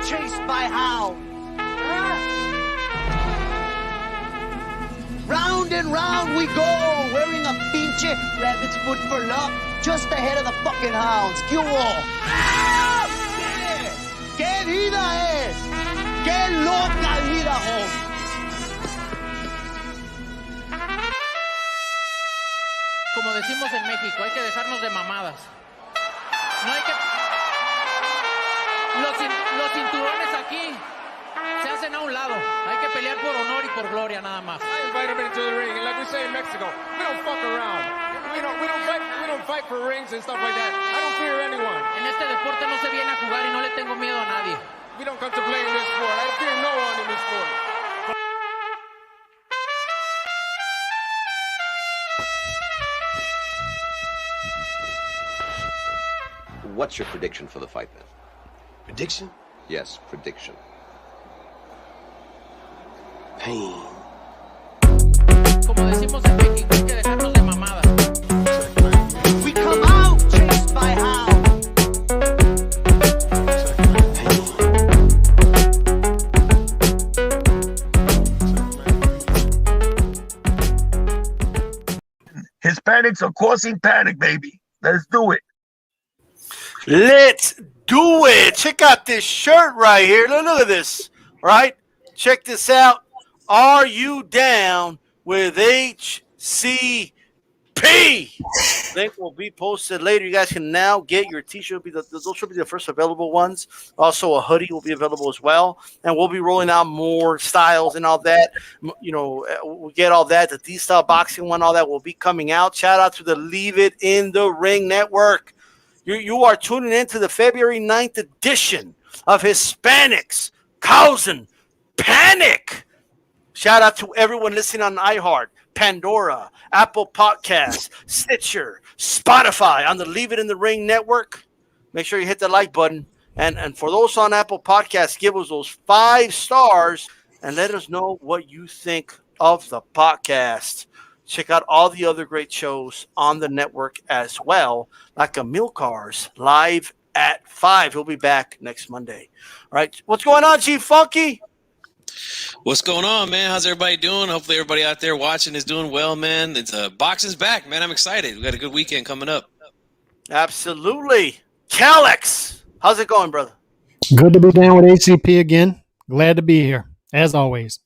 chased by hounds. Round and round we go, wearing a pinche rabbit's foot for luck, just ahead of the fucking hounds. ¿Qué hubo? ¡Ah! ¡Qué vida es! ¡Qué loca vida, home! Como decimos en México, hay que dejarnos de mamadas. No hay que... Los cinturones aquí se hacen a un lado. Hay que pelear por honor y por gloria nada más. I invite him into the ring, and like we say in Mexico, we don't fuck around. We don't fight for rings and stuff like that. I don't fear anyone. En este deporte no se viene a jugar y no le tengo miedo a nadie. We don't come to play in this sport. I fear no one in this sport. What's your prediction for the fight, then? Prediction? Yes, prediction. Pain. Como decimos en México, hay que dejarnos de mamadas. We come out chased by hounds. Hispanics are causing panic, baby. Let's do it. Let's do it. Check out this shirt right here. Look at this. All right. Check this out. Are you down with HCP? Link will be posted later. You guys can now get your t-shirt. Those should be the first available ones. Also, a hoodie will be available as well. And we'll be rolling out more styles and all that. You know, we'll get all that. The D-Style boxing one, all that will be coming out. Shout out to the Leave It in the Ring Network. You are tuning into the February 9th edition of Hispanics Causing Panic. Shout out to everyone listening on iHeart, Pandora, Apple Podcasts, Stitcher, Spotify on the Leave It in the Ring Network. Make sure you hit the like button. And for those on Apple Podcasts, give us those 5 stars and let us know what you think of the podcast. Check out all the other great shows on the network as well, like Amilcar's Live at 5. He'll be back next Monday. All right. What's going on, Chief Funky? What's going on, man? How's everybody doing? Hopefully everybody out there watching is doing well, man. It's boxing's back, man. I'm excited. We got a good weekend coming up. Absolutely. Calix, how's it going, brother? Good to be down with HCP again. Glad to be here, as always.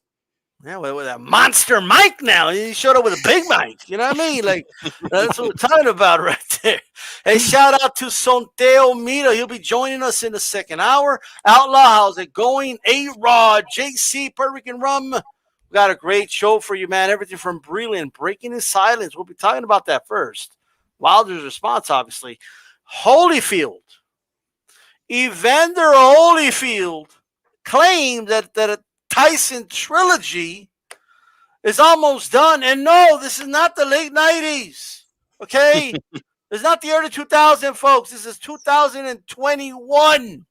Yeah, with a monster mic now. He showed up with a big mic. You know what I mean? Like, that's what we're talking about right there. Hey, shout out to Teofimo. He'll be joining us in the second hour. Outlaw, how's it going? A-Rod, JC, Perfect and Rum. We got a great show for you, man. Everything from Breland, Breaking His Silence. We'll be talking about that first. Wilder's response, obviously. Holyfield. Evander Holyfield claimed that a Tyson trilogy is almost done. And no, this is not the late 90s. Okay? It's not the early 2000s, folks. This is 2021.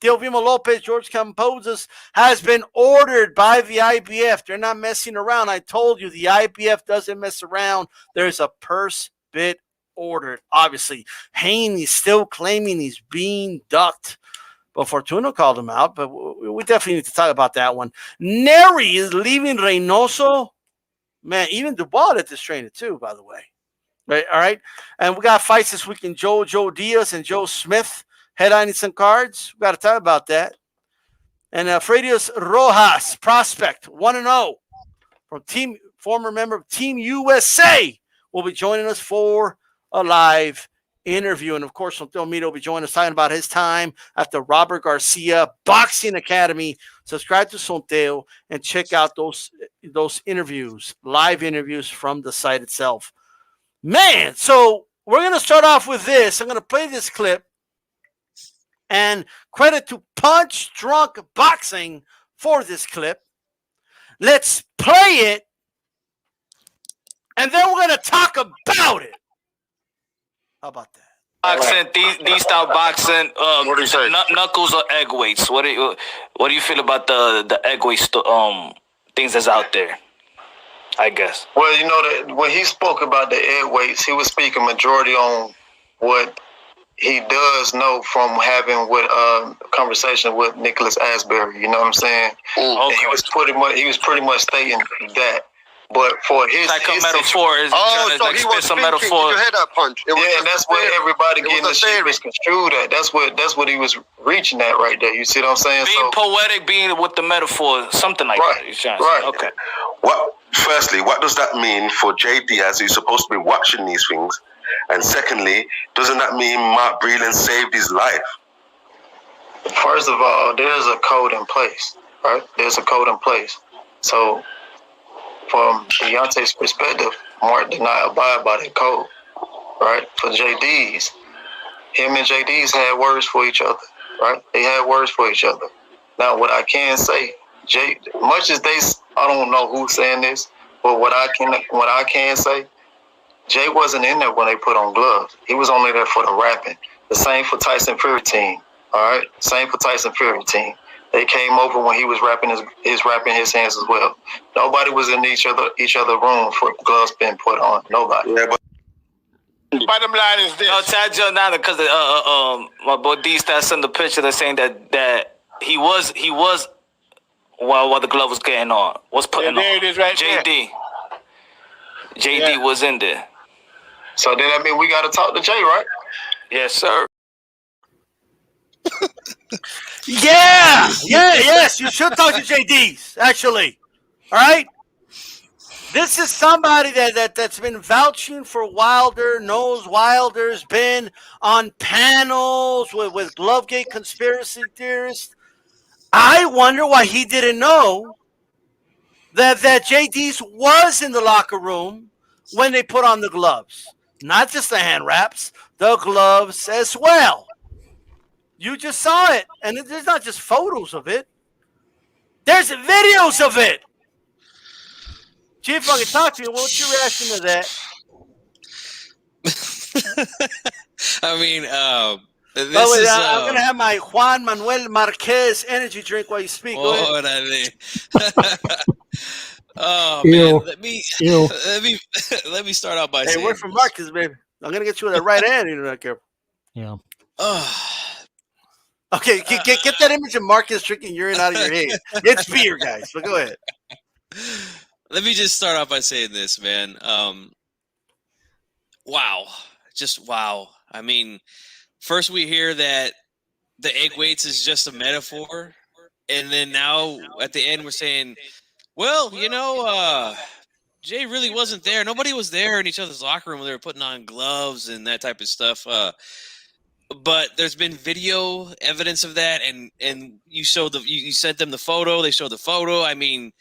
Teofimo Lopez, George Kambosos has been ordered by the IBF. They're not messing around. I told you the IBF doesn't mess around. There's a purse bid ordered. Obviously, Haney is still claiming he's being ducked. But Fortuna called him out, but we definitely need to talk about that one. Neri is leaving Reynoso. Man, even Dubois at this trainer too, by the way. Right, all right. And we got fights this weekend. Joe Diaz and Joe Smith headlining some cards. We got to talk about that. And Freudis Rojas, prospect, 1-0 from former member of Team USA, will be joining us for a live interview. And of course, Teofimo will be joining us talking about his time at the Robert Garcia Boxing Academy. Subscribe to Sonteo and check out those interviews, live interviews from the site itself. Man, so we're going to start off with this. I'm going to play this clip. And credit to Punch Drunk Boxing for this clip. Let's play it. And then we're going to talk about it. How about that? Boxing, D-style boxing. What do you say? Knuckles or egg weights? What do you feel about the egg weight things that's out there? I guess. Well, you know, when he spoke about the egg weights, he was speaking majority on what he does know from having with conversation with Nicholas Asbury. You know what I'm saying? Okay. He was pretty much stating that. But for his like a metaphor is so he was some speaking. metaphor. Did you hear that punch? It was and that's what everybody getting the shit theory. misconstrued at. That's what he was reaching at right there. You see what I'm saying? Being poetic, being with the metaphor, something like that. Right. Okay. Firstly, what does that mean for Jay Diaz, who's supposed to be watching these things? And secondly, doesn't that mean Mark Breland saved his life? First of all, there's a code in place, right? There's a code in place. So, from Deontay's perspective, Mark did not abide by that code, right? For JD's, him and JD's had words for each other, right? They had words for each other. Now, what I can say, much as I don't know who's saying this, but what I can say, Jay wasn't in there when they put on gloves. He was only there for the rapping. The same for Tyson Fury team. All right, same for Tyson Fury team. They came over when he was rapping his hands as well. Nobody was in each other room for gloves being put on. Nobody. Yeah, but Bottom line is this. No, Tad Joe now because my boy D Stat sent the picture. They're saying that he was while the glove was getting on. Was putting there on. it is right JD was in there. So then that means we got to talk to Jay, right? Yes, sir. Yes, you should talk to JD's, actually. All right? This is somebody that's been vouching for Wilder, knows Wilder's been on panels with Glovegate conspiracy theorists. I wonder why he didn't know that JD's was in the locker room when they put on the gloves. Not just the hand wraps, the gloves as well. You just saw it, and there's not just photos of it. There's videos of it. Chief, I can talk to you. What's your reaction to that? I mean, I'm going to have my Juan Manuel Marquez energy drink while you speak. Go ahead. Oh, Ew. man. Let me start out by saying. Hey, word from Marcus, baby. I'm going to get you with that right hand. You're not careful. Yeah. Okay, get that image of Marcus drinking urine out of your head. It's beer, guys. But go ahead. Let me just start off by saying this, man. Wow. Just wow. I mean, first we hear that the egg weights is just a metaphor. And then now at the end we're saying, well, Jay really wasn't there. Nobody was there in each other's locker room when they were putting on gloves and that type of stuff. But there's been video evidence of that, and you showed you sent them the photo. They showed the photo. I mean,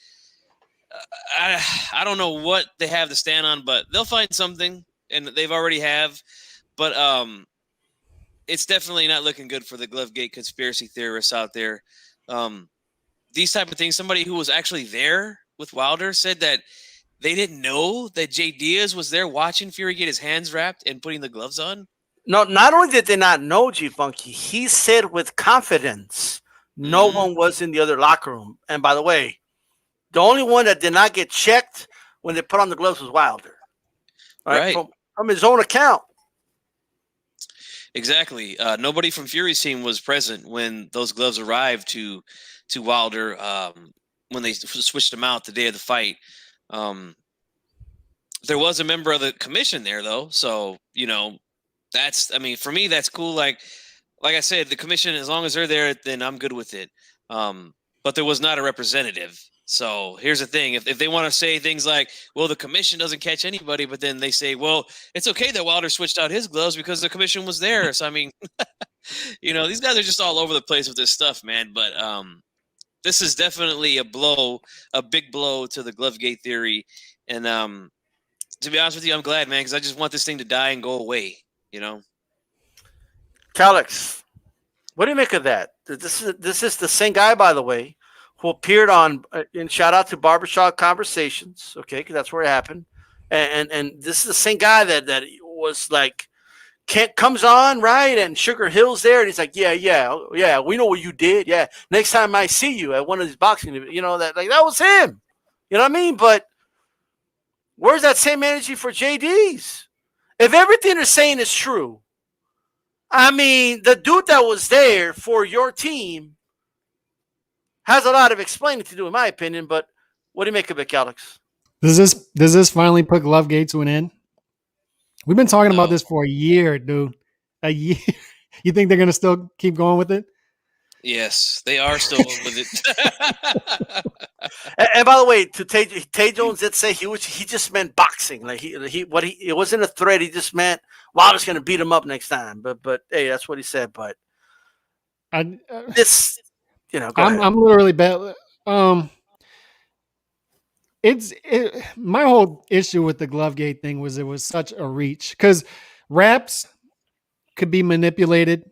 I don't know what they have to stand on, but they'll find something, and they've already have. But it's definitely not looking good for the Glovegate conspiracy theorists out there. These type of things. Somebody who was actually there with Wilder said that they didn't know that Jay Diaz was there watching Fury get his hands wrapped and putting the gloves on. No, not only did they not know G-Funky, he said with confidence no one was in the other locker room. And by the way, the only one that did not get checked when they put on the gloves was Wilder. Right. From his own account. Exactly. Nobody from Fury's team was present when those gloves arrived to Wilder when they switched them out the day of the fight. There was a member of the commission there, though. So, for me, that's cool. Like I said, the commission, as long as they're there, then I'm good with it. But there was not a representative. So here's the thing. If they want to say things like, well, the commission doesn't catch anybody, but then they say, well, it's okay that Wilder switched out his gloves because the commission was there. So, I mean, these guys are just all over the place with this stuff, man. But this is definitely a big blow to the Glovegate theory. And to be honest with you, I'm glad, man, because I just want this thing to die and go away. Calix, what do you make of that? This is the same guy, by the way, who appeared on and shout out to Barbershop Conversations, okay, because that's where it happened. And this is the same guy that was like, comes on, right? And Sugar Hill's there, and he's like, yeah, we know what you did. Yeah, next time I see you at one of these boxing, that was him. You know what I mean? But where's that same energy for JD's? If everything they're saying is true, I mean, the dude that was there for your team has a lot of explaining to do, in my opinion. But what do you make of it, Alex? Does this finally put Glovegate to an end? We've been talking about this for a year, dude. A year. You think they're gonna still keep going with it? Yes, they are still with it. And by the way, to Tay Jones did say he just meant boxing. Like it wasn't a threat. He just meant Wilder's going to beat him up next time. But hey, that's what he said. But this, I'm literally bad. My whole issue with the Glovegate thing was it was such a reach because raps could be manipulated.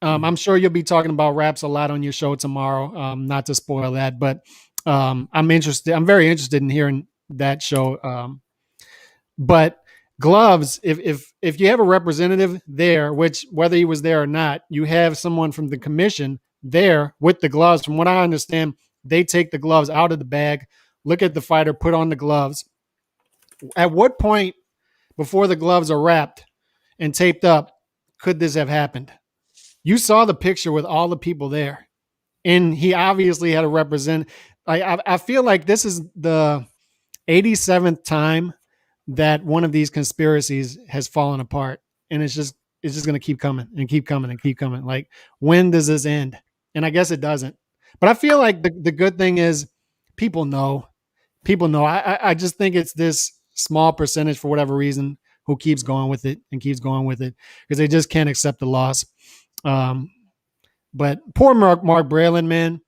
I'm sure you'll be talking about raps a lot on your show tomorrow. Not to spoil that, but I'm interested. I'm very interested in hearing that show. But gloves, if you have a representative there, which whether he was there or not, you have someone from the commission there with the gloves. From what I understand, they take the gloves out of the bag, look at the fighter, put on the gloves. At what point before the gloves are wrapped and taped up could this have happened? You saw the picture with all the people there, and he obviously had to represent. I feel like this is the 87th time that one of these conspiracies has fallen apart, and it's just going to keep coming and keep coming and keep coming. Like, when does this end? And I guess it doesn't. But I feel like the good thing is people know. People know. I just think it's this small percentage for whatever reason who keeps going with it and keeps going with it because they just can't accept the loss. But poor Mark Breland, man.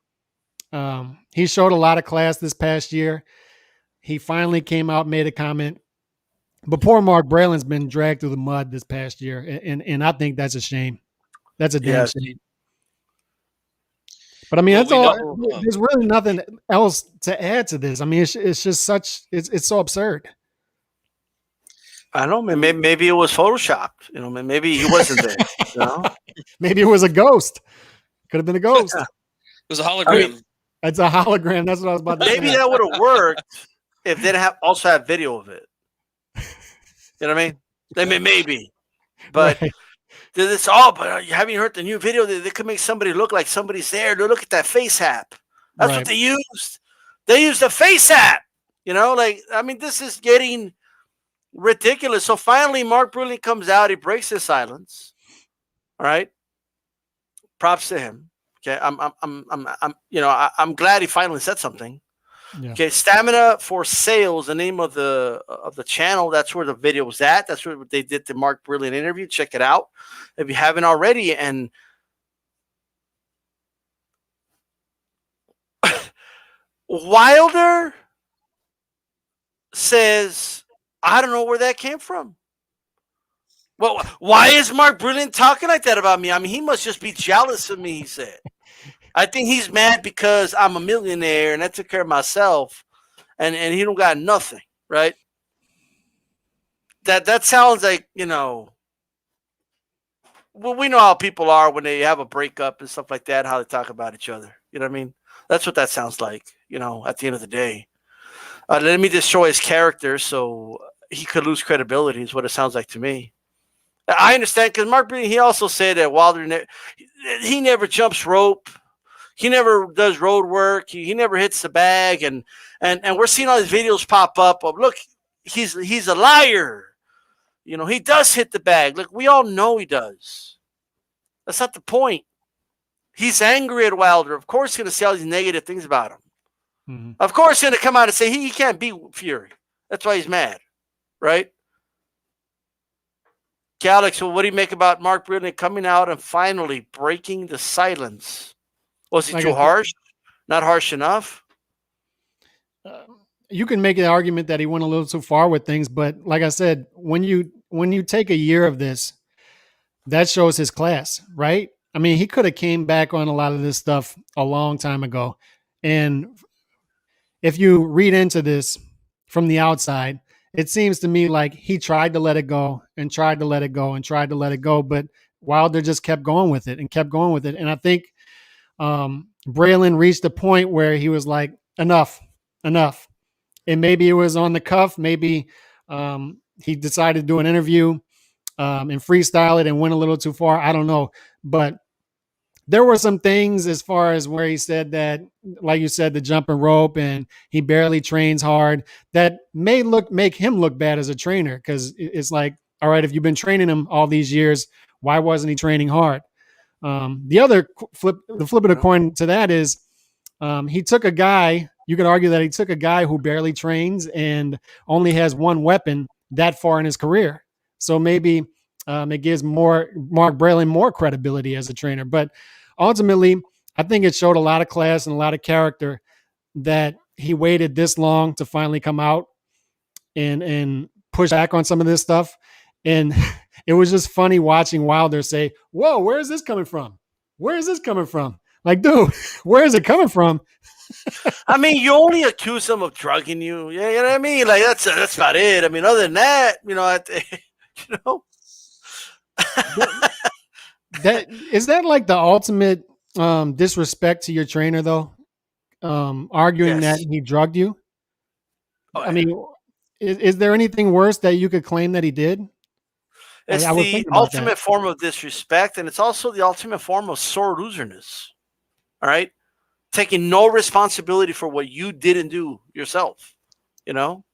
He showed a lot of class this past year. He finally came out and made a comment. But poor Mark Breland's been dragged through the mud this past year, and I think that's a shame. That's a damn shame. But I mean, that's all. There's really nothing else to add to this. I mean, it's just such. It's so absurd. I don't know. Maybe it was photoshopped. Maybe he wasn't there. Maybe it was a ghost. Could have been a ghost. It was a hologram. It's a hologram. That's what I was about to say. Maybe that would have worked if they didn't also have video of it. You know what I mean? Maybe. But this but haven't you heard the new video? They could make somebody look like somebody's there. Look at that face app. That's what they used. They used the face app. This is getting ridiculous. So finally, Mark Breland comes out. He breaks his silence. All right. Props to him. Okay. I'm glad he finally said something. Yeah. Okay, Stamina for Sales, the name of the channel. That's where the video was at. That's where they did the Mark Breland interview. Check it out if you haven't already. And Wilder says, I don't know where that came from. Well, why is Mark Breland talking like that about me? I mean, he must just be jealous of me, he said. I think he's mad because I'm a millionaire and I took care of myself and he don't got nothing, right? That sounds like, well, we know how people are when they have a breakup and stuff like that, how they talk about each other. You know what I mean? That's what that sounds like, at the end of the day. Let me destroy his character so he could lose credibility is what it sounds like to me. I understand because Mark Breland, he also said that Wilder, he never jumps rope. He never does road work. He never hits the bag, and we're seeing all these videos pop up of look, he's a liar. He does hit the bag. Look, we all know he does. That's not the point. He's angry at Wilder. Of course, he's going to say all these negative things about him. Mm-hmm. Of course, he's going to come out and say he can't beat Fury. That's why he's mad, right? Alex, what do you make about Mark Breland coming out and finally breaking the silence? Was he too harsh? Not harsh enough? You can make an argument that he went a little too far with things, but like I said, when you take a year of this, that shows his class, right? I mean, he could have came back on a lot of this stuff a long time ago. And if you read into this from the outside, it seems to me like he tried to let it go and tried to let it go and tried to let it go, but Wilder just kept going with it and kept going with it. And I think Breland reached a point where he was like, enough. And maybe it was on the cuff. Maybe he decided to do an interview and freestyle it and went a little too far. I don't know, but there were some things as far as where he said that, like you said, the jumping rope and he barely trains hard, that make him look bad as a trainer, because it's like, all right, if you've been training him all these years, why wasn't he training hard? The flip of the coin to that is he took a guy. You could argue that he took a guy who barely trains and only has one weapon that far in his career. So maybe it gives Mark Breland more credibility as a trainer. But ultimately, I think it showed a lot of class and a lot of character that he waited this long to finally come out and push back on some of this stuff. And it was just funny watching Wilder say, "Whoa, where is this coming from? Where is this coming from?" Like, dude, where is it coming from? I mean, you only accuse him of drugging you. Yeah, you know what I mean? Like, that's about it. I mean, other than that, you know, Is that like the ultimate disrespect to your trainer, though? Arguing that he drugged you. Oh, I mean, is there anything worse that you could claim that he did? It's the ultimate form of disrespect, and it's also the ultimate form of sore loserness. All right? Taking no responsibility for what you didn't do yourself, you know?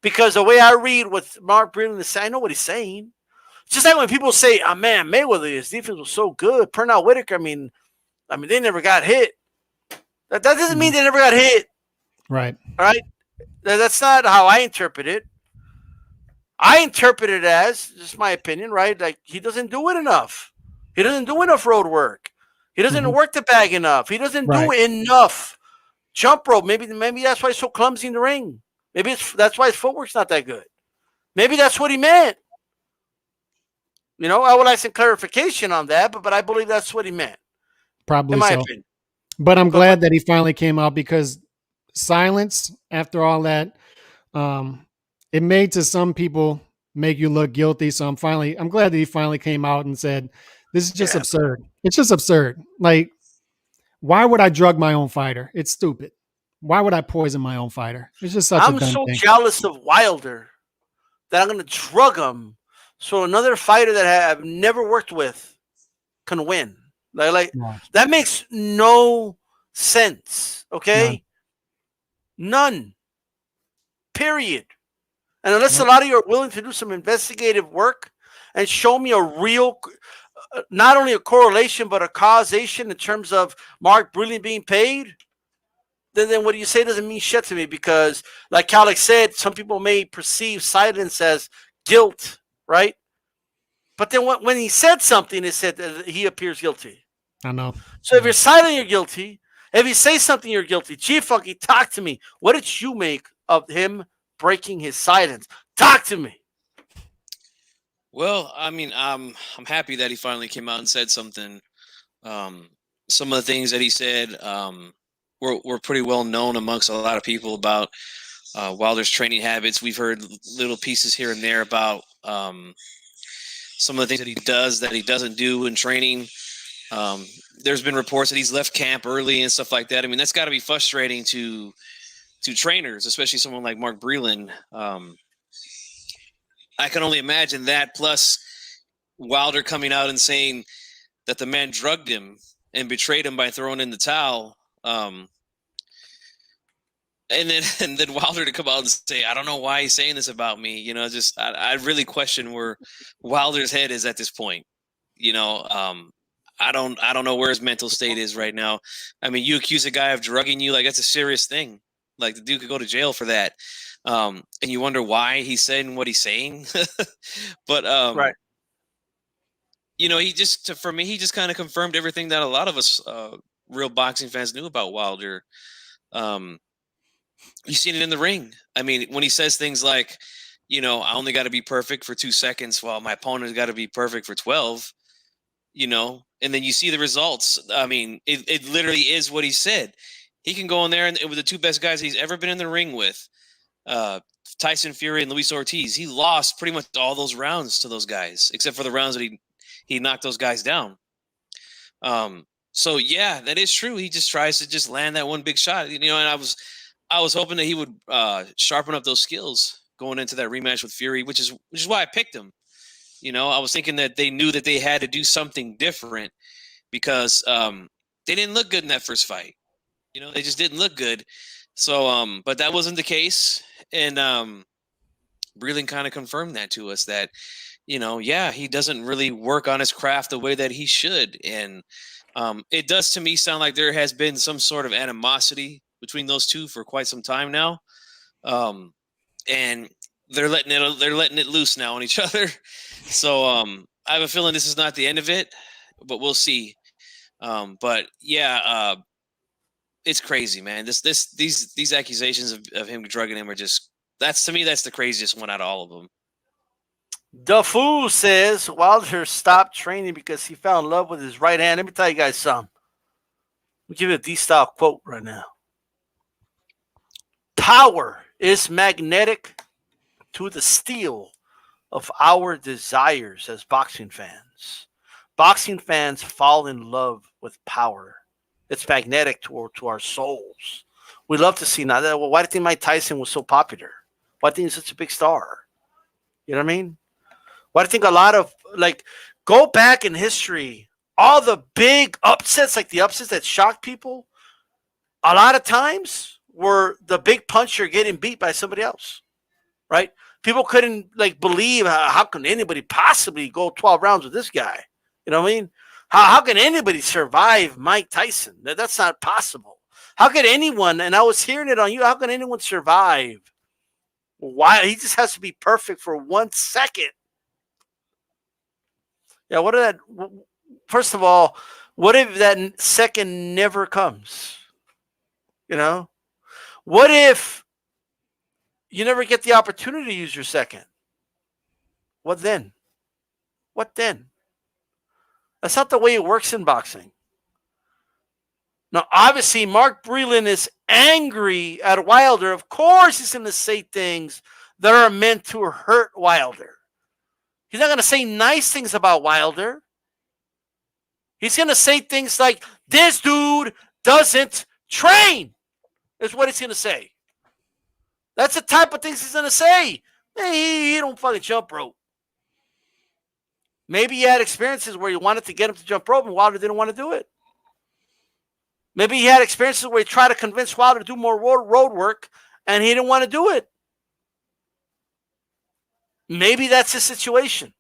Because the way I read what Mark Breland is saying, I know what he's saying. It's just like when people say, "Oh man, Mayweather, his defense was so good." Pernell Whitaker, I mean, they never got hit. That doesn't mean they never got hit. Right. All right? That's not how I interpret it. I interpret it as, just my opinion, right? Like, he doesn't do it enough. He doesn't do enough road work. He doesn't work the bag enough. He doesn't do enough jump rope. Maybe that's why he's so clumsy in the ring. Maybe that's why his footwork's not that good. Maybe that's what he meant. You know, I would like some clarification on that, but I believe that's what he meant. Probably in my so. opinion. But I'm glad that he finally came out, because silence after all that, it made to some people make you look guilty. So I'm glad that he finally came out and said, "This is just absurd. It's just absurd. Like, why would I drug my own fighter? It's stupid. Why would I poison my own fighter? It's just such a dumb thing." I'm so jealous of Wilder that I'm going to drug him so another fighter that I've never worked with can win. Like that makes no sense. Okay, none. Period. And unless a lot of you are willing to do some investigative work and show me a real, not only a correlation, but a causation in terms of Mark Breland being paid, then what you say doesn't mean shit to me, because, like Alex said, some people may perceive silence as guilt, right? But then when he said something, it said that he appears guilty. I know. So if you're silent, you're guilty. If you say something, you're guilty. G-Funky, talk to me. What did you make of him breaking his silence? Talk to me. Well, I mean, I'm happy that he finally came out and said something. Some of the things that he said were pretty well known amongst a lot of people about Wilder's training habits. We've heard little pieces here and there about some of the things that he does that he doesn't do in training. There's been reports that he's left camp early and stuff like that. I mean, that's got to be frustrating to trainers, especially someone like Mark Breland. I can only imagine that, plus Wilder coming out and saying that the man drugged him and betrayed him by throwing in the towel. And then Wilder to come out and say, "I don't know why he's saying this about me." You know, just I really question where Wilder's head is at this point. You know, I don't know where his mental state is right now. I mean, you accuse a guy of drugging you, like, that's a serious thing. Like, the dude could go to jail for that. And you wonder why he's saying what he's saying. But right. You know, he just kind of confirmed everything that a lot of us real boxing fans knew about Wilder. You've seen it in the ring. I mean, when he says things like, you know, "I only got to be perfect for 2 seconds while my opponent's got to be perfect for 12, you know, and then you see the results. I mean, it literally is what he said. He can go in there and with the two best guys he's ever been in the ring with, Tyson Fury and Luis Ortiz, he lost pretty much all those rounds to those guys, except for the rounds that he knocked those guys down. So yeah, that is true. He just tries to just land that one big shot, you know, and I was hoping that he would sharpen up those skills going into that rematch with Fury, which is why I picked him. You know, I was thinking that they knew that they had to do something different because they didn't look good in that first fight. You know, they just didn't look good. So, but that wasn't the case. And Breland kind of confirmed that to us that, you know, yeah, he doesn't really work on his craft the way that he should. And it does to me sound like there has been some sort of animosity between those two for quite some time now. And they're letting it loose now on each other. So I have a feeling this is not the end of it, but we'll see. But yeah, it's crazy, man. These accusations of him drugging him are just, that's, to me, that's the craziest one out of all of them. Dafu says Wilder stopped training because he fell in love with his right hand. Let me tell you guys something. We'll give you a D-style quote right now. Power is magnetic to the steel of our desires as boxing fans. Boxing fans fall in love with power. It's magnetic to our souls. We love to see now. Well, why do you think Mike Tyson was so popular? Why do you think he's such a big star? You know what I mean? Why do you think a lot of, like, go back in history, all the big upsets, like the upsets that shocked people, a lot of times were the big puncher getting beat by somebody else, right? People couldn't, like, believe how can anybody possibly go 12 rounds with this guy? You know what I mean? How can anybody survive Mike Tyson? That's not possible. How could anyone, and I was hearing it on you, how can anyone survive? Why? He just has to be perfect for 1 second. Yeah, what if that? First of all, what if that second never comes? You know? What if you never get the opportunity to use your second? What then? What then? That's not the way it works in boxing. Now, obviously, Mark Breland is angry at Wilder. Of course, he's going to say things that are meant to hurt Wilder. He's not going to say nice things about Wilder. He's going to say things like, this dude doesn't train, is what he's going to say. That's the type of things he's going to say. Hey, he don't fucking jump rope. Maybe he had experiences where he wanted to get him to jump rope and Wilder didn't want to do it. Maybe he had experiences where he tried to convince Wilder to do more road work and he didn't want to do it. Maybe that's his situation.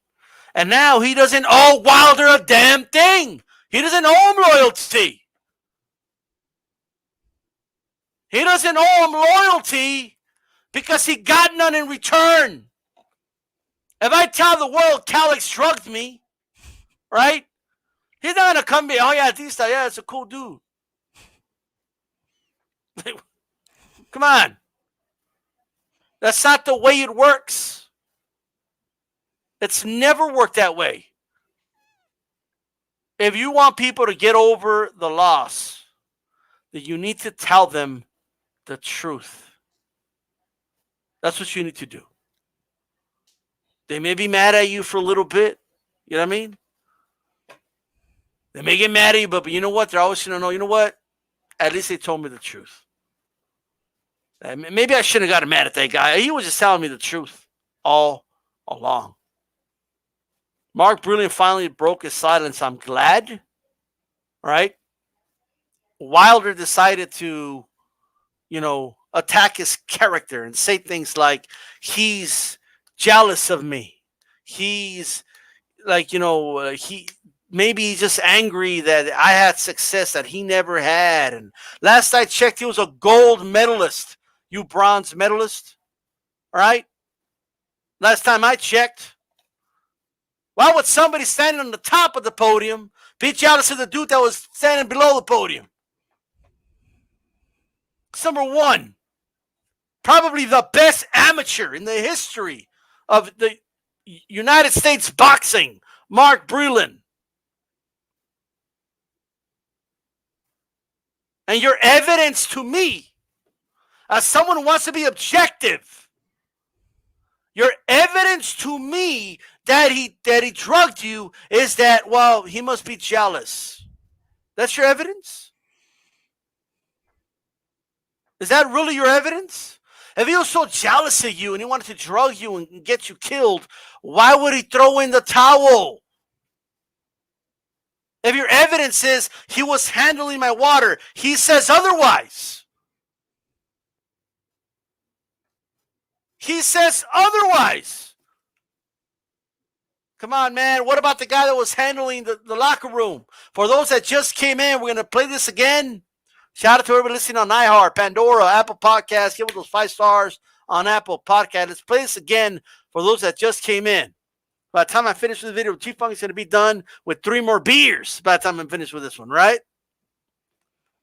And now he doesn't owe Wilder a damn thing. He doesn't owe him loyalty. He doesn't owe him loyalty because he got none in return. If I tell the world Calix drugged me, right? He's not going to come be, oh yeah, Dista, yeah, it's a cool dude. Come on. That's not the way it works. It's never worked that way. If you want people to get over the loss, then you need to tell them the truth. That's what you need to do. They may be mad at you for a little bit. You know what I mean? They may get mad at you, but you know what? They're always going to know, you know what? At least they told me the truth. Maybe I shouldn't have gotten mad at that guy. He was just telling me the truth all along. Mark Breland finally broke his silence. I'm glad. Right? Wilder decided to, attack his character and say things like, he's jealous of me. He's like, maybe he's just angry that I had success that he never had. And last I checked, he was a gold medalist. You bronze medalist. All right? Last time I checked. Why would somebody standing on the top of the podium be jealous of the dude that was standing below the podium? It's number one. Probably the best amateur in the history of the United States boxing, Mark Breland. And your evidence to me, as someone who wants to be objective, your evidence to me that he drugged you is that, well, he must be jealous. That's your evidence? Is that really your evidence? If he was so jealous of you and he wanted to drug you and get you killed, why would he throw in the towel? If your evidence is he was handling my water, he says otherwise. He says otherwise. Come on, man. What about the guy that was handling the locker room? For those that just came in, we're going to play this again. Shout out to everybody listening on iHeart, Pandora, Apple Podcasts. Give us those 5 stars on Apple Podcast. Let's play this again for those that just came in. By the time I finish with the video, Chief Funk is going to be done with 3 more beers by the time I'm finished with this one, right?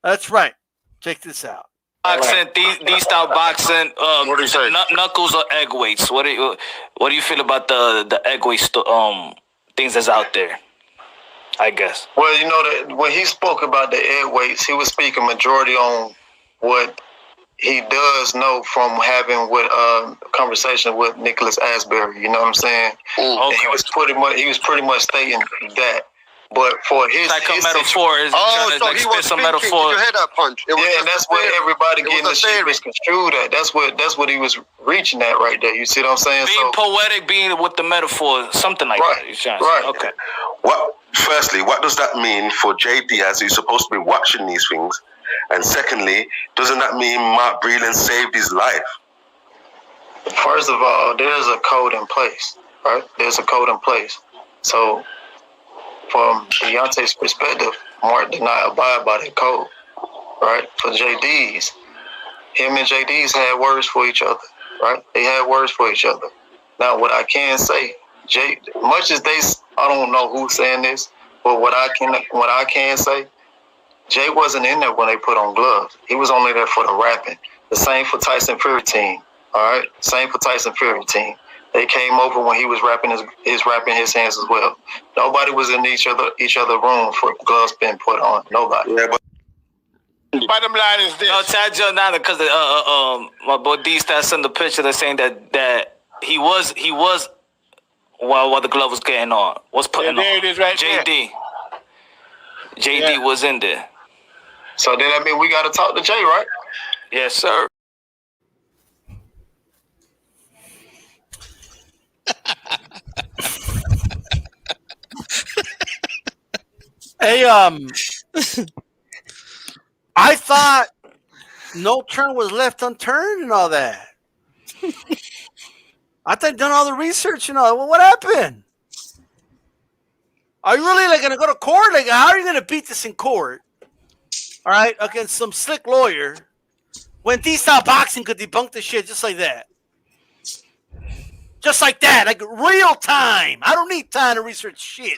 That's right. Check this out. Boxing, D-style boxing. What do you say? Knuckles or egg weights? What do you feel about the egg weight things that's out there? I guess. Well, you know that when he spoke about the egg weights, he was speaking majority on what he does know from having with conversation with Nicholas Asbury. You know what I'm saying? Okay. He was pretty much stating that. But for his metaphor is so he was thinking. Did you hear that punch? And that's what everybody getting the shit misconstrued at. That's what he was reaching at right there. You see what I'm saying? Being poetic, being with the metaphor, something like that. Right. Okay. Firstly, what does that mean for Jay Diaz, who's supposed to be watching these things? And secondly, doesn't that mean Mark Breland saved his life? First of all, there's a code in place, right? There's a code in place. So, from Deontay's perspective, Mark did not abide by that code, right? For JD's, him and JD's had words for each other, right? They had words for each other. Now, what I can say, much as I don't know who's saying this, but what I can say, Jay wasn't in there when they put on gloves. He was only there for the rapping. The same for Tyson Fury team. All right, same for Tyson Fury team. They came over when he was wrapping his hands as well. Nobody was in each other room for gloves being put on. Nobody. Yeah, but Bottom line is this. No, Tad Joe now because my boy D Stat sent the picture. They're saying that he was while the glove was getting on. Was putting on. There it is right JD. JD was in there. So then that means we got to talk to Jay, right? Yes, sir. Hey, I thought no turn was left unturned and all that. I thought done all the research and all. Well, what happened? Are you really going to go to court? Like, how are you going to beat this in court? All right, against some slick lawyer when D-style boxing could debunk the shit just like that. Just like that, like real time. I don't need time to research shit.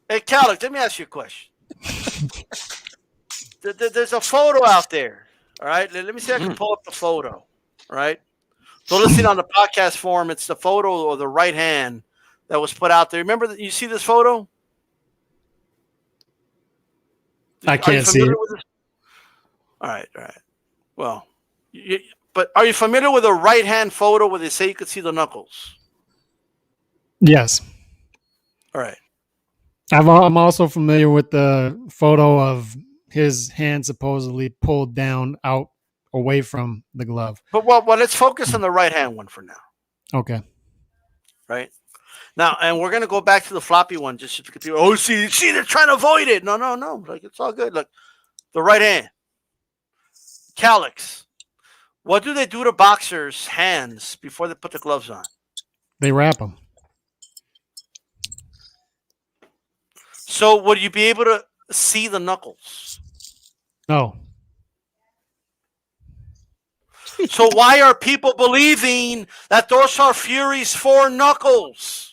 Hey, Calix, let me ask you a question. There's a photo out there, all right? Let me see if I can pull up the photo, all right? So listen on the podcast form, it's the photo of the right hand that was put out there. Remember, you see this photo? I can't see it. All right. Well, but are you familiar with a right-hand photo where they say you could see the knuckles? Yes. All right. I'm also familiar with the photo of his hand supposedly pulled down out away from the glove. But well, let's focus on the right-hand one for now. Okay. Right? Now, and we're going to go back to the floppy one just to people. Oh, see, they're trying to avoid it. No. Like, it's all good. Look, the right hand. Calix. What do they do to boxers' hands before they put the gloves on? They wrap them. So would you be able to see the knuckles? No. So why are people believing that those are Fury's 4 knuckles?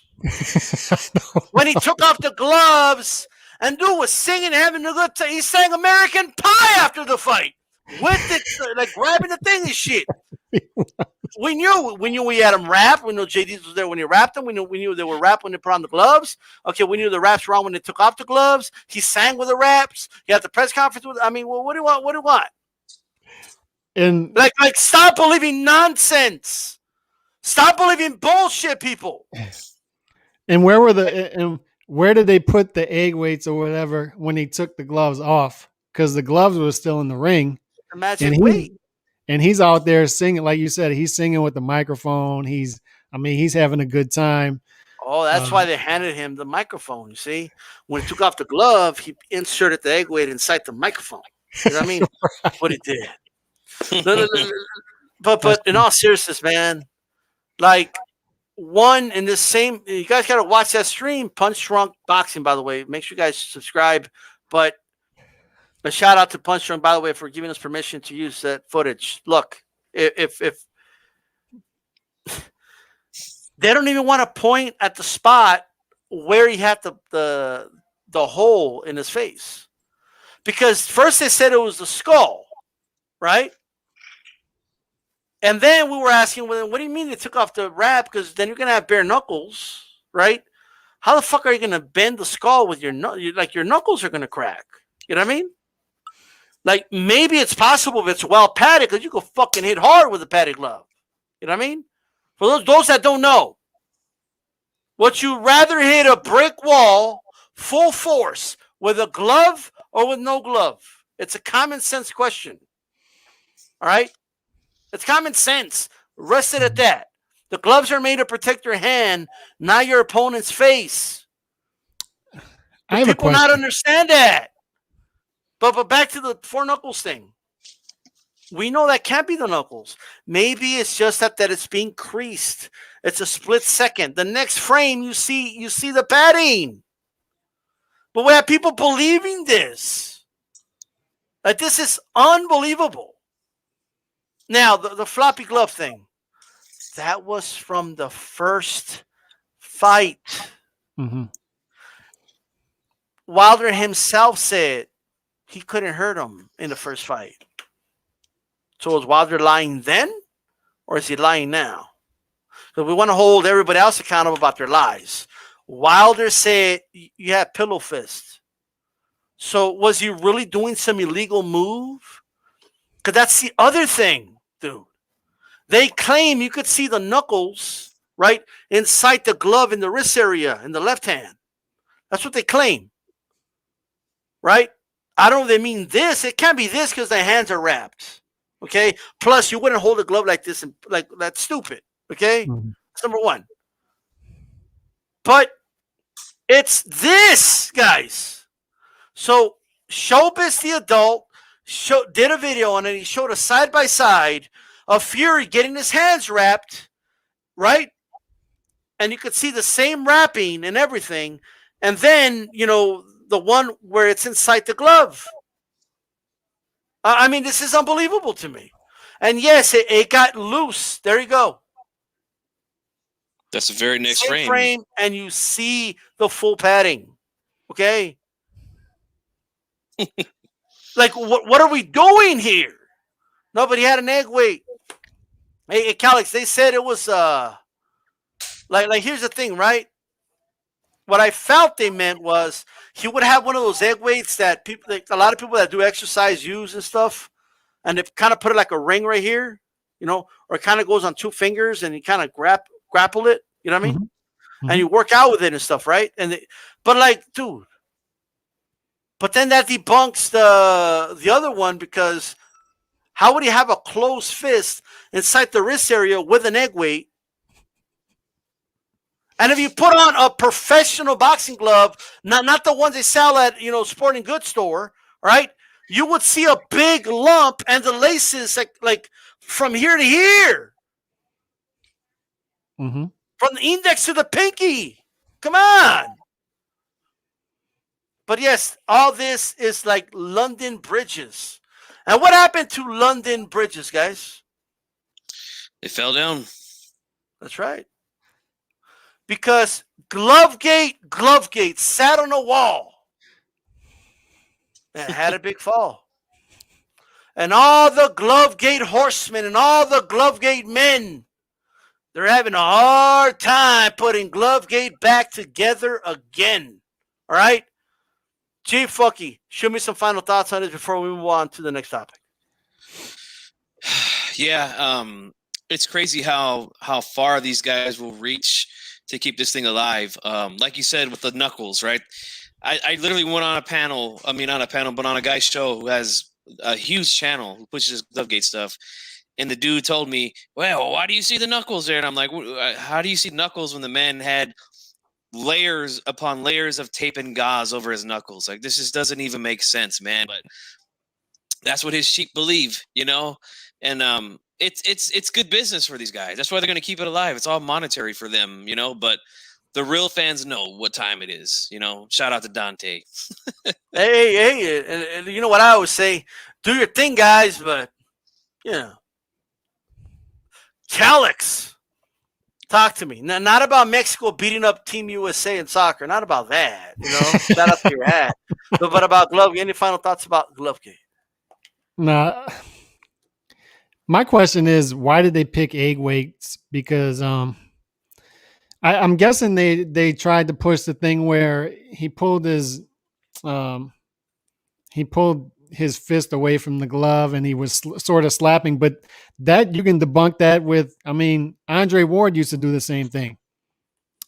When he took off the gloves and dude was singing, having a good time. He sang American Pie after the fight. With it, like grabbing the thing and shit. We knew we had him wrap. We knew JD was there when he wrapped them. We knew they were wrapped when they put on the gloves. Okay, we knew the wraps were on when they took off the gloves. He sang with the wraps. He had the press conference with. I mean, well, what do you want? What do you want? And like, stop believing nonsense. Stop believing bullshit, people. And where did they put the egg weights or whatever when he took the gloves off? Because the gloves were still in the ring. The magic weight. and he's out there singing, like you said, he's singing with the microphone. He's having a good time. Oh, that's why they handed him the microphone. You see, when he took off the glove, he inserted the egg weight inside the microphone. You know what I mean? That's what he did. But in all seriousness, man, like one in the same, you guys got to watch that stream, Punch Drunk Boxing, by the way. Make sure you guys subscribe. But a shout out to Punch Drunk, by the way, for giving us permission to use that footage. Look, if they don't even want to point at the spot where he had the hole in his face, because first they said it was the skull, right? And then we were asking, well, what do you mean they took off the wrap? Because then you're gonna have bare knuckles, right? How the fuck are you gonna bend the skull with your like your knuckles are gonna crack? You know what I mean? Like maybe it's possible if it's well padded, because you can fucking hit hard with a padded glove. You know what I mean? For those that don't know, would you rather hit a brick wall full force with a glove or with no glove? It's a common sense question. All right? It's common sense. Rest it at that. The gloves are made to protect your hand, not your opponent's face. People not understand that. But back to the four knuckles thing. We know that can't be the knuckles. Maybe it's just that it's being creased. It's a split second. The next frame, you see the padding. But we have people believing this. Like, this is unbelievable. Now, the floppy glove thing. That was from the first fight. Mm-hmm. Wilder himself said he couldn't hurt him in the first fight. So is Wilder lying then, or is he lying now? So we want to hold everybody else accountable about their lies. Wilder said you had pillow fist. So was he really doing some illegal move? Because that's the other thing, dude. They claim you could see the knuckles, right, inside the glove in the wrist area in the left hand. That's what they claim, right? I don't know if they mean this. It can't be this because the hands are wrapped. Okay. Plus, you wouldn't hold a glove like this and like that's stupid. Okay. Mm-hmm. That's number one. But it's this, guys. So Showbiz the adult did a video on it. He showed a side by side of Fury getting his hands wrapped, right? And you could see the same wrapping and everything. And then, the one where it's inside the glove. I mean, this is unbelievable to me. And yes, it got loose. There you go. That's the very next Same frame, and you see the full padding. Okay? Like, what are we doing here? Nobody had an egg weight. Hey, Calix, they said it was, like here's the thing, right? What I felt they meant was he would have one of those egg weights that people, like a lot of people that do exercise use and stuff, and they kind of put it like a ring right here, or it kind of goes on two fingers and you kind of grapple it, you know what I mean? Mm-hmm. And you work out with it and stuff, right? But like, dude, but then that debunks the other one, because how would he have a closed fist inside the wrist area with an egg weight? And if you put on a professional boxing glove, not the ones they sell at, sporting goods store, right? You would see a big lump and the laces like from here to here. Mm-hmm. From the index to the pinky. Come on. But yes, all this is like London bridges. And what happened to London bridges, guys? They fell down. That's right. Because Glovegate sat on a wall and had a big fall. And all the Glovegate horsemen and all the Glovegate men, they're having a hard time putting Glovegate back together again. All right? Chief Fucky, show me some final thoughts on this before we move on to the next topic. Yeah, it's crazy how far these guys will reach to keep this thing alive. Like you said, with the knuckles, right? I literally went on a panel, but on a guy's show who has a huge channel who pushes Glovegate stuff. And the dude told me, well, why do you see the knuckles there? And I'm like, how do you see knuckles when the man had layers upon layers of tape and gauze over his knuckles? Like, this just doesn't even make sense, man. But that's what his sheep believe, you know? And it's good business for these guys. That's why they're going to keep it alive. It's all monetary for them, you know? But the real fans know what time it is, you know? Shout out to Dante. Hey, and you know what I always say? Do your thing, guys, but, you know. Calix, talk to me. Not about Mexico beating up Team USA in soccer. Not about that. You know, shout out to your hat. But about Glovegate. Any final thoughts about Glovegate? Nah. My question is, why did they pick egg weights? Because I'm guessing they tried to push the thing where he pulled his fist away from the glove and he was sort of slapping, but that you can debunk that with, I mean, Andre Ward used to do the same thing.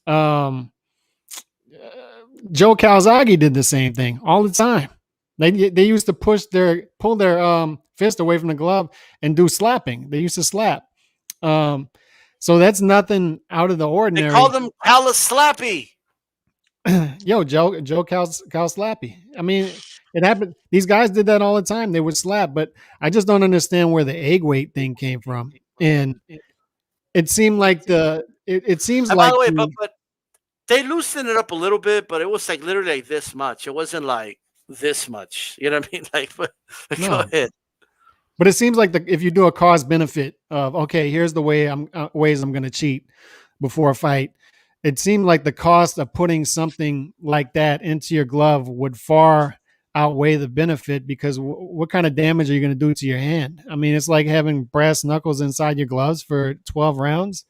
Joe Calzaghe did the same thing all the time. They used to pull their fist away from the glove and do slapping. They used to slap. So that's nothing out of the ordinary. They call them Calislappy. Yo, Joe Cal Slappy. I mean, it happened. These guys did that all the time. They would slap, but I just don't understand where the egg weight thing came from. And it seemed like it seems by like the way, but they loosened it up a little bit, but it was like literally like this much. It wasn't like this much. You know what I mean? Like, but, no. Go ahead. But it seems like if you do a cost benefit of, okay, here's the ways I'm going to cheat before a fight. It seemed like the cost of putting something like that into your glove would far outweigh the benefit, because what kind of damage are you going to do to your hand? I mean, it's like having brass knuckles inside your gloves for 12 rounds.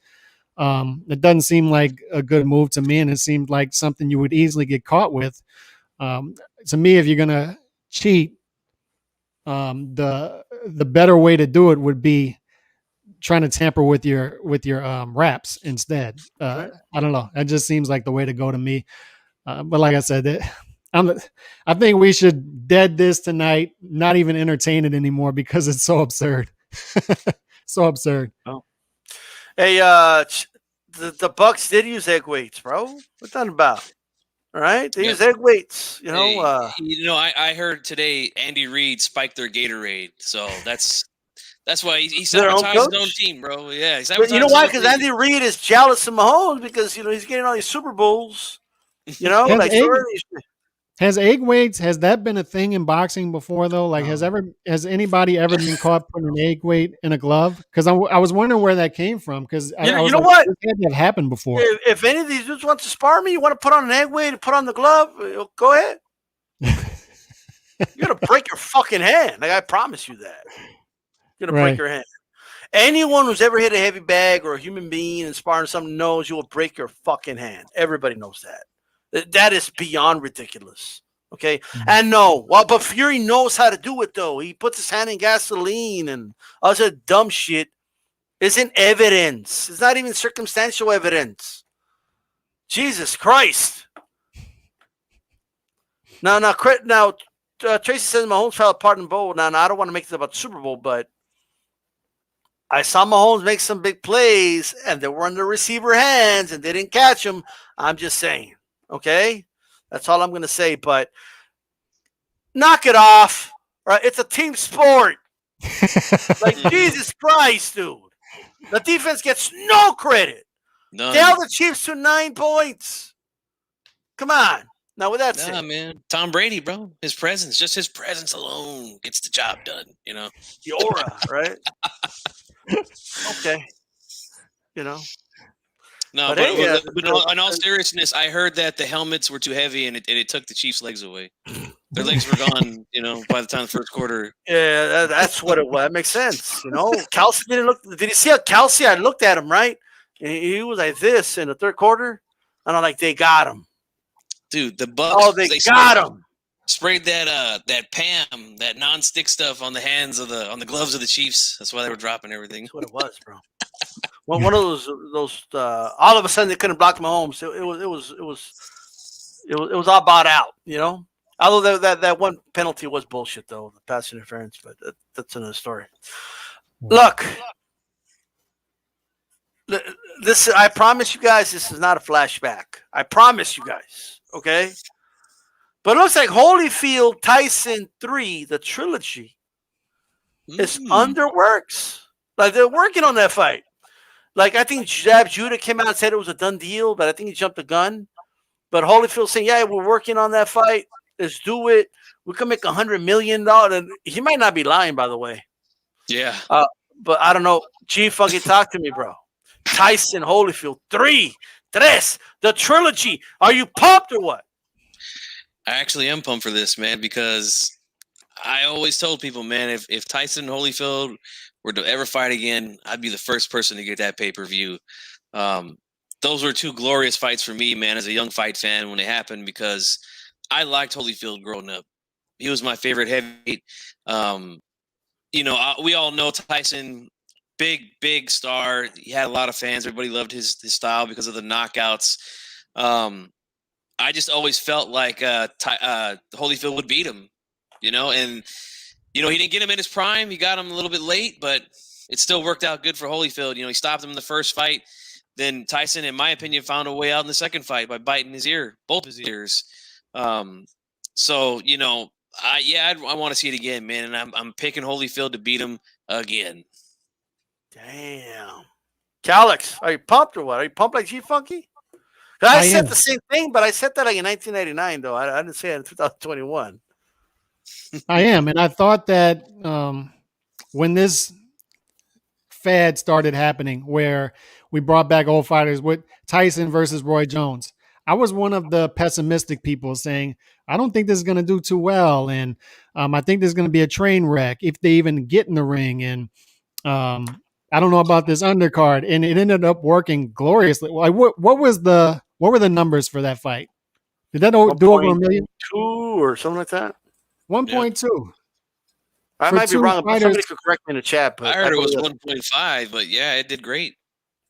It doesn't seem like a good move to me, and it seemed like something you would easily get caught with. To me, if you're going to cheat, the better way to do it would be trying to tamper with your wraps instead. I don't know. That just seems like the way to go to me. But like I said, I think we should dead this tonight, not even entertain it anymore, because it's so absurd. So absurd. Oh. Hey, the Bucks did use egg weights, bro. What's that about? All right, they use egg weights. You know. I heard today Andy Reid spiked their Gatorade, so that's why he sabotaged his own team, bro. Yeah, but you know why? Because Andy Reid is jealous of Mahomes because he's getting all these Super Bowls. You know, has egg weights, has that been a thing in boxing before though? Like, has anybody ever been caught putting an egg weight in a glove? Because I was wondering where that came from. Because you know what? It had to have happened before. If any of these dudes want to spar me, you want to put on an egg weight and put on the glove, go ahead. You're gonna break your fucking hand. Like, I promise you that. You're gonna break your hand. Anyone who's ever hit a heavy bag or a human being and sparring something knows you will break your fucking hand. Everybody knows that. That is beyond ridiculous. Okay. And but Fury knows how to do it though. He puts his hand in gasoline and other dumb shit. Isn't evidence. It's not even circumstantial evidence. Jesus Christ. Now, Tracy says Mahomes fell apart in bowl. Now, I don't want to make this about the Super Bowl, but I saw Mahomes make some big plays, and they were in the receiver hands, and they didn't catch them. I'm just saying. Okay? That's all I'm going to say, but knock it off. Right? It's a team sport. Like, Jesus Christ, dude. The defense gets no credit. None. They held the Chiefs to 9 points. Come on. Now, with that said, man, Tom Brady, bro, just his presence alone gets the job done, you know? The aura, right? Okay. You know? No, but in all seriousness, I heard that the helmets were too heavy and it took the Chiefs' legs away. Their legs were gone, by the time the first quarter. Yeah, that's what it was. That makes sense. Kelsey didn't look. Did you see how Kelsey? I looked at him, right? And he was like this in the third quarter. And I'm like, they got him. Dude, the Bucks. Oh, they got him. Sprayed that PAM, that non-stick stuff on the hands on the gloves of the Chiefs. That's why they were dropping everything. That's what it was, bro. One of those all of a sudden they couldn't block Mahomes. It was all bought out, Although that one penalty was bullshit though, the pass interference, but that's another story. Look, this I promise you guys, this is not a flashback. I promise you guys. Okay, but it looks like Holyfield Tyson 3, the trilogy, is under works. Like they're working on that fight. Like I think Jab Judah came out and said it was a done deal, but I think he jumped the gun. But Holyfield saying, "Yeah, we're working on that fight. Let's do it. We can make $100 million." And he might not be lying, by the way. Yeah. But I don't know. G, fucking talk to me, bro. Tyson Holyfield 3, the trilogy. Are you pumped or what? I actually am pumped for this, man, because I always told people, man, if Tyson and Holyfield were to ever fight again, I'd be the first person to get that pay-per-view. Those were two glorious fights for me, man, as a young fight fan when they happened, because I liked Holyfield growing up. He was my favorite heavyweight. We all know Tyson, big star. He had a lot of fans. Everybody loved his style because of the knockouts. I just always felt like Holyfield would beat him, and he didn't get him in his prime. He got him a little bit late, but it still worked out good for Holyfield. He stopped him in the first fight. Then Tyson, in my opinion, found a way out in the second fight by biting his ear, both his ears. I want to see it again, man, and I'm picking Holyfield to beat him again. Damn. Calix, are you pumped or what? Are you pumped like G-Funky? I said the same thing, but I said that like in 1999, though. I didn't say it in 2021. I am, and I thought that when this fad started happening, where we brought back old fighters with Tyson versus Roy Jones, I was one of the pessimistic people saying, I don't think this is going to do too well, and I think there's going to be a train wreck if they even get in the ring, and I don't know about this undercard, and it ended up working gloriously. Like, what were the numbers for that fight? Did that do over $1 million? 2 or something like that? 1.2. I might be wrong, but somebody could correct me in the chat. But I heard it was 1.5, but yeah, it did great.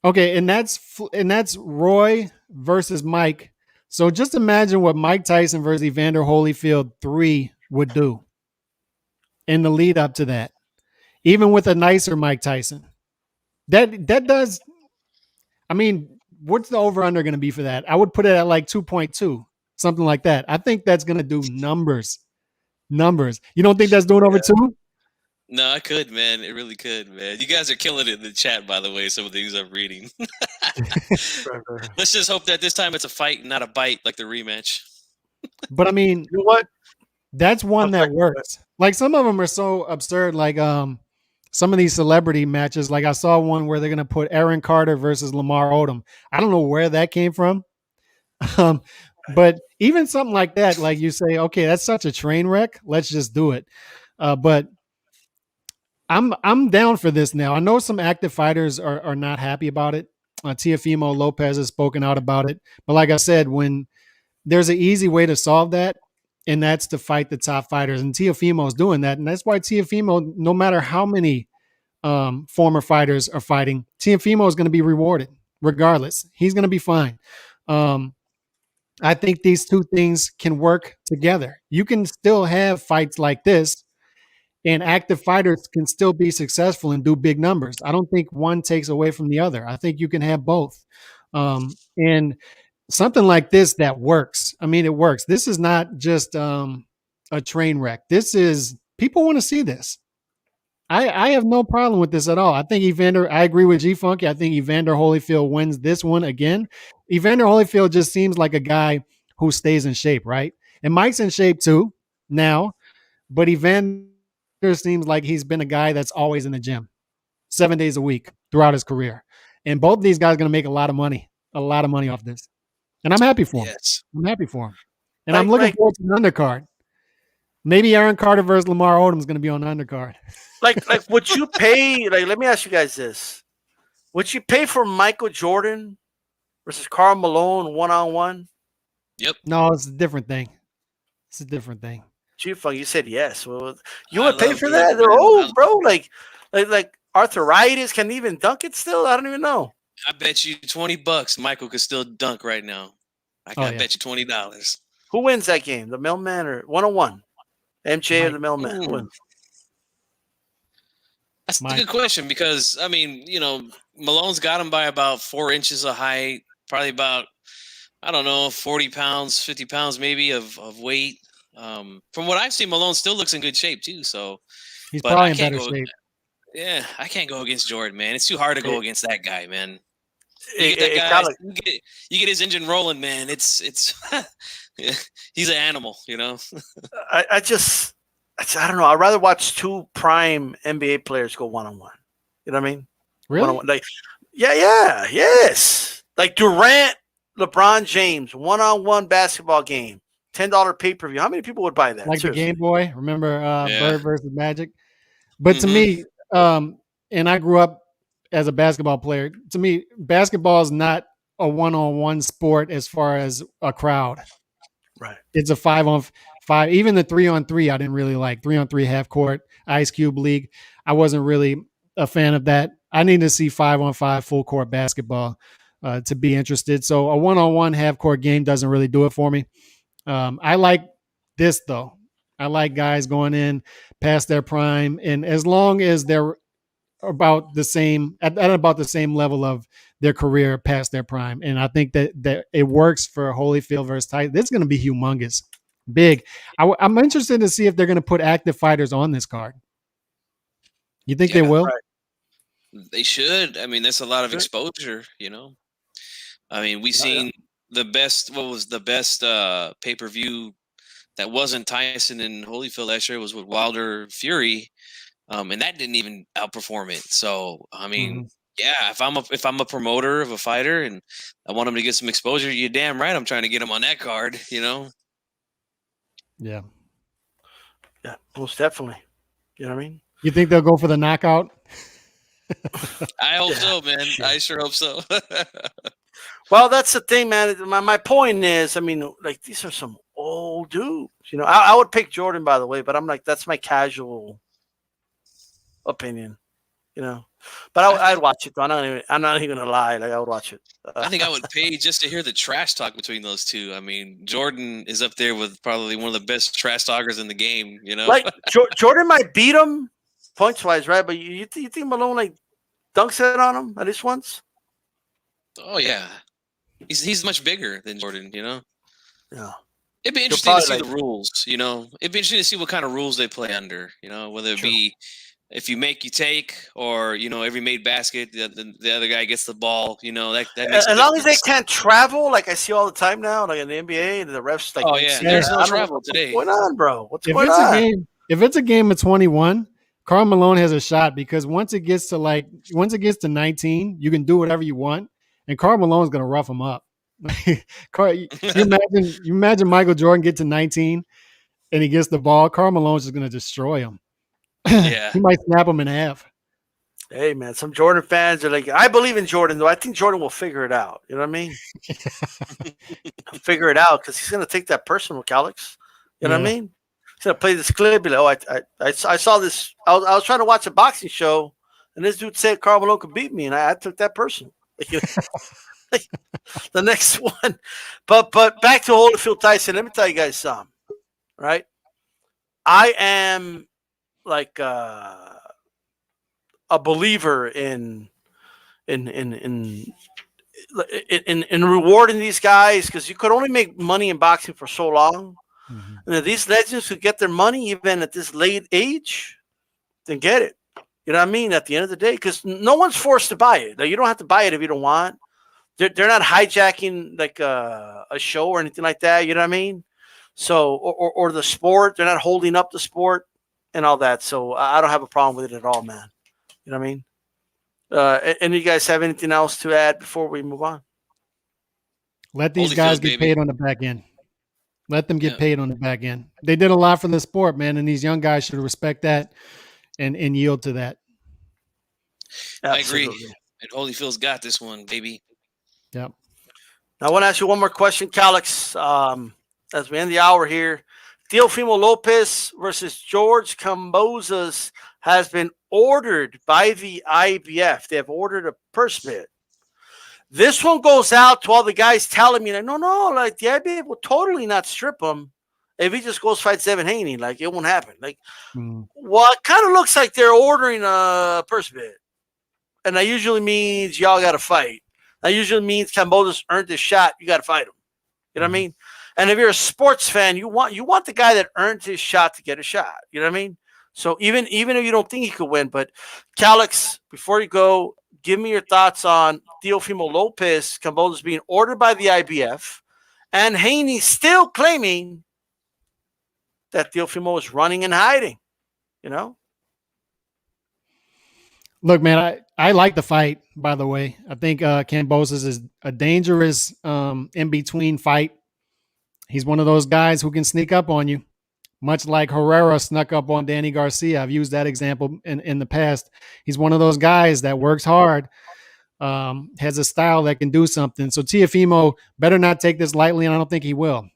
Okay, and that's Roy versus Mike. So just imagine what Mike Tyson versus Evander Holyfield 3 would do in the lead up to that, even with a nicer Mike Tyson. That does. I mean, what's the over under going to be for that? I would put it at like 2.2, something like that. I think that's going to do numbers. You don't think that's doing over 2? No, I could, man. It really could, man. You guys are killing it in the chat, by the way, some of the things I'm reading. Let's just hope that this time it's a fight, not a bite like the rematch. But I mean, you know what? That's one that works. Like some of them are so absurd, like some of these celebrity matches. Like I saw one where they're going to put Aaron Carter versus Lamar Odom. I don't know where that came from. But even something like that, like you say, okay, that's such a train wreck. Let's just do it. But I'm down for this now. I know some active fighters are not happy about it. Teofimo Lopez has spoken out about it. But like I said, when there's an easy way to solve that, and that's to fight the top fighters. And Teofimo is doing that. And that's why Teofimo, no matter how many former fighters are fighting, Teofimo is going to be rewarded regardless. He's going to be fine. I think these two things can work together. You can still have fights like this, and active fighters can still be successful and do big numbers. I don't think one takes away from the other. I think you can have both. And something like this that works. I mean, it works. This is not just a train wreck. This is, people want to see this. I have no problem with this at all. I agree with G-Funky. I think Evander Holyfield wins this one again. Evander Holyfield just seems like a guy who stays in shape, right? And Mike's in shape too now, but Evander seems like he's been a guy that's always in the gym 7 days a week throughout his career. And both of these guys are going to make a lot of money off this. And I'm happy for him. Yes. I'm happy for him. And I'm looking forward to the undercard. Maybe Aaron Carter versus Lamar Odom is going to be on the undercard. Like, would you pay? Like, let me ask you guys this: would you pay for Michael Jordan versus Karl Malone 1-on-1? Yep. No, it's a different thing. It's a different thing. G-Funk, you said yes. Well, you would pay for that? They're old, bro. Like arthritis. Can they even dunk it still? I don't even know. I bet you $20 Michael could still dunk right now. I bet you $20. Who wins that game? The Mailman or 1-on-1? MJ or the Mailman? That's a good question because, I mean, Malone's got him by about 4 inches of height, probably about, I don't know, 40 pounds, 50 pounds maybe of weight. From what I've seen, Malone still looks in good shape too. So, he's but probably I in can't better go. shape. Yeah, I can't go against Jordan, man. It's too hard to go against that guy, man. You Hey, get that guy, Khaled, you get his engine rolling, man. It's he's an animal, I don't know. I'd rather watch two prime NBA players go one-on-one. You know what I mean? Really? One-on-one. Like, yes. Like Durant, LeBron James, one-on-one basketball game, $10 pay-per-view. How many people would buy that? Like Seriously. the Game Boy. Remember Yeah. Bird versus Magic? But to me, and I grew up as a basketball player, to me, basketball is not a one-on-one sport as far as a crowd. Right. It's a 5-on-5. Even the 3-on-3, I didn't really like 3-on-3 half court, Ice Cube League. I wasn't really a fan of that. I need to see 5-on-5 full court basketball to be interested. So a one-on-one half court game doesn't really do it for me. I like this though. I like guys going in past their prime, and as long as they're about the same at about the same level of their career past their prime, and I think that it works for Holyfield versus Tyson. This is going to be humongous, big. I'm interested to see if they're going to put active fighters on this card. You think they will? Right. They should. I mean, that's a lot of exposure. I mean, we seen the best. What was the best pay-per-view that wasn't Tyson and Holyfield last year was with Wilder Fury, and that didn't even outperform it. So I mean, yeah, if I'm a promoter of a fighter and I want him to get some exposure, you're damn right I'm trying to get him on that card. Yeah. Yeah, most definitely. You know what I mean? You think they'll go for the knockout? I hope so, man. I sure hope so. Well, that's the thing, man. My point is, I mean, like these are some old dudes. I would pick Jordan, by the way, but I'm like, that's my casual opinion. But I'd watch it. I'm not even gonna lie. Like I would watch it. I think I would pay just to hear the trash talk between those two. I mean, Jordan is up there with probably one of the best trash talkers in the game. Like Jordan might beat him points wise, right? But you think Malone like dunks it on him at least once? Oh yeah, he's much bigger than Jordan. Yeah. It'd be interesting to see the rules. It'd be interesting to see what kind of rules they play under. Whether it be if you make, you take, or every made basket, the other guy gets the ball. That makes as long as they can't travel, like I see all the time now, like in the NBA, the refs like. Oh yeah, there's no travel today. What's going on, bro? What's if going it's on? A game, if it's a game of 21, Karl Malone has a shot because once it gets to 19, you can do whatever you want, and Karl Malone's gonna rough him up. You imagine Michael Jordan get to 19 and he gets the ball. Karl Malone's just gonna destroy him. Yeah, he might snap him in half. Hey man, some Jordan fans are like, I believe in Jordan though. I think Jordan will figure it out. You know what I mean? Figure it out because he's gonna take that personal, Calix. You know what I mean? He's gonna play this clip. Be like, I saw this. I was trying to watch a boxing show, and this dude said Karl Malone could beat me, and I took that personal. The next one, but back to Holyfield Tyson. Let me tell you guys something. Right? I am like a believer in rewarding these guys because you could only make money in boxing for so long. And if these legends could get their money even at this late age, then get it. You know what I mean? At the end of the day, because no one's forced to buy it. Like, you don't have to buy it if you don't want. They're not hijacking like a show or anything like that. You know what I mean? So or the sport, they're not holding up the sport and all that. So I don't have a problem with it at all, man. You know what I mean? And you guys have anything else to add before we move on? Let these guys get paid on the back end. Let them get paid on the back end. They did a lot for the sport, man, and these young guys should respect that and yield to that. Absolutely. I agree. And Holyfield's got this one, baby. Yep. Now, I want to ask you one more question, Calix, as we end the hour here. Teofimo Lopez versus George Kambosos has been ordered by the IBF. They have ordered a purse bid. This one goes out to all the guys telling me, like, no, like the IBF will totally not strip him if he just goes fight Devin Haney, like it won't happen. Like, Mm. well, it kind of looks like they're ordering a purse bid, and that usually means y'all got to fight. That usually means Kambosos earned his shot. You got to fight him. You know what I mean? And if you're a sports fan, you want the guy that earned his shot to get a shot. You know what I mean? So even if you don't think he could win, but Calix, before you go, give me your thoughts on Teofimo Lopez Kambosos being ordered by the IBF, and Haney still claiming that Teofimo is running and hiding. You know? Look, man, I like the fight, by the way. I think Kambosos is a dangerous in-between fight. He's one of those guys who can sneak up on you, much like Herrera snuck up on Danny Garcia. I've used that example in the past. He's one of those guys that works hard, has a style that can do something. So Teofimo better not take this lightly, and I don't think he will.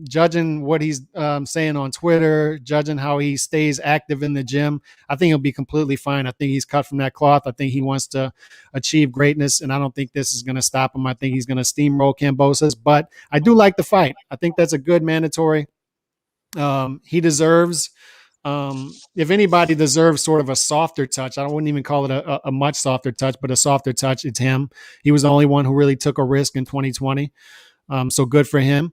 Judging what he's saying on Twitter, judging how he stays active in the gym, I think he'll be completely fine. I think he's cut from that cloth. I think he wants to achieve greatness, and I don't think this is going to stop him. I think he's going to steamroll Kambosos, but I do like the fight. I think that's a good mandatory. He deserves, if anybody deserves sort of a softer touch, I wouldn't even call it a much softer touch, but a softer touch, it's him. He was the only one who really took a risk in 2020. So good for him.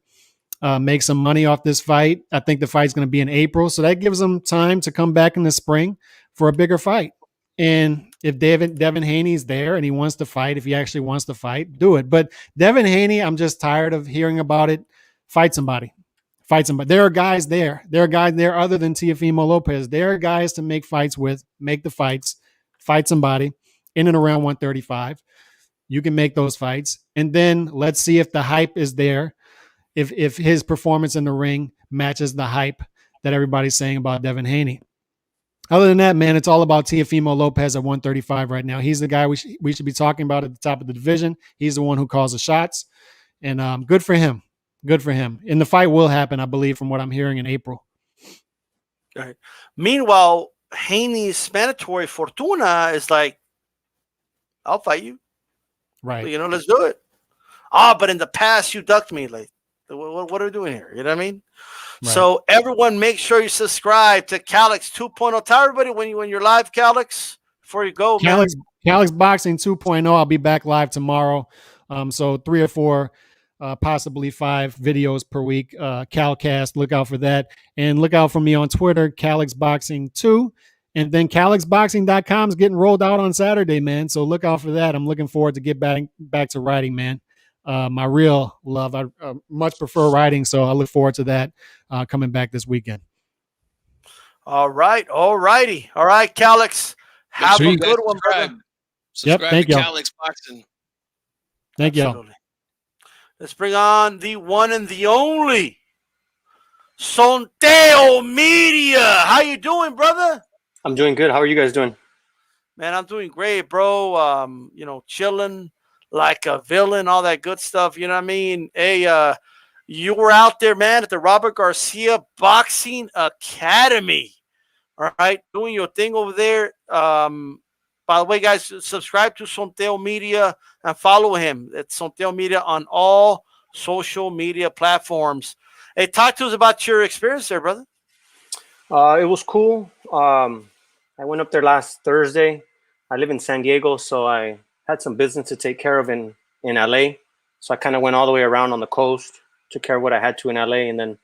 Make some money off this fight. I think the fight's going to be in April, so that gives him time to come back in the spring for a bigger fight. And if Devin Haney's there and he wants to fight, if he actually wants to fight, do it. But Devin Haney, I'm just tired of hearing about it. Fight somebody. Fight somebody. There are guys there. There are guys there other than Teofimo Lopez. There are guys to make fights with, make the fights, fight somebody in and around 135. You can make those fights. And then let's see if the hype is there. If his performance in the ring matches the hype that everybody's saying about Devin Haney. Other than that, man, it's all about Teofimo Lopez at 135 right now. He's the guy we should be talking about at the top of the division. He's the one who calls the shots. And good for him. Good for him. And the fight will happen, I believe, from what I'm hearing in April. All right. Meanwhile, Haney's mandatory Fortuna is like, I'll fight you. Right. You know, let's do it. But in the past, you ducked me. Like, what are we doing here? You know what I mean? Right. So everyone, make sure you subscribe to Calix 2.0. Tell everybody when you're live, Calix, before you go. Calix Boxing 2.0. I'll be back live tomorrow. So 3 or 4, possibly 5 videos per week. Calcast, look out for that. And look out for me on Twitter, Calix Boxing 2. And then CalixBoxing.com is getting rolled out on Saturday, man. So look out for that. I'm looking forward to get back to writing, man. My real love. I much prefer writing, so I look forward to that coming back this weekend. All right. All righty. All right, Calix. Have a good one, brother. Subscribe thank to you. Calix Boxing. Thank you. Let's bring on the one and the only Sonteo Media. How you doing, brother? I'm doing good. How are you guys doing? Man, I'm doing great, bro. Chilling like a villain, all that good stuff. You know what I mean? Hey, you were out there, man, at the Robert Garcia Boxing Academy. All right, doing your thing over there. By the way, guys, subscribe to Sonteo Media and follow him. It's Sonteo Media on all social media platforms. Hey, talk to us about your experience there, brother. It was cool. I went up there last Thursday. I live in San Diego, so I had some business to take care of in LA. So I kind of went all the way around on the coast, took care of what I had to in LA, and then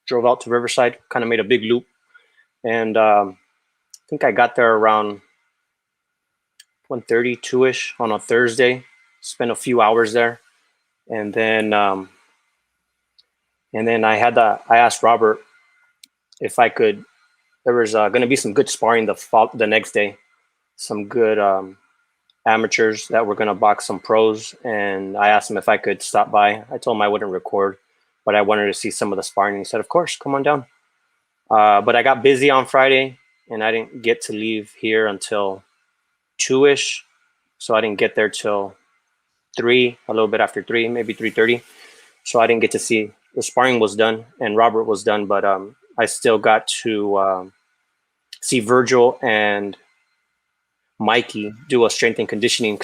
drove out to Riverside, kind of made a big loop. And I think I got there around 1:32-ish on a Thursday, spent a few hours there. And then I asked Robert if I could, there was going to be some good sparring the next day, some good amateurs that were going to box some pros. And I asked him if I could stop by. I told him I wouldn't record, but I wanted to see some of the sparring. He said, of course, come on down. But I got busy on Friday and I didn't get to leave here until 2-ish. So I didn't get there till 3, a little bit after 3, maybe 3:30. So I didn't get to see, the sparring was done and Robert was done, but I still got to see Virgil and Mikey do a strength and conditioning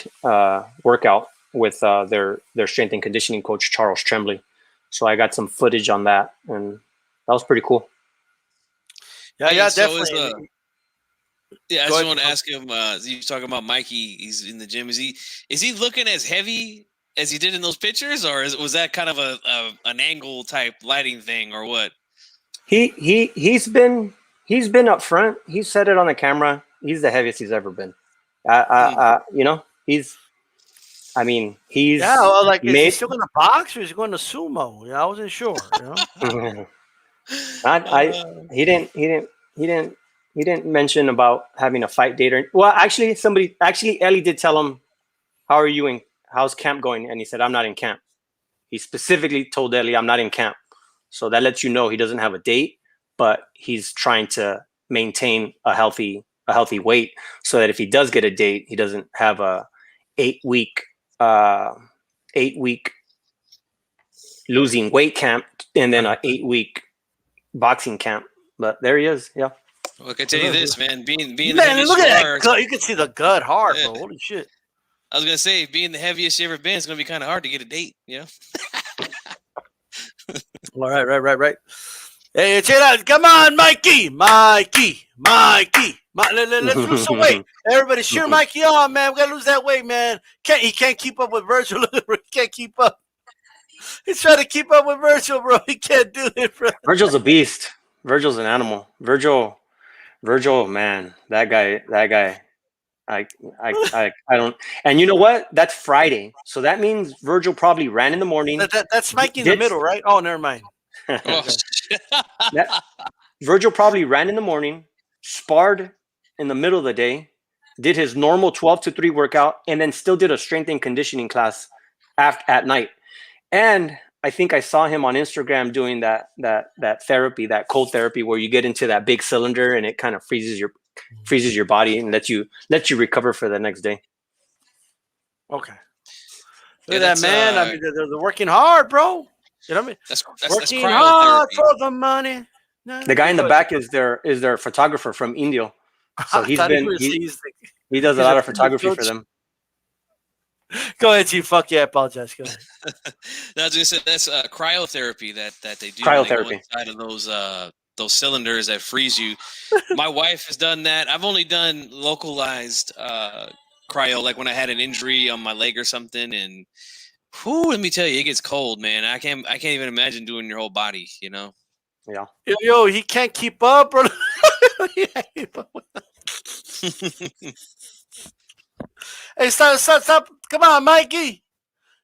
workout with their strength and conditioning coach, Charles Tremblay. So I got some footage on that, and That was pretty cool. Yeah, Hey, yeah, so definitely. yeah, I Go just ahead. want to ask him. You talking about Mikey? He's in the gym. Is he looking as heavy as he did in those pictures, or was that kind of an angle type lighting thing, or what? He's been up front. He said it on the camera. He's the heaviest he's ever been. You know, he's. I mean, he's Yeah, well, like, is he made. still going to box or is he going to sumo? Yeah, I wasn't sure. You know? He didn't mention about having a fight date. Well, actually, Ellie did tell him, "How are you in? How's camp going?" And he said, "I'm not in camp." He specifically told Ellie, "I'm not in camp." So that lets you know he doesn't have a date, but he's trying to maintain a healthy weight so that if he does get a date, he doesn't have a 8-week losing weight camp and then a 8-week boxing camp. But there he is. Yeah. Well, I can tell you this, man. Being the Man, heaviest look you at are, that gut. You can see the gut hard, Yeah. bro. Holy shit. I was gonna say, being the heaviest you ever been, it's gonna be kind of hard to get a date. You know. All right. Hey, check it out. Come on, Mikey. Let's lose some weight. Everybody, cheer Mikey on, man. We gotta lose that weight, man. He can't keep up with Virgil. He can't keep up. He's trying to keep up with Virgil, bro. He can't do it, bro. Virgil's a beast. Virgil's an animal. Virgil, man, that guy. I don't. And you know what? That's Friday, so that means Virgil probably ran in the morning. That's Mikey in the middle, right? Oh, never mind. Virgil probably ran in the morning, sparred in the middle of the day, did his normal 12 to 3 workout, and then still did a strength and conditioning class at night. And I think I saw him on Instagram doing that therapy, that cold therapy, where you get into that big cylinder and it kind of freezes your body and lets you recover for the next day. Okay. Look at that, man. I mean, they're working hard, bro. You know what I mean? That's working hard for the money. The guy in the back is their photographer from Indio. So he does a lot of photography for them. Go ahead, Chief. Fuck yeah, I apologize. Go ahead. No, I was gonna say that's cryotherapy that they do. Cryotherapy. They go inside of those cylinders that freeze you. My wife has done that. I've only done localized cryo, like when I had an injury on my leg or something, and let me tell you, it gets cold, man. I can't even imagine doing your whole body, you know. Yeah. Yo, he can't keep up, bro. Hey, stop. Come on, Mikey.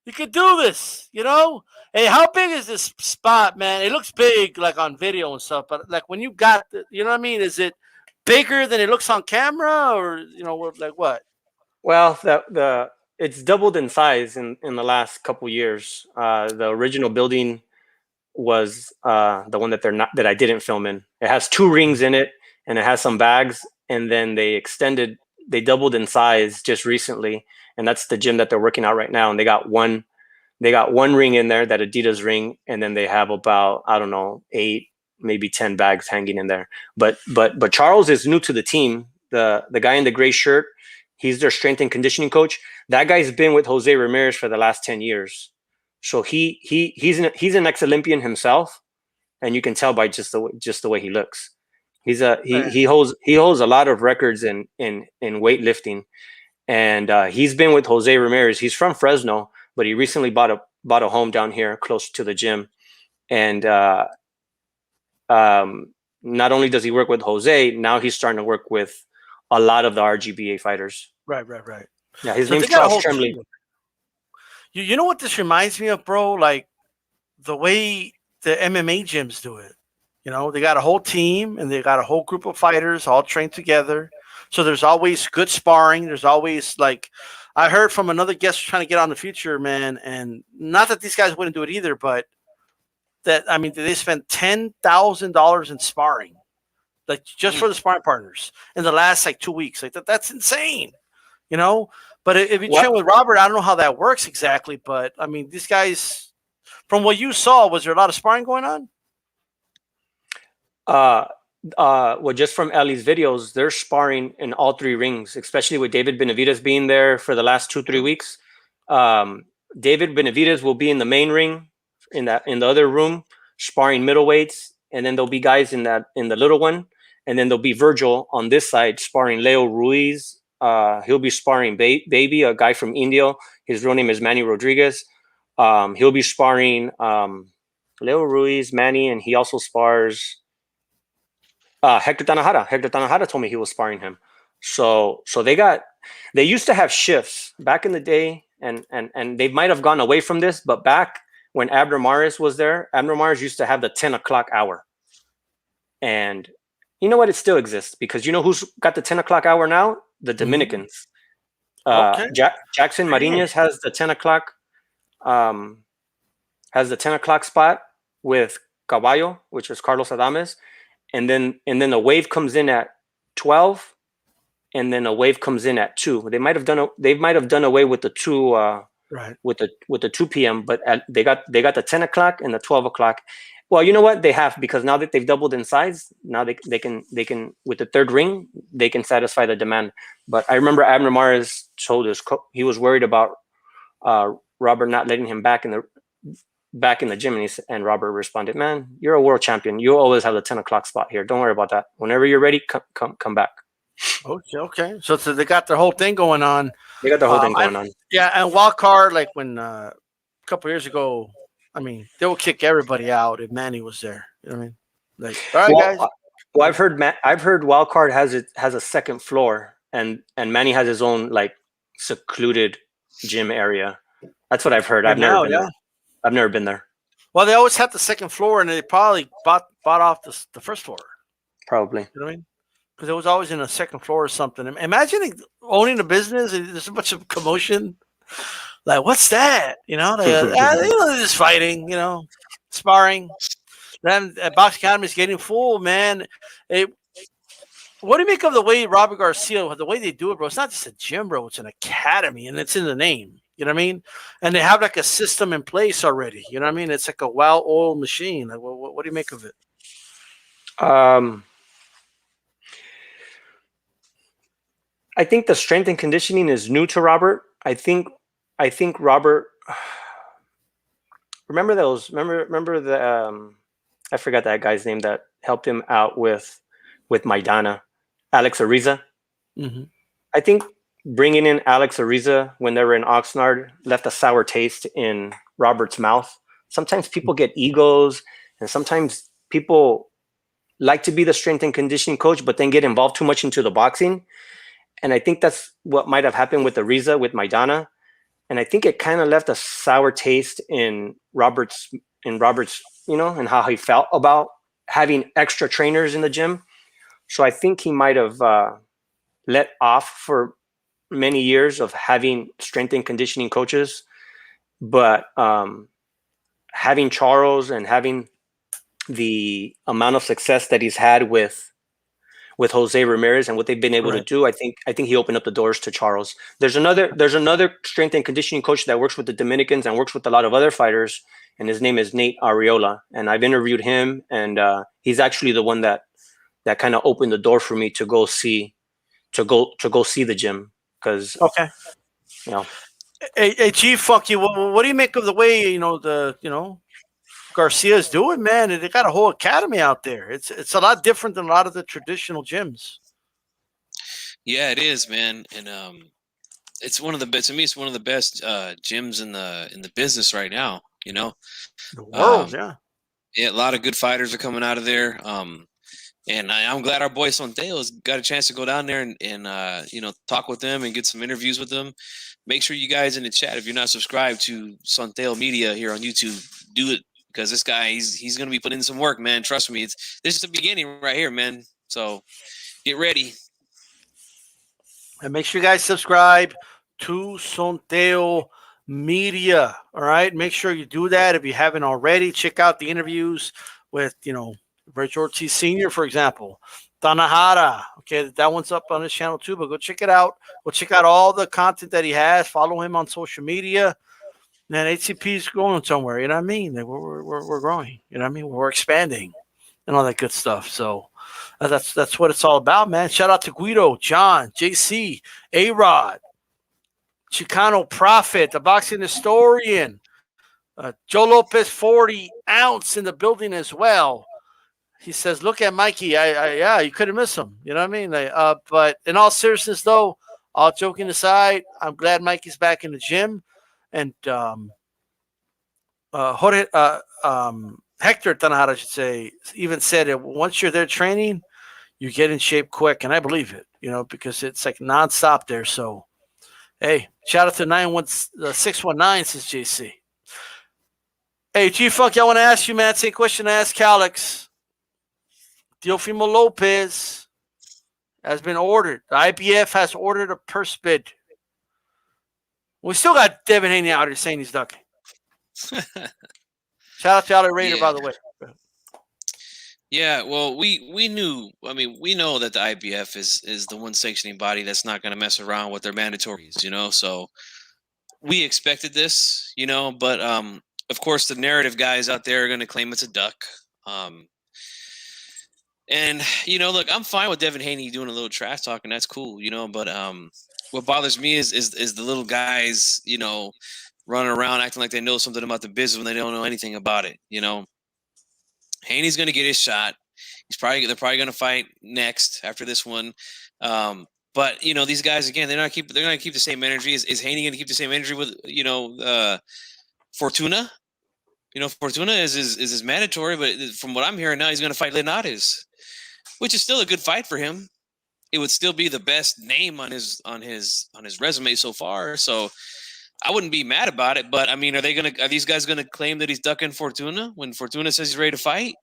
You can do this, you know? Hey, how big is this spot, man? It looks big, like on video and stuff, but like when you got, you know what I mean? Is it bigger than it looks on camera, or, you know, like what? Well, it's doubled in size in the last couple years. The original building was the one that I didn't film in. It has 2 rings in it, and it has some bags, and then they doubled in size just recently, and that's the gym that they're working out right now. And they got one ring in there, that Adidas ring, and then they have about, I don't know, 8, maybe 10 bags hanging in there. But Charles is new to the team. The guy in the gray shirt, he's their strength and conditioning coach. That guy's been with Jose Ramirez for the last 10 years. So he's an ex-Olympian himself, and you can tell by just the way he looks. He holds a lot of records in weightlifting, and he's been with Jose Ramirez. He's from Fresno, but he recently bought a home down here close to the gym, and not only does he work with Jose, now he's starting to work with a lot of the RGBA fighters. Right. Yeah, his name's Charles Tremblay. You know what this reminds me of, bro? Like the way the MMA gyms do it. You know, they got a whole team and they got a whole group of fighters all trained together. So there's always good sparring. There's always, like, I heard from another guest trying to get on the future, man, and not that these guys wouldn't do it either, but that, I mean, they spent $10,000 in sparring, like just for the sparring partners in the last like 2 weeks. Like that's insane, you know? But if you train with Robert, I don't know how that works exactly, but I mean, these guys, from what you saw, was there a lot of sparring going on? Well, just from Ellie's videos, they're sparring in all 3 rings, especially with David Benavidez being there for the last 2-3 weeks. David Benavidez will be in the main ring in the other room, sparring middleweights, and then there'll be guys in the little one, and then there'll be Virgil on this side sparring Leo Ruiz. He'll be sparring Baby, a guy from India. His real name is Manny Rodriguez. He'll be sparring Leo Ruiz, Manny, and he also spars Hector Tanahara. Hector Tanahara told me he was sparring him. So they used to have shifts back in the day, and they might have gone away from this, but back when Abner Mares was there, Abner Mares used to have the 10 o'clock hour. And you know what? It still exists, because you know who's got the 10 o'clock hour now? The Dominicans. Okay. Jackson Marinas has the 10 o'clock spot with Caballo, which is Carlos Adames. And then a wave comes in at 12, and then a wave comes in at 2. They might have done away with the 2 right, with the 2 p.m. But they got the 10 o'clock and the 12 o'clock. Well, you know what? They have, because now that they've doubled in size, now they can with the third ring, they can satisfy the demand. But I remember Abner Mares told us he was worried about Robert not letting him back in the gym, and Robert responded, "Man, you're a world champion. You always have the 10 o'clock spot here. Don't worry about that. Whenever you're ready, come back." Okay. So they got their whole thing going on. They got the whole thing going on. Yeah, and wild card, like when a couple years ago, I mean, they would kick everybody out if Manny was there. You know what I mean? Like, all right, guys. Well, I've heard Wildcard has a second floor, and Manny has his own like secluded gym area. That's what I've heard. I've never been there. Well, they always had the second floor, and they probably bought off the first floor. Probably. You know what I mean? Because it was always in a second floor or something. Imagine owning a business, and there's a bunch of commotion. Like, what's that? You know, they're just fighting, you know, sparring. Then Box Academy is getting full, man. What do you make of the way Robert Garcia, the way they do it, bro? It's not just a gym, bro. It's an academy, and it's in the name. You know what I mean? And they have like a system in place already. You know what I mean? It's like a well-oiled machine. Like, what do you make of it? I think the strength and conditioning is new to Robert. I think Robert. Remember the I forgot that guy's name that helped him out with Maidana, Alex Ariza. Mm-hmm. I think bringing in Alex Ariza when they were in Oxnard left a sour taste in Robert's mouth. Sometimes people get egos, and sometimes people like to be the strength and conditioning coach, but then get involved too much into the boxing. And I think that's what might have happened with Ariza, with Maidana. And I think it kind of left a sour taste in Robert's, you know, and how he felt about having extra trainers in the gym. So I think he might have let off for many years of having strength and conditioning coaches. But having Charles and having the amount of success that he's had with Jose Ramirez and what they've been able to do, I think he opened up the doors to Charles. There's another strength and conditioning coach that works with the Dominicans and works with a lot of other fighters, and his name is Nate Arriola. And I've interviewed him, and he's actually the one that kind of opened the door for me to go see the gym. Because you know, hey, Chief, fuck you. What do you make of the way Garcia's doing, man? They got a whole academy out there. It's a lot different than a lot of the traditional gyms. Yeah, it is, man. And it's one of the best. To me, it's one of the best gyms in the business right now. You know, the world, yeah. A lot of good fighters are coming out of there. And I'm glad our boy Sonteo's got a chance to go down there and talk with them and get some interviews with them. Make sure you guys in the chat, if you're not subscribed to Sonteo Media here on YouTube, do it. Because this guy, he's going to be putting in some work, man. Trust me. This is the beginning right here, man. So get ready. And make sure you guys subscribe to Sonteo Media. All right. Make sure you do that. If you haven't already, check out the interviews with, Virgil Ortiz Sr., for example. Tanahara. Okay. That one's up on his channel too, but go check it out. Go check out all the content that he has. Follow him on social media. Man, HCP is going somewhere, you know what I mean? Like we're growing, you know what I mean? We're expanding and all that good stuff. So that's what it's all about, man. Shout out to Guido, John, JC, A-Rod, Chicano Prophet, the boxing historian, Joe Lopez 40 ounce in the building as well. he says, "Look at Mikey. Yeah, you couldn't miss him. You know what I mean?" But in all seriousness, though, all joking aside, I'm glad Mikey's back in the gym, and Jorge, Hector Tanahara, I should say, even said that once you're there training, you get in shape quick, and I believe it. Because it's like nonstop there. So, hey, shout out to 619, says JC. Hey, G-Funk, I want to ask you, man, same question I asked Calix. Teofimo Lopez has been ordered. The IBF has ordered a purse bid. We still got Devin Haney out here saying he's ducking. Shout out to Alec Raider, by the way. Yeah, well, we knew. I mean, we know that the IBF is the one sanctioning body that's not going to mess around with their mandatories. So we expected this, but of course the narrative guys out there are going to claim it's a duck. And look, I'm fine with Devin Haney doing a little trash talking. That's cool, but what bothers me is the little guys, running around acting like they know something about the business when they don't know anything about it. Haney's going to get his shot. They're probably going to fight next after this one. But these guys again, they're going to keep the same energy. Is Haney going to keep the same energy with Fortuna? Fortuna is his mandatory, but from what I'm hearing now, he's going to fight Linares, which is still a good fight for him. It would still be the best name on his resume so far. So I wouldn't be mad about it, but I mean, are these guys gonna claim that he's ducking Fortuna when Fortuna says he's ready to fight?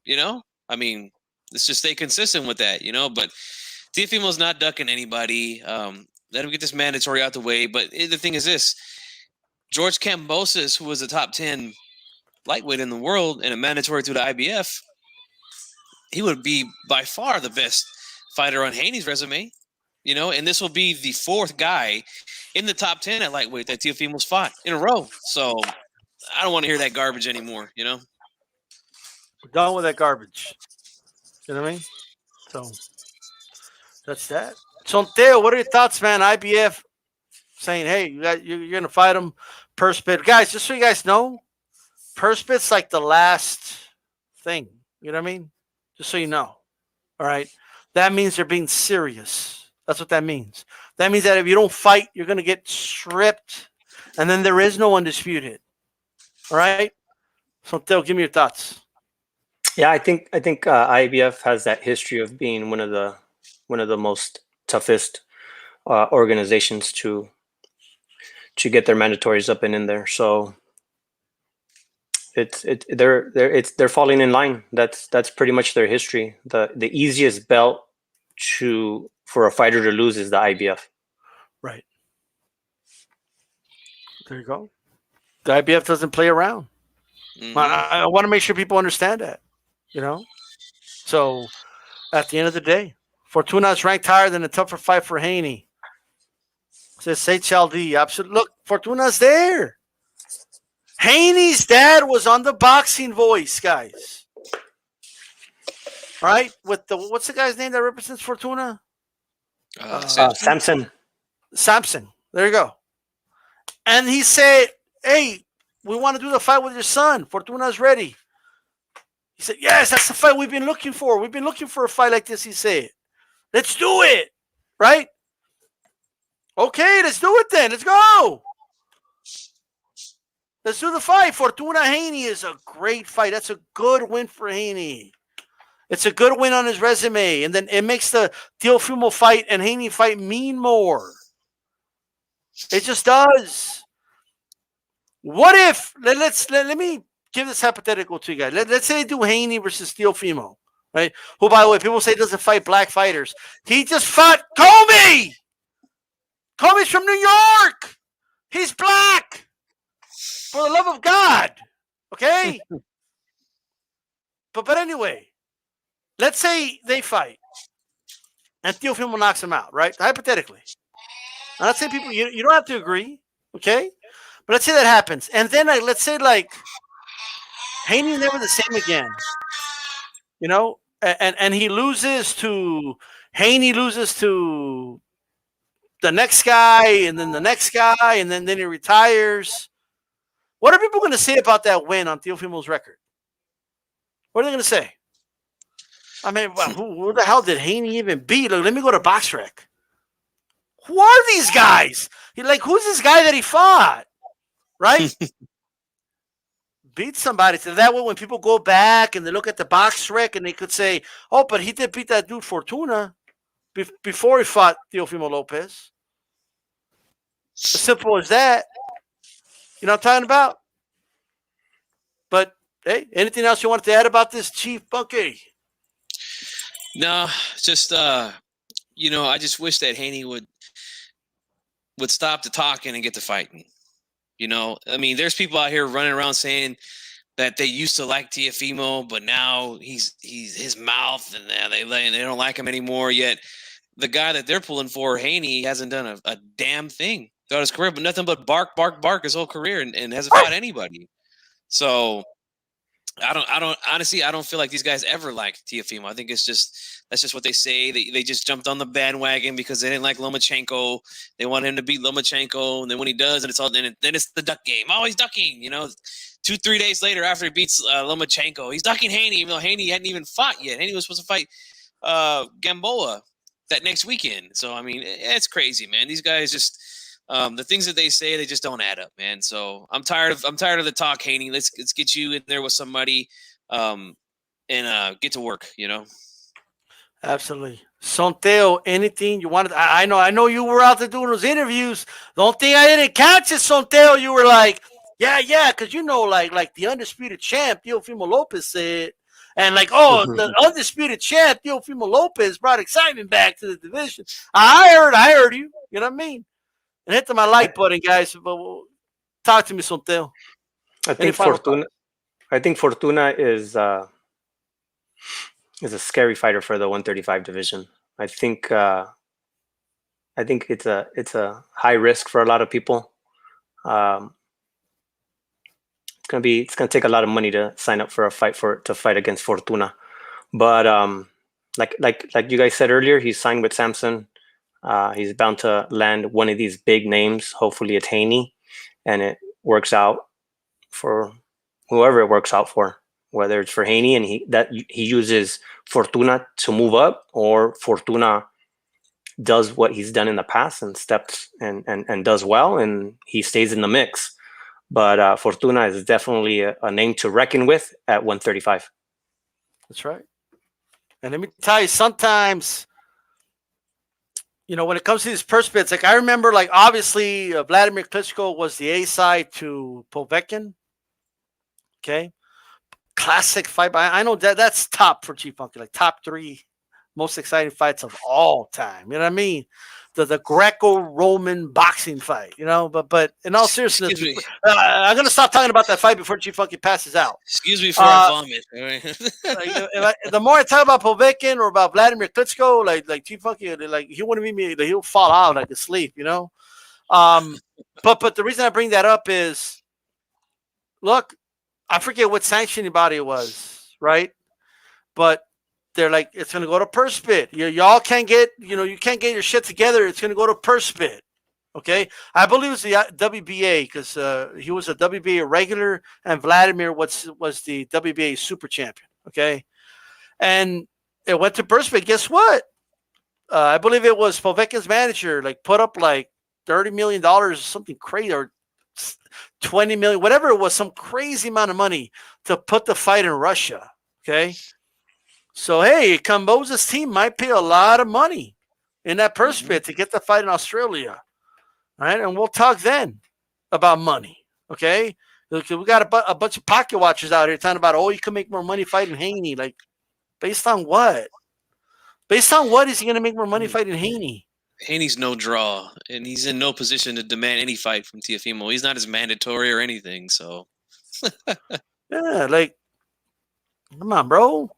I mean, let's just stay consistent with that, But Teofimo's not ducking anybody. Let him get this mandatory out the way. But the thing is this: George Kambosos, who was a top 10 lightweight in the world and a mandatory to the IBF, he would be by far the best fighter on Haney's resume. And this will be the fourth guy in the top 10 at lightweight that Teofimo's fought in a row. So I don't want to hear that garbage anymore, We're done with that garbage. You know what I mean? So that's that. So, Theo, what are your thoughts, man? IBF saying, hey, you're going to fight him, purse bid. Guys, just so you guys know, purse bid's like the last thing. You know what I mean? Just so you know. All right? That means they're being serious. That's what that means. That means that if you don't fight, you're going to get stripped, and then there is no undisputed. All right? So, Theo, give me your thoughts. Yeah, I think IBF has that history of being one of the most toughest organizations to get their mandatories up and in there. So they're falling in line. That's pretty much their history. The easiest belt for a fighter to lose is the IBF. Right. There you go. The IBF doesn't play around. Mm-hmm. I want to make sure people understand that. So at the end of the day, Fortuna's ranked higher than a tougher fight for Haney. Says HLD. Absolutely. Look, Fortuna's there. Haney's dad was on the Boxing Voice, guys. All right? With what's the guy's name that represents Fortuna? Samson. Samson. There you go. And he said, hey, we want to do the fight with your son. Fortuna's ready. He said, yes, that's the fight we've been looking for. We've been looking for a fight like this, he said. Let's do it. Right? Okay, let's do it then. Let's go. Let's do the fight. Fortuna Haney is a great fight. That's a good win for Haney. It's a good win on his resume. And then it makes the Teofimo fight and Haney fight mean more. It just does. What if, let me give this hypothetical to you guys. Let's say they do Haney versus Teofimo, right? Who, by the way, people say doesn't fight black fighters. He just fought Comey. Comey's from New York. He's black. For the love of God. Okay? But anyway, let's say they fight and Teofimo knocks him out, right? Hypothetically. I'm not saying people, you don't have to agree, okay? But let's say that happens. And then let's say Haney's never the same again. And he loses to, Haney loses to the next guy and then the next guy and then he retires. What are people going to say about that win on Teofimo's record? What are they going to say? I mean, who the hell did Haney even beat? Look, let me go to BoxRec. Who are these guys? Who's this guy that he fought? Right? Beat somebody. So that way, when people go back and they look at the BoxRec and they could say, oh, but he did beat that dude Fortuna before he fought Teofimo Lopez. As simple as that. You know what I'm talking about? But, hey, anything else you wanted to add about this, Chief Bunky? No, just, you know, I just wish that Haney would stop the talking and get to fighting. You know, I mean, there's people out here running around saying that they used to like Teofimo, but now he's his mouth and they don't like him anymore. Yet the guy that they're pulling for, Haney, hasn't done a damn thing throughout his career, but nothing but bark his whole career and hasn't fought anybody. So I don't feel like these guys ever liked Teofimo. I think that's just what they say. They just jumped on the bandwagon because they didn't like Lomachenko. They want him to beat Lomachenko, and then when he does, and then it's the duck game. Oh, he's ducking. You know, 2-3 days later after he beats Lomachenko, he's ducking Haney, even though Haney hadn't even fought yet. Haney was supposed to fight Gamboa that next weekend. So I mean, it's crazy, man. These guys just the things that they say, they just don't add up, man. So I'm tired of the talk, Haney. Let's get you in there with somebody and get to work, you know. Absolutely. Sonteo, anything you wanted? I know you were out there doing those interviews. The only thing I didn't catch is, Sonteo, you were like, yeah, because you know, like the undisputed champ, Teofimo Lopez said, and the undisputed champ, Teofimo Lopez, brought excitement back to the division. I heard you. You know what I mean? And hit my like button, guys. But talk to me, Sonteo. I think Fortuna is a scary fighter for the 135 division. I think it's a high risk for a lot of people. It's gonna take a lot of money to sign up for a fight to fight against Fortuna. But like you guys said earlier, he's signed with Samson. He's bound to land one of these big names. Hopefully it's Haney, and it works out for whoever it works out for. Whether it's for Haney and he uses Fortuna to move up, or Fortuna does what he's done in the past and steps and does well, and he stays in the mix. But Fortuna is definitely a name to reckon with at 135. That's right. And let me tell you, sometimes, you know, when it comes to these purse bids, like I remember, like obviously Vladimir Klitschko was the A side to Povetkin. Okay. Classic fight. I know that's top for Chief Funky, like top 3 most exciting fights of all time. You know what I mean? The Greco-Roman boxing fight, you know, but in all seriousness, I'm going to stop talking about that fight before Chief Funky passes out. Excuse me for I vomit. The more I talk about Povetkin or about Vladimir Klitschko, like Chief Funky, like he wouldn't meet me, he'll fall out like asleep, you know? But the reason I bring that up is, look, I forget what sanctioning body it was, right? But they're like, it's going to go to purse bid. Y'all can't get, you can't get your shit together. It's going to go to purse bid. Okay. I believe it was the WBA because he was a WBA regular and Vladimir was the WBA super champion. Okay. And it went to purse bid. Guess what? I believe it was Povetkin's manager, like put up like $30 million, something crazy, or 20 million, whatever it was, some crazy amount of money to put the fight in Russia. Okay. So, hey, Kambosos' team might pay a lot of money in that purse bid to get the fight in Australia. All right. And we'll talk then about money. Okay. Look, we got a bunch of pocket watchers out here talking about, you can make more money fighting Haney. Like, based on what? Based on what is he going to make more money fighting Haney? Haney's no draw, and he's in no position to demand any fight from Teofimo. He's not as mandatory or anything, so. Yeah, like, come on, bro.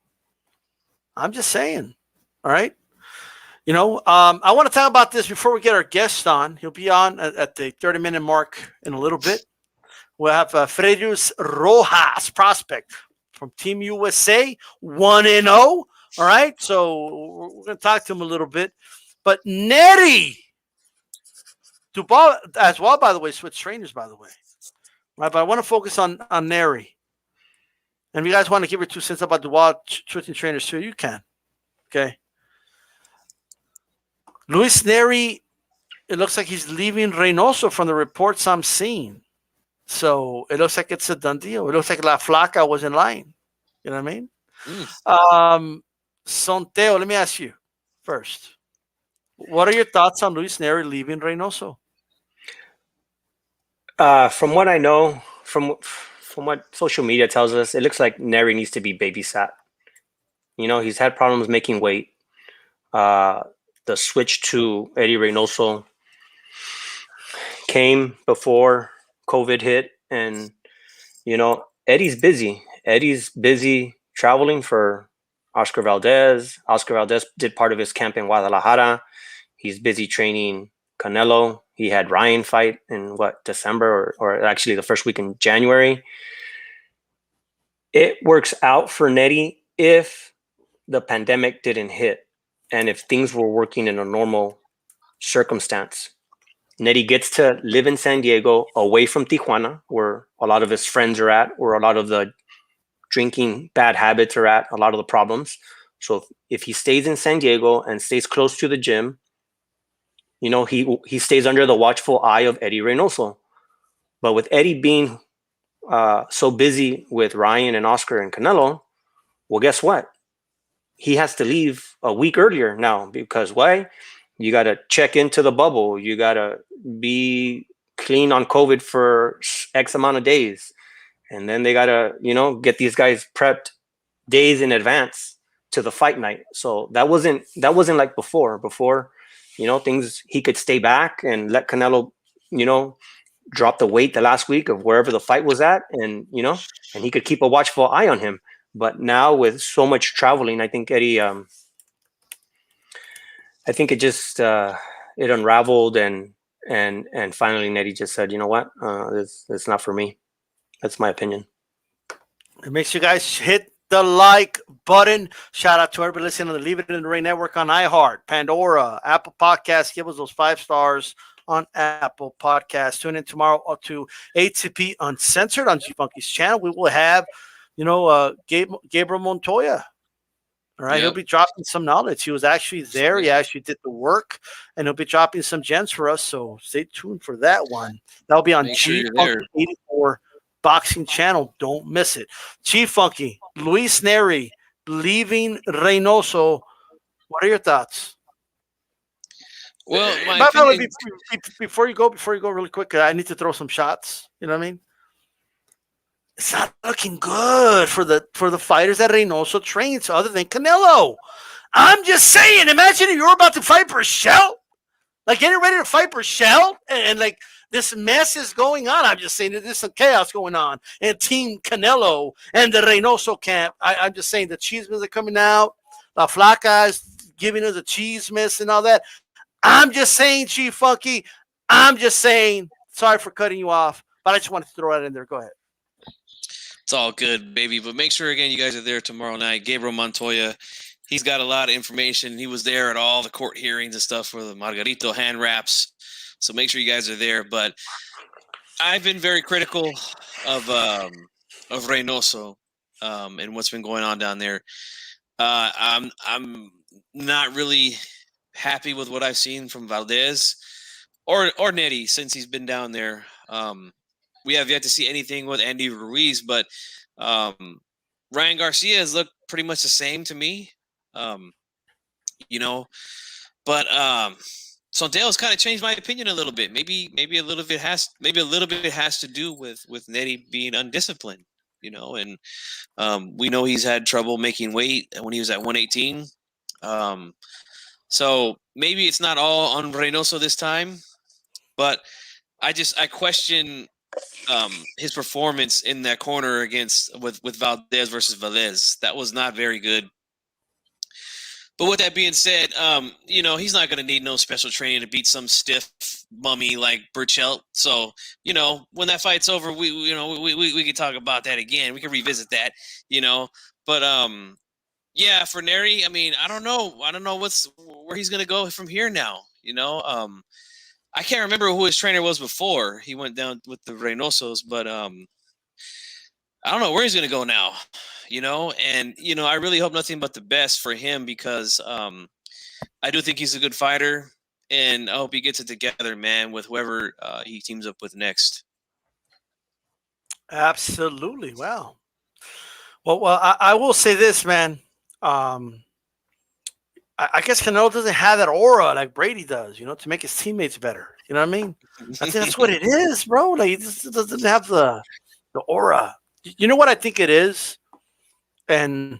I'm just saying. All right. You know, I want to talk about this before we get our guest on. He'll be on at the 30-minute mark in a little bit. We'll have Freudis Rojas, prospect from Team USA, 1-0. All right. So we're going to talk to him a little bit. But Neri Dubois as well, by the way, switch trainers, by the way. Right, but I want to focus on Neri. And if you guys want to give your 2 cents about Dubois switching trainers too, you can. Okay. Luis Neri, it looks like he's leaving Reynoso from the reports I'm seeing. So it looks like it's a done deal. It looks like La Flaca was in line. You know what I mean? Sonteo, let me ask you first. What are your thoughts on Luis Neri leaving Reynoso? From what I know, from what social media tells us, it looks like Neri needs to be babysat. You know, he's had problems making weight. The switch to Eddie Reynoso came before COVID hit, and you know, Eddie's busy. Eddie's busy traveling for Oscar Valdez. Oscar Valdez did part of his camp in Guadalajara. He's busy training Canelo. He had Ryan fight in December or actually the first week in January. It works out for Nettie if the pandemic didn't hit and if things were working in a normal circumstance. Nettie gets to live in San Diego, away from Tijuana, where a lot of his friends are at, where a lot of the drinking bad habits are at, a lot of the problems. So if he stays in San Diego and stays close to the gym, you know, he stays under the watchful eye of Eddie Reynoso. But with Eddie being so busy with Ryan and Oscar and Canelo, well, guess what? He has to leave a week earlier now because why? You got to check into the bubble. You got to be clean on COVID for X amount of days. And then they got to, you know, get these guys prepped days in advance to the fight night. So that wasn't like before. Before, you know, he could stay back and let Canelo, you know, drop the weight the last week of wherever the fight was at. And, you know, and he could keep a watchful eye on him. But now with so much traveling, I think Eddie, I think it just it unraveled and finally Eddie just said, you know what, it's not for me. That's my opinion. It makes you guys hit the like button. Shout out to everybody listening to the Leave It in the Ring Network on iHeart, Pandora, Apple Podcasts. Give us those 5 stars on Apple Podcasts. Tune in tomorrow to HCP Uncensored on G Funky's channel. We will have, you know, Gabriel Montoya. All right, He'll be dropping some knowledge. He was actually there. He actually did the work, and he'll be dropping some gems for us. So stay tuned for that one. That'll be on G Funky 84 Boxing Channel. Don't miss it. Chief Funky, Luis Neri leaving Reynoso. What are your thoughts? Well, before you go really quick, I need to throw some shots. You know what I mean? It's not looking good for the fighters that Reynoso trains other than Canelo. I'm just saying, imagine if you were about to fight Burchell, like getting ready to fight Burchell, and like this mess is going on. I'm just saying that there's some chaos going on in Team Canelo and the Reynoso camp. I'm just saying the cheesemen are coming out. La Flaca is giving us a cheese miss and all that. I'm just saying, Chief Funky. I'm just saying, sorry for cutting you off, but I just wanted to throw that in there. Go ahead. It's all good, baby. But make sure, again, you guys are there tomorrow night. Gabriel Montoya, he's got a lot of information. He was there at all the court hearings and stuff for the Margarito hand wraps. So make sure you guys are there. But I've been very critical of Reynoso and what's been going on down there. I'm not really happy with what I've seen from Valdez or Nettie since he's been down there. We have yet to see anything with Andy Ruiz, but Ryan Garcia has looked pretty much the same to me. You know, but Sonteo's kind of changed my opinion a little bit. Maybe a little bit has to do with Nettie being undisciplined. You know, and we know he's had trouble making weight when he was at 118. So maybe it's not all on Reynoso this time, but I question his performance in that corner with Valdez versus Velez. That was not very good. But with that being said, you know, he's not going to need no special training to beat some stiff mummy like Burchell. So, you know, when that fight's over, we can talk about that again. We can revisit that, you know. But yeah, for Neri, I mean, I don't know where he's going to go from here now, you know. I can't remember who his trainer was before he went down with the Reynosos, but I don't know where he's going to go now, and, I really hope nothing but the best for him because I do think he's a good fighter, and I hope he gets it together, man, with whoever he teams up with next. Absolutely. Well, I will say this, man. I guess Canelo doesn't have that aura like Brady does, to make his teammates better. You know what I mean? I think that's what it is, bro. Like, he just doesn't have the aura. You know what I think it is? And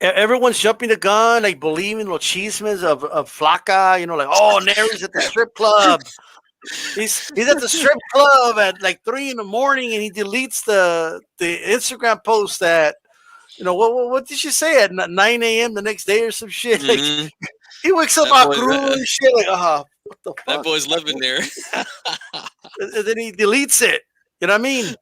everyone's jumping the gun, like believing los chismes of Flaca, like, oh, Nery's at the strip club. He's at the strip club at like 3 a.m. and he deletes the Instagram post at, what did she say at 9 a.m. the next day or some shit? Mm-hmm. Like, he wakes up all cruel and shit. Like, what the fuck? That boy's living there. And then he deletes it. You know what I mean?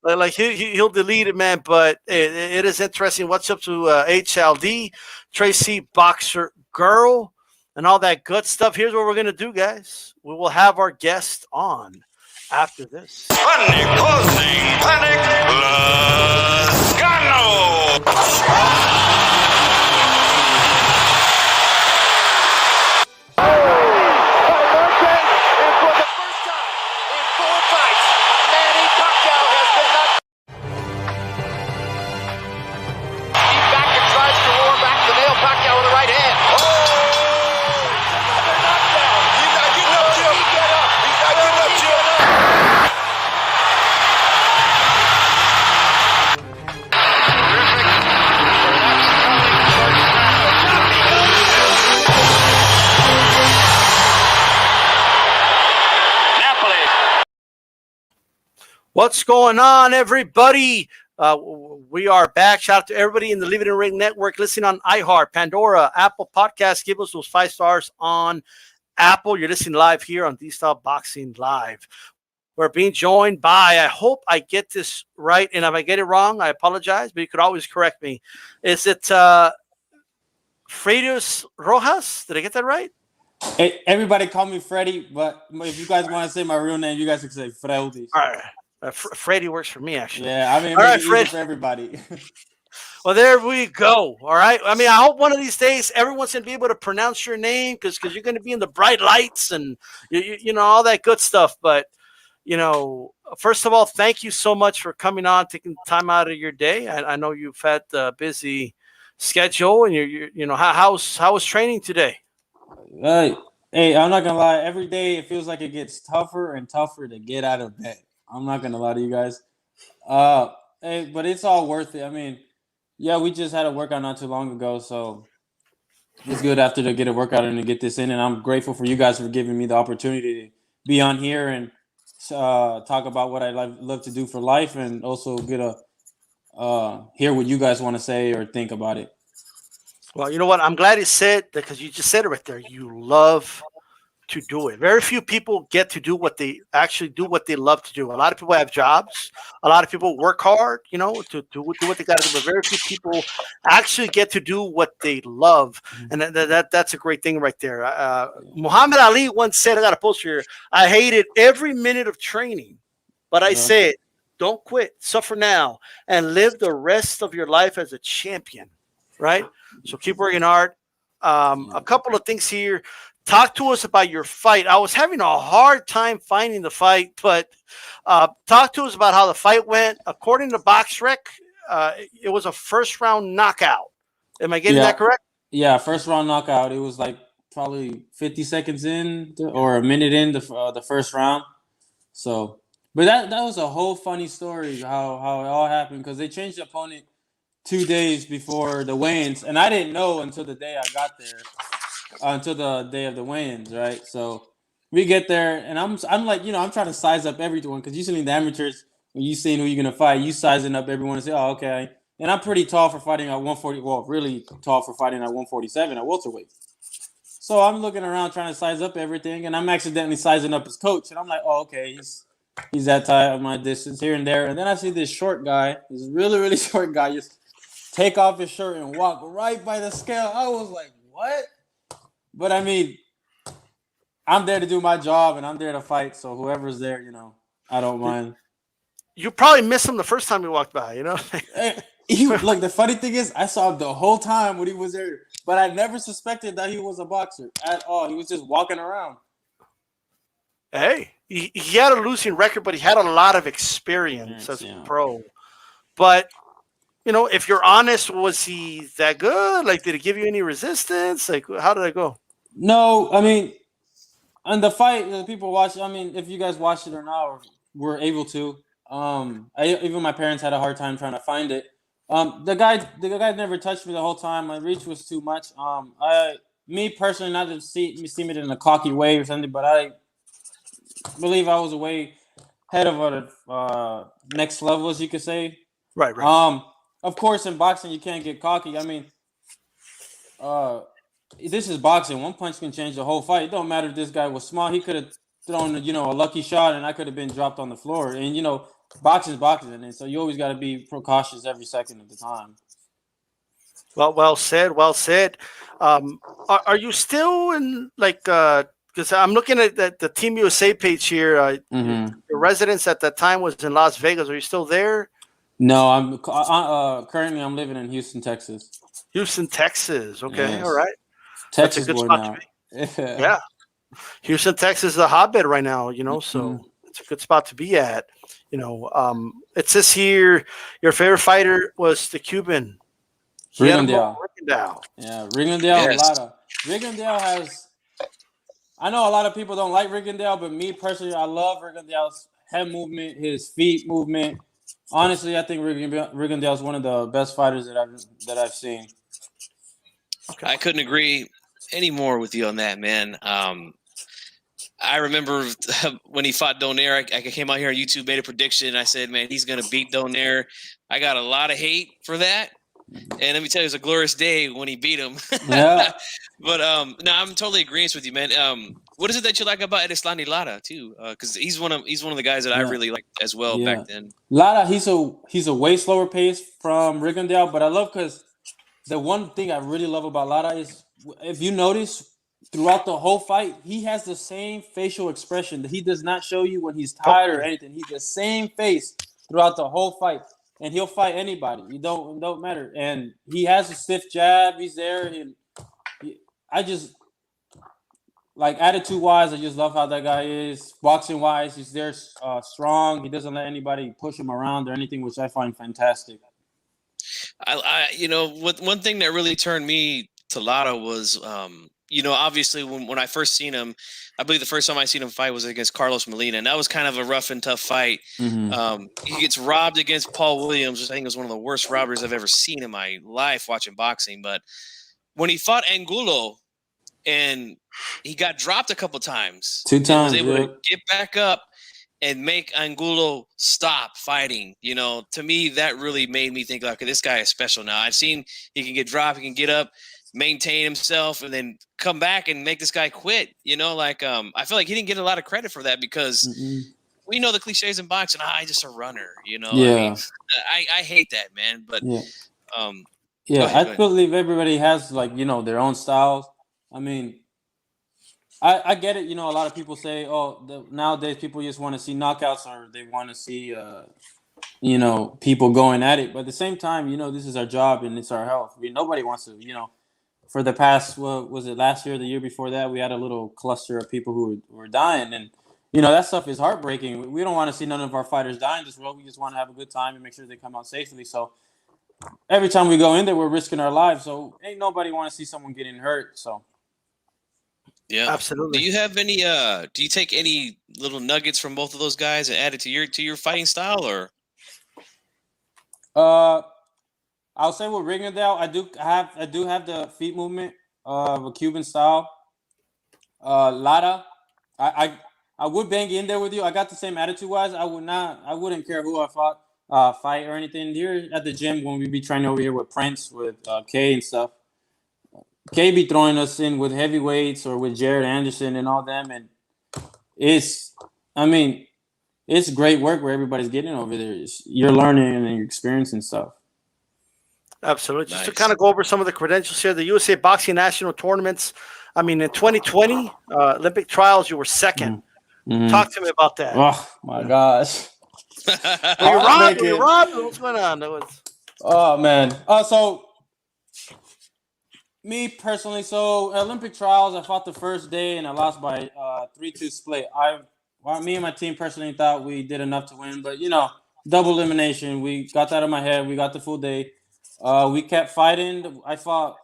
Like he'll delete it, man. But it is interesting. What's up to HLD, Tracy Boxer Girl, and all that good stuff. Here's what we're gonna do, guys. We will have our guest on after this. Panic closing. Panic Lascano. What's going on, everybody? We are back. Shout out to everybody in the Living in Ring Network listening on iHeart, Pandora, Apple Podcasts. Give us those 5 stars on Apple. You're listening live here on D-Style Boxing Live. We're being joined by, I hope I get this right, and if I get it wrong, I apologize, but you could always correct me. Is it Freudis Rojas? Did I get that right? Hey, everybody call me Freddie, but if you guys want to say my real name, you guys can say Freudis. All right. Freddie works for me, actually. Yeah, I mean, all right, Fred, for everybody. Well, there we go. All right. I mean, I hope one of these days everyone's going to be able to pronounce your name because you're going to be in the bright lights and, all that good stuff. But, first of all, thank you so much for coming on, taking time out of your day. I know you've had a busy schedule and how was training today? Hey, I'm not going to lie. Every day it feels like it gets tougher and tougher to get out of bed. I'm not going to lie to you guys. Hey, but it's all worth it. I mean, yeah, we just had a workout not too long ago, so it's good after to get a workout and to get this in. And I'm grateful for you guys for giving me the opportunity to be on here and talk about what I love to do for life, and also get hear what you guys want to say or think about it. Well, you know what? I'm glad you said that because you just said it right there. You love to do it. Very few people get to do what they love to do. A lot of people have jobs. A lot of people work hard, to do what they got to do. But very few people actually get to do what they love, and that's a great thing right there. Muhammad Ali once said, I got a post here, I hated every minute of training, but I said, don't quit, suffer now, and live the rest of your life as a champion, right? So keep working hard. A couple of things here. Talk to us about your fight. I was having a hard time finding the fight, but talk to us about how the fight went. According to BoxRec, it was a first-round knockout. Am I getting that correct? Yeah, first-round knockout. It was like probably 50 seconds in or a minute in the first round. So, but that was a whole funny story how it all happened because they changed the opponent 2 days before the weigh-ins, and I didn't know until the day I got there. Until the day of the weigh-ins, right? So we get there, and I'm like, I'm trying to size up everyone because usually the amateurs, when you seeing who you're gonna fight, you sizing up everyone and say, oh, okay. And I'm pretty tall for fighting at 140. Well, really tall for fighting at 147 at welterweight. So I'm looking around trying to size up everything, and I'm accidentally sizing up his coach, and I'm like, oh, okay, he's that tight of my distance here and there, and then I see this short guy, this really really short guy, just take off his shirt and walk right by the scale. I was like, what? But I mean, I'm there to do my job and I'm there to fight. So whoever's there, I don't mind. you probably missed him the first time you walked by. You know. Look, the funny thing is, I saw him the whole time when he was there, but I never suspected that he was a boxer at all. He was just walking around. Hey, he had a losing record, but he had a lot of experience as a pro. But, you know, if you're honest, was he that good? Like, did it give you any resistance? Like, how did it go? No, I mean, on the fight, the people watch. I mean, if you guys watched it or not, or were able to. Even my parents had a hard time trying to find it. The guy never touched me the whole time. My reach was too much. Me personally, not to see me in a cocky way or something, but I believe I was way ahead of next level, as you could say. Right. Of course, in boxing, you can't get cocky. I mean, this is boxing. One punch can change the whole fight. It don't matter if this guy was small. He could have thrown, a lucky shot, and I could have been dropped on the floor. And boxing is boxing, and so you always got to be precautious every second of the time. Well said. Well said. Are you still in because I'm looking at the Team USA page here. Your residence at that time was in Las Vegas. Are you still there? No, I'm currently I'm living in Houston, Texas. Houston, Texas. Okay, yes. All right. Texas That's a good boy spot now. to be. Yeah. Houston, Texas is a hotbed right now, so it's a good spot to be at. It says here your favorite fighter was the Cuban. Rigondeaux. Yeah, Rigondeaux. Yes. Lara. Rigondeaux has. I know a lot of people don't like Rigondeaux, but me personally, I love Rigondeaux's head movement, his feet movement. Honestly, I think Rigondeaux is one of the best fighters that I've seen. Okay. I couldn't agree any more with you on that, man. I remember when he fought Donaire, I came out here on YouTube, made a prediction, and I said, man, he's going to beat Donaire. I got a lot of hate for that. And let me tell you, it was a glorious day when he beat him. Yeah. But no, I'm totally agreeing with you, man. What is it that you like about Erislandy Lara too? Because he's one of the guys that I really liked as well back then. Lara, he's a way slower pace from Rigondeaux, but I love because the one thing I really love about Lara is if you notice throughout the whole fight, he has the same facial expression that he does not show you when he's tired or anything. He's the same face throughout the whole fight. And he'll fight anybody. It don't matter. And he has a stiff jab. He's there. I just like attitude-wise, I just love how that guy is. Boxing-wise, he's there strong. He doesn't let anybody push him around or anything, which I find fantastic. One thing that really turned me to Lara was, obviously when I first seen him, I believe the first time I seen him fight was against Carlos Molina, and that was kind of a rough and tough fight. He gets robbed against Paul Williams, which I think was one of the worst robberies I've ever seen in my life watching boxing. But when he fought Angulo, and he got dropped a couple times, 2 times, was able to get back up and make Angulo stop fighting. To me, that really made me think, okay, this guy is special now. I've seen he can get dropped, he can get up, maintain himself, and then come back and make this guy quit. I feel like he didn't get a lot of credit for that because we know the cliches in boxing. Just a runner, Yeah. I hate that, man. But I believe everybody has their own styles. I mean, I get it. A lot of people say, nowadays people just want to see knockouts or they want to see people going at it. But at the same time, this is our job and it's our health. Nobody wants to, for the past, was it last year or the year before that, we had a little cluster of people who were dying. And, that stuff is heartbreaking. We don't want to see none of our fighters die in this world. We just want to have a good time and make sure they come out safely. So every time we go in there, we're risking our lives. So ain't nobody want to see someone getting hurt. So. Yeah, absolutely. Do you have any? Do you take any little nuggets from both of those guys and add it to your fighting style, or? I'll say with Rigondeaux, I do have the feet movement of a Cuban style. Lara, I would bang in there with you. I got the same attitude wise. I wouldn't care who I fight or anything. Here at the gym when we be training over here with Prince, with Kay and stuff. Kay be throwing us in with heavyweights or with Jared Anderson and all them, and it's great work where everybody's getting over there. You're learning and you're experiencing stuff. Absolutely. Just to kind of go over some of the credentials here, the USA Boxing National Tournaments. In 2020 Olympic trials, you were second. Talk to me about that. Oh my gosh. You're robbed. Heartbreaking. You're robbed. What's going on? Oh man. So me personally, so Olympic trials, I fought the first day and I lost by 3-2 split. Me and my team personally thought we did enough to win, but double elimination. We got that in my head. We got the full day. We kept fighting. I fought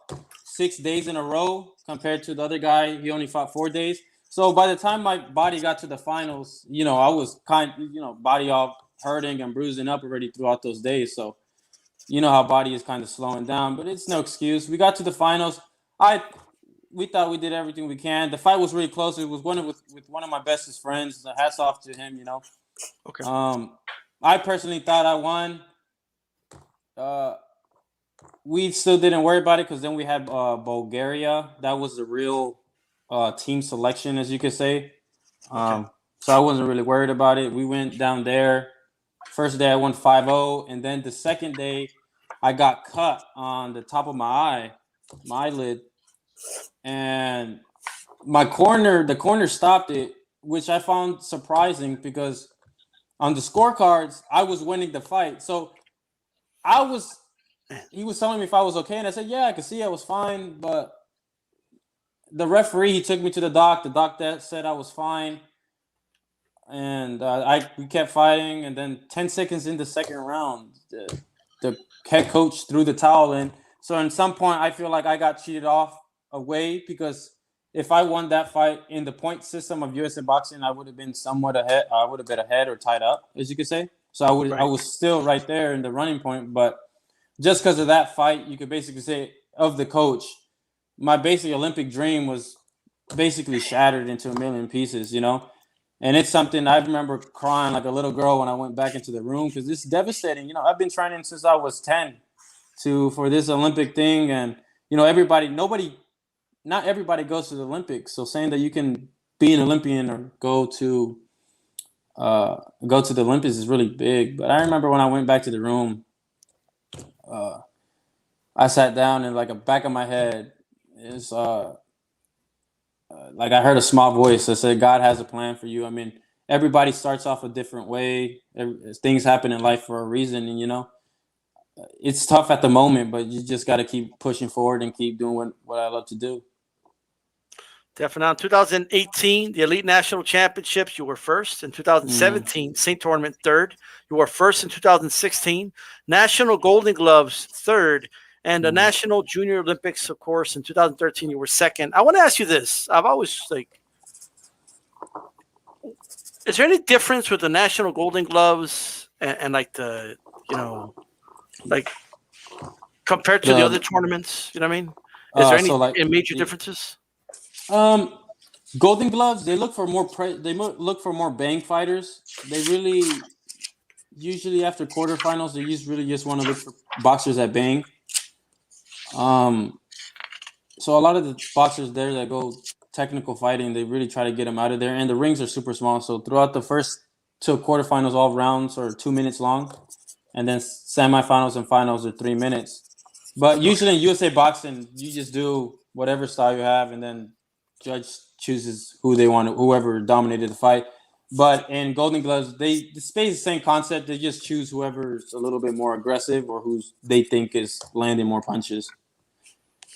6 days in a row compared to the other guy. He only fought 4 days. So by the time my body got to the finals, I was body all hurting and bruising up already throughout those days. So you know how body is kind of slowing down, but it's no excuse. We got to the finals. We thought we did everything we can. The fight was really close. It was with one of my bestest friends. Hats off to him, Okay. I personally thought I won. We still didn't worry about it because then we had Bulgaria. That was the real team selection, as you could say. So I wasn't really worried about it. We went down there. First day I won 5-0, and then the second day I got cut on the top of my eyelid, and the corner stopped it, which I found surprising because on the scorecards I was winning the fight. So he was telling me if I was okay, and I said, yeah, I could see I was fine, but the referee, he took me to the doc. The doc that said I was fine. And we kept fighting, and then 10 seconds in the second round, the head coach threw the towel in. So at some point, I feel like I got cheated away because if I won that fight in the point system of USA Boxing, I would have been somewhat ahead. I would have been ahead or tied up, as you could say. So I was still right there in the running point. But just because of that fight, you could basically say of the coach, my basic Olympic dream was basically shattered into a million pieces, And it's something I remember crying like a little girl when I went back into the room because it's devastating. I've been training since I was 10 for this Olympic thing. And, not everybody goes to the Olympics. So saying that you can be an Olympian or go to the Olympics is really big. But I remember when I went back to the room, I sat down and like a back of my head is like I heard a small voice that said, God has a plan for you. I mean, everybody starts off a different way. Things happen in life for a reason. And, it's tough at the moment, but you just got to keep pushing forward and keep doing what I love to do. Definitely. In 2018, the Elite National Championships, you were first. In 2017, St. Tournament, third. You were first in 2016. National Golden Gloves, third. And the National Junior Olympics, of course, in 2013, you were second. I want to ask you this. I've always, is there any difference with the National Golden Gloves and like the, compared to the other tournaments? You know what I mean? Is there any major differences? Golden Gloves, they look for more bang fighters. They really, usually after quarterfinals, they just want to look for boxers that bang. So a lot of the boxers there that go technical fighting, they really try to get them out of there. And the rings are super small. So throughout the first 2 quarterfinals, all rounds are 2 minutes long. And then semifinals and finals are 3 minutes. But usually in USA Boxing, you just do whatever style you have. And then judge chooses whoever dominated the fight. But in Golden Gloves, it's the same concept. They just choose whoever's a little bit more aggressive or who they think is landing more punches.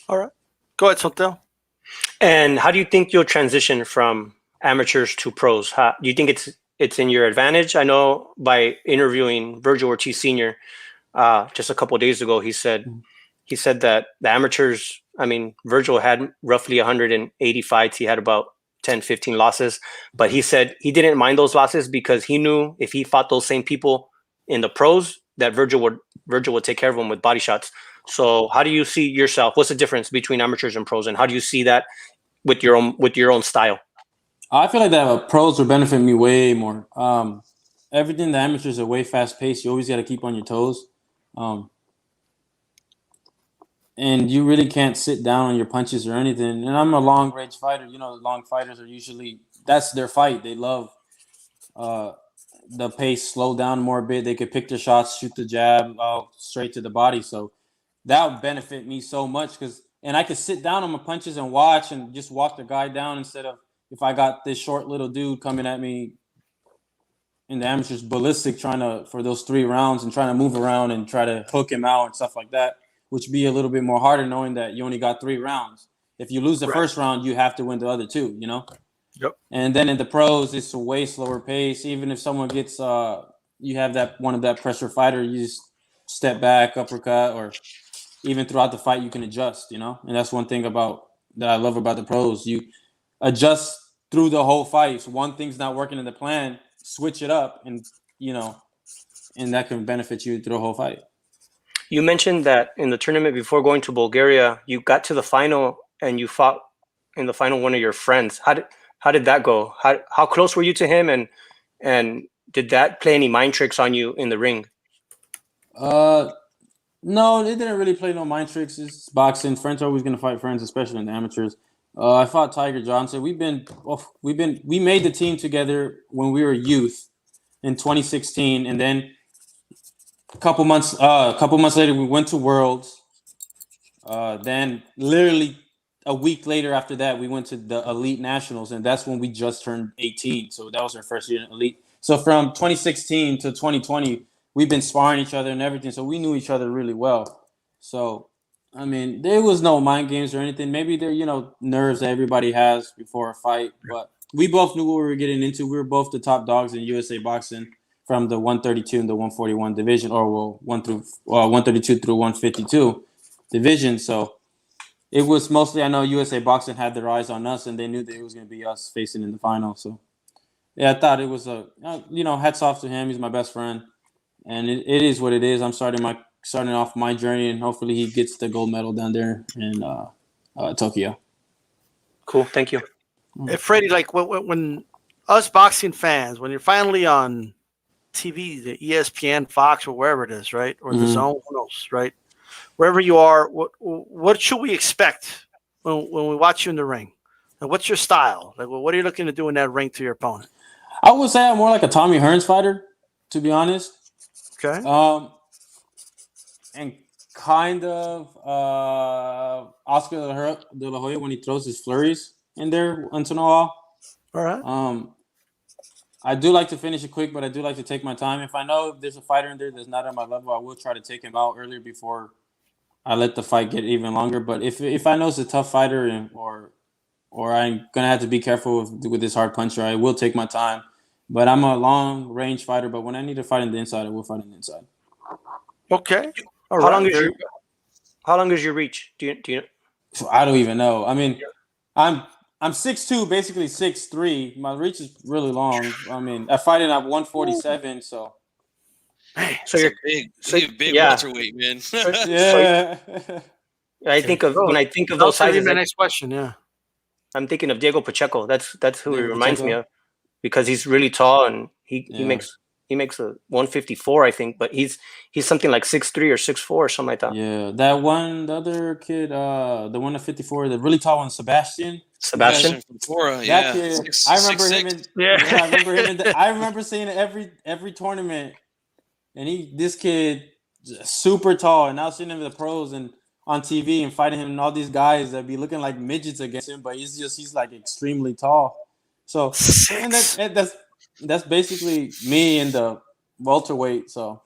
All right. Go ahead, Santel. And how do you think you'll transition from amateurs to pros? Do you think it's in your advantage? I know by interviewing Virgil Ortiz Sr. Just a couple of days ago, he said that the amateurs, Virgil had roughly 180 fights. He had about 10, 15 losses, but he said he didn't mind those losses because he knew if he fought those same people in the pros, that Virgil would take care of him with body shots. So how do you see yourself? What's the difference between amateurs and pros, and how do you see that with your own style? I feel like that pros would benefit me way more. Everything the amateurs are way fast paced. You always got to keep on your toes. And you really can't sit down on your punches or anything. And I'm a long range fighter. Long fighters are usually, that's their fight. They love the pace, slow down more a bit. They could pick their shots, shoot the jab straight to the body. So that would benefit me so much and I could sit down on my punches and watch and just walk the guy down instead of if I got this short little dude coming at me in the amateurs ballistic for those 3 rounds and trying to move around and try to hook him out and stuff like that, which be a little bit more harder knowing that you only got 3 rounds. If you lose the first round, you have to win the other 2, you know? Yep. And then in the pros, it's a way slower pace. Even if someone gets, you have that one of that pressure fighter, you just step back, uppercut, or even throughout the fight, you can adjust, you know? And that's one thing that I love about the pros. You adjust through the whole fight. So one thing's not working in the plan, switch it up, and, you know, and that can benefit you through the whole fight. You mentioned that in the tournament before going to Bulgaria, you got to the final and you fought in the final one of your friends. How did that go? How close were you to him, and did that play any mind tricks on you in the ring? No, it didn't really play no mind tricks. It's boxing. Friends are always gonna fight friends, especially in the amateurs. I fought Tiger Johnson. We made the team together when we were youth in 2016, and then a couple months later we went to Worlds. Then literally a week later after that we went to the Elite Nationals, and that's when we just turned 18. So that was our first year in Elite. So from 2016 to 2020, we've been sparring each other and everything. So we knew each other really well. So I mean, there was no mind games or anything. Maybe there, nerves that everybody has before a fight, but we both knew what we were getting into. We were both the top dogs in USA boxing from the 132 and the 141 division, or 132 through 152 division. So it was mostly, I know USA boxing had their eyes on us, and they knew that it was going to be us facing in the final. So yeah, I thought it was hats off to him. He's my best friend, and it is what it is. I'm starting off my journey, and hopefully he gets the gold medal down there in Tokyo. Cool, thank you. Hey, Freddie, like when us boxing fans, when you're finally on TV, the ESPN, Fox, or wherever it is, right, or the Zone, who knows, right, wherever you are, what should we expect when we watch you in the ring? Like, what's your style? Like, what are you looking to do in that ring to your opponent? I would say I'm more like a Tommy Hearns fighter, to be honest. Okay. And kind of Oscar De La Hoya when he throws his flurries in there once in a while. All right. I do like to finish it quick, but I do like to take my time. If I know there's a fighter in there that's not at my level, I will try to take him out earlier before I let the fight get even longer. But if I know it's a tough fighter or I'm gonna have to be careful with this hard puncher, I will take my time. But I'm a long range fighter. But when I need to fight on the inside, I will fight on the inside. Okay. How long is your reach? Do you know? I don't even know. I mean, I'm 6'2", basically 6'3". My reach is really long. I mean, I fight it at 147, so. So you're big welterweight, man. Yeah. When I think of those sizes. My next question, yeah. I'm thinking of Diego Pacheco. That's who he reminds me of, because he's really tall and he makes a 154, I think, but he's something like 6'3" or 6'4" or something like that. Yeah, the other kid, the one at 54, the really tall one, Sebastian from Fora, that kid, I remember him. I remember seeing it every tournament, and this kid, super tall, and now seeing him in the pros and on TV and fighting him and all these guys that be looking like midgets against him, but he's like extremely tall. So and that's basically me in the welterweight. So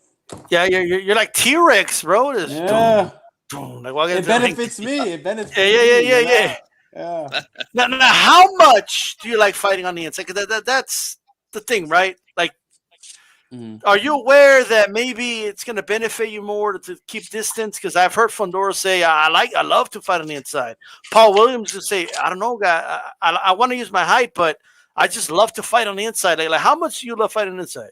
yeah, you're like T-Rex, bro. Yeah. Like, it benefits me. It benefits me. Yeah. Now, how much do you like fighting on the inside? Because that's the thing, right? Like, are you aware that maybe it's going to benefit you more to keep distance? Because I've heard Fondora say, I love to fight on the inside. Paul Williams will say, I don't know, guy. I want to use my height, but I just love to fight on the inside. Like, how much do you love fighting on the inside?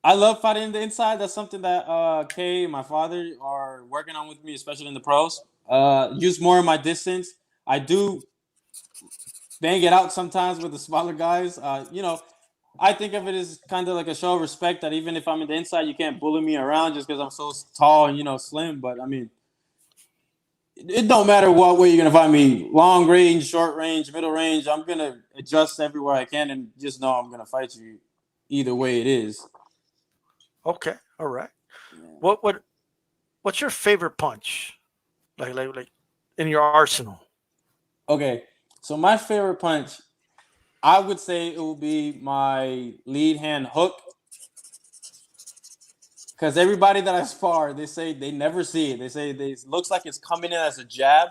I love fighting on the inside. That's something that Kay and my father are working on with me, especially in the pros. Use more of my distance. I do bang it out sometimes with the smaller guys. I think of it as kind of like a show of respect that even if I'm in the inside, you can't bully me around just because I'm so tall and, slim. But, I mean, it don't matter what way you're going to fight me. Long range, short range, middle range. I'm going to adjust everywhere I can and just know I'm going to fight you either way it is. Okay. All right. Yeah. What's your favorite punch? Like in your arsenal? Okay. So my favorite punch, I would say it will be my lead hand hook. Because everybody that I spar, they say they never see it. They say it looks like it's coming in as a jab.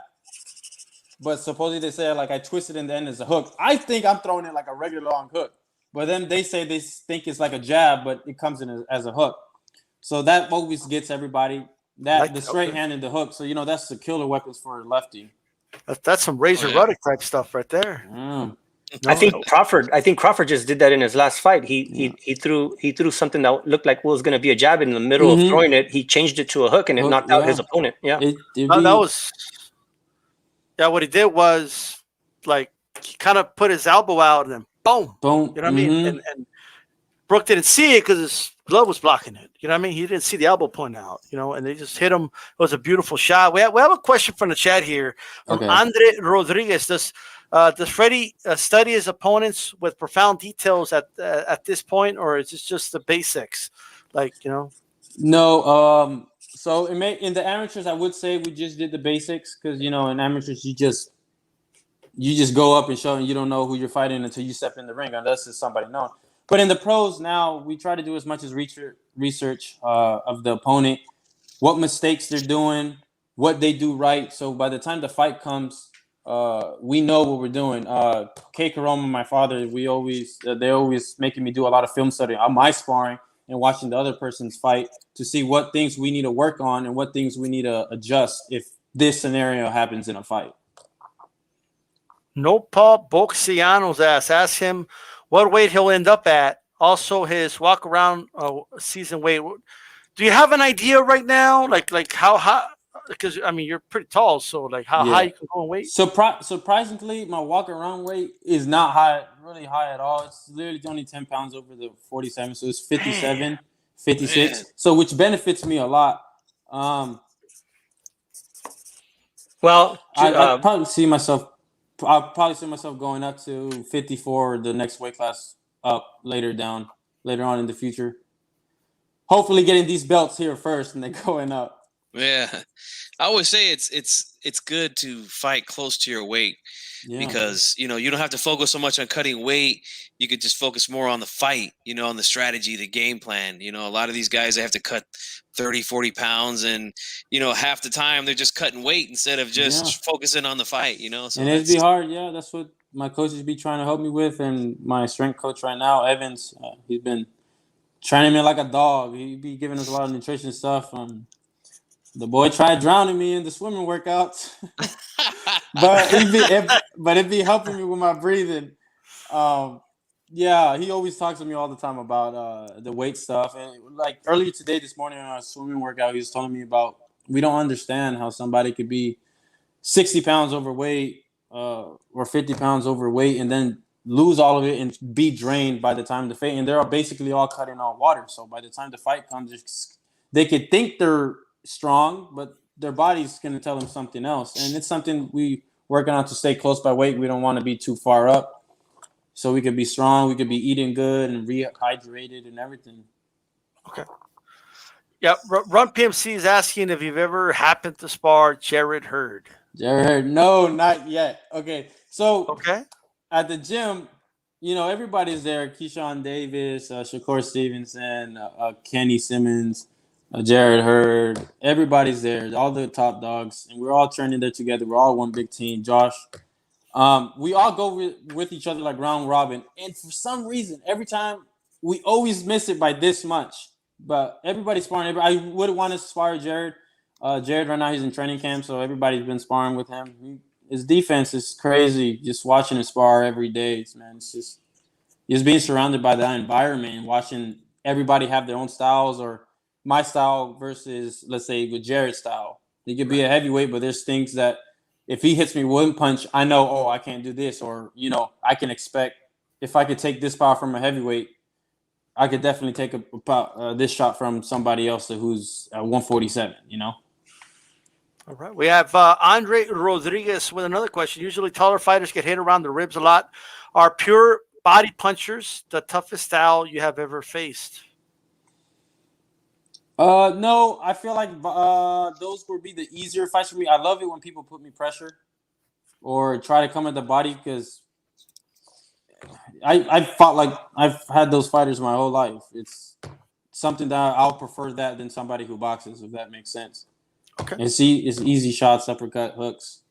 But supposedly they say like I twist it in the end as a hook. I think I'm throwing it like a regular long hook. But then they say they think it's like a jab, but it comes in as a hook. So that always gets everybody the straight hand and the hook. So that's the killer weapons for a lefty. That's some Razor Ruddock type stuff right there. I think Crawford just did that in his last fight. He threw something that looked like was going to be a jab in the middle of throwing it. He changed it to a hook and it knocked out his opponent. Yeah, what he did was like he kind of put his elbow out and then boom. You know what I mean? And Brooke didn't see it because his glove was blocking it. You know what I mean? He didn't see the elbow point out, and they just hit him. It was a beautiful shot. We have a question from the chat here from Andre Rodriguez. Does Freddie study his opponents with profound details at this point, or is this just the basics? No. So in the amateurs, I would say we just did the basics because in amateurs you just go up and show, and you don't know who you're fighting until you step in the ring, unless it's somebody known. But in the pros now, we try to do as much as research of the opponent, what mistakes they're doing, what they do right. So by the time the fight comes, we know what we're doing. Kay Karoma, my father, they always making me do a lot of film study on my sparring and watching the other person's fight to see what things we need to work on and what things we need to adjust if this scenario happens in a fight. Nopa Boxianos ask him what weight he'll end up at. Also, his walk around season weight. Do you have an idea right now? Like how high? Because you're pretty tall, so like how high you can go in weight? Surprisingly, my walk around weight is not really high at all. It's literally only 10 pounds over the 47, so it's 57, 56. So which benefits me a lot. I'll probably see myself going up to 54, the next weight class up later on in the future. Hopefully getting these belts here first and then going up. Yeah, I always say it's good to fight close to your weight because you don't have to focus so much on cutting weight. You could just focus more on the fight, on the strategy, the game plan. A lot of these guys, they have to cut 30, 40 pounds, and half the time they're just cutting weight instead of just focusing on the fight. So and it'd be hard. Yeah, that's what my coaches be trying to help me with, and my strength coach right now, Evans, he's been training me like a dog. He be giving us a lot of nutrition stuff. The boy tried drowning me in the swimming workouts, but it'd be helping me with my breathing. He always talks to me all the time about the weight stuff. And like earlier today, this morning on our swimming workout, he was telling me about we don't understand how somebody could be 60 pounds overweight or 50 pounds overweight and then lose all of it and be drained by the time the fight. And they're basically all cutting on water. So by the time the fight comes, they could think they're strong, but their body's going to tell them something else. And it's something we working on to stay close by weight. We don't want to be too far up. So we could be strong. We could be eating good and rehydrated and everything. Okay. Yeah. Run PMC is asking if you've ever happened to spar Jared Hurd. Jared Hurd. No, not yet. Okay. So at the gym, everybody's there. Keyshawn Davis, Shakur Stevenson, Kenny Simmons, Jared Hurd. Everybody's there. All the top dogs. And we're all training there together. We're all one big team. Josh. We all go with each other like round robin. And for some reason, every time we always miss it by this much. But everybody's sparring. I would want to spar Jared. Jared right now, he's in training camp, so everybody's been sparring with him. His defense is crazy. Just watching him spar every day, it's just being surrounded by that environment and watching everybody have their own styles, or my style versus, let's say, with Jared's style. He could be a heavyweight, but there's things that if he hits me one punch, I know, I can't do this, or I can expect if I could take this power from a heavyweight, I could definitely take this shot from somebody else who's at 147. All right. We have Andre Rodriguez with another question. Usually taller fighters get hit around the ribs a lot. Are pure body punchers the toughest style you have ever faced? No, I feel like those would be the easier fights for me. I love it when people put me pressure or try to come at the body because I fought like I've had those fighters my whole life. It's something that I'll prefer that than somebody who boxes, if that makes sense. Okay. And see, it's easy shots, uppercut, hooks,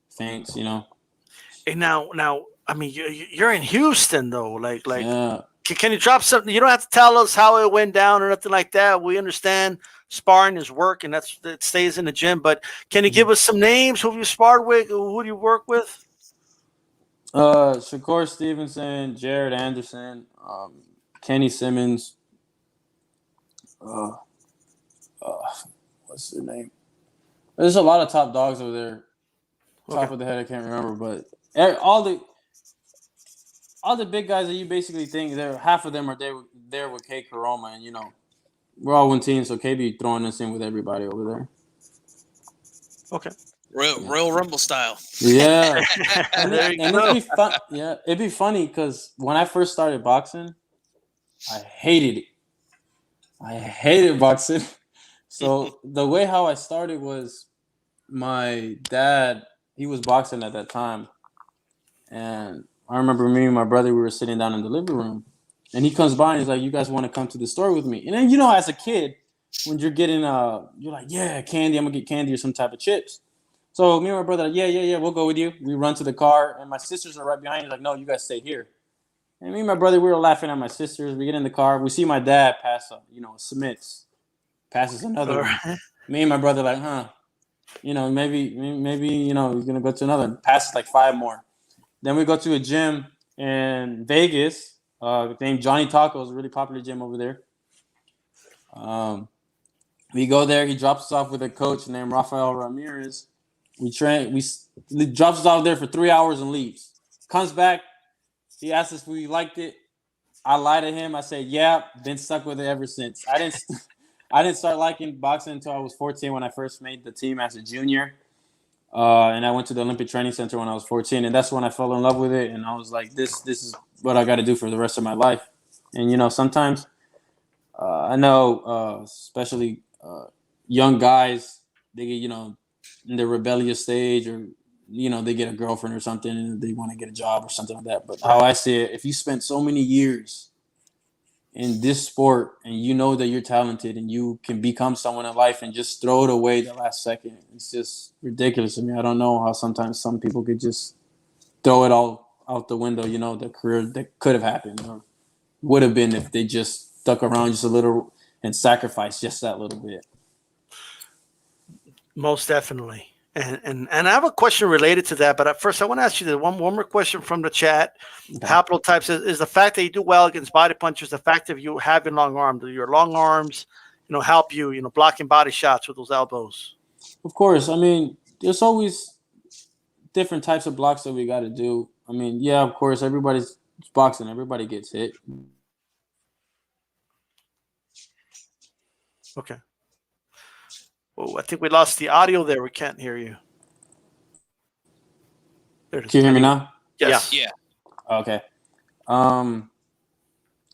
feints. And now, I mean, you're in Houston though. Like, Yeah. can you drop something? You don't have to tell us how it went down or nothing like that. We understand sparring is work, and that stays in the gym. But can you give us some names? Who have you sparred with? Who do you work with? Shakur Stevenson, Jared Anderson, Kenny Simmons. What's their name? There's a lot of top dogs over there. Top of the head, I can't remember, but all the big guys that you basically think half of them are there with K Karoma, and we're all one team, so KB throwing us in with everybody over there. Okay. Royal Rumble style. Yeah. There you go. It'd be fun. Yeah, it'd be funny because when I first started boxing, I hated it. I hated boxing. So the way how I started was my dad, he was boxing at that time. And I remember me and my brother, we were sitting down in the living room. And he comes by and he's like, "You guys want to come to the store with me?" And then, as a kid, when you're getting, you're like, "Yeah, candy, I'm going to get candy or some type of chips." So me and my brother, like, yeah, we'll go with you. We run to the car, and my sisters are right behind. He's like, "No, you guys stay here." And me and my brother, we were laughing at my sisters. We get in the car. We see my dad pass a Smiths. Passes another one. Me and my brother like, maybe, he's going to go to another. Passes like 5 more. Then we go to a gym in Vegas named Johnny Taco's, a really popular gym over there. We go there. He drops us off with a coach named Rafael Ramirez. We train. He drops us off there for 3 hours and leaves. Comes back. He asks us if we liked it. I lied to him. I said, "Yeah, been stuck with it ever since." I didn't start liking boxing until I was 14 when I first made the team as a junior. And I went to the Olympic Training Center when I was 14, and that's when I fell in love with it. And I was like, "This is what I got to do for the rest of my life." And sometimes I know, especially young guys, they get in the rebellious stage, or they get a girlfriend or something, and they want to get a job or something like that. But how I see it, if you spent so many years in this sport and you know that you're talented and you can become someone in life and just throw it away the last second, it's just ridiculous to me. I don't know how sometimes some people could just throw it all out the window, the career that could have happened or would have been if they just stuck around just a little and sacrificed just that little bit. Most definitely. And I have a question related to that, but at first I want to ask you one more question from the chat. Okay. Capital Type says, is the fact that you do well against body punchers, the fact that you have your long arms, do your long arms, help you, blocking body shots with those elbows? Of course. I mean, there's always different types of blocks that we got to do. I mean, yeah, of course, everybody's boxing. Everybody gets hit. Okay. Oh, I think we lost the audio there. We can't hear you. Can you hear me now? Yes. Yeah. Okay.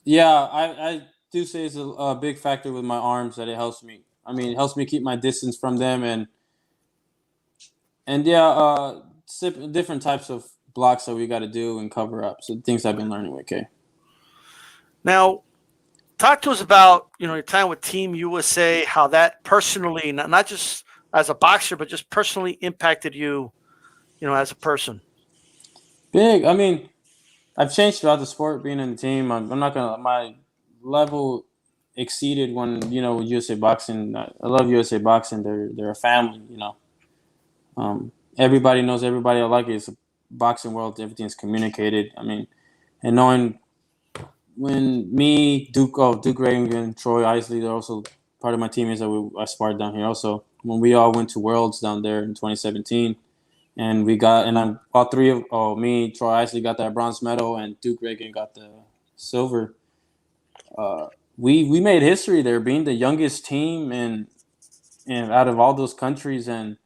Yeah, I do say it's a big factor with my arms that it helps me. I mean, it helps me keep my distance from them, and yeah, different types of blocks that we got to do and cover up. So things I've been learning with K. Now, talk to us about your time with Team USA, how that personally, not just as a boxer, but just personally impacted you, as a person. Big. I mean, I've changed throughout the sport being in the team. I'm not gonna. My level exceeded when with USA Boxing. I love USA Boxing. They're a family. Everybody knows everybody. I like it. It's a boxing world. Everything's communicated. I mean, and knowing. When me, Duke Reagan, Troy Isley, they're also part of my teammates that I sparred down here. Also, when we all went to Worlds down there in 2017, and I'm all three of me, Troy Isley got that bronze medal, and Duke Reagan got the silver. We made history there, being the youngest team and out of all those countries, and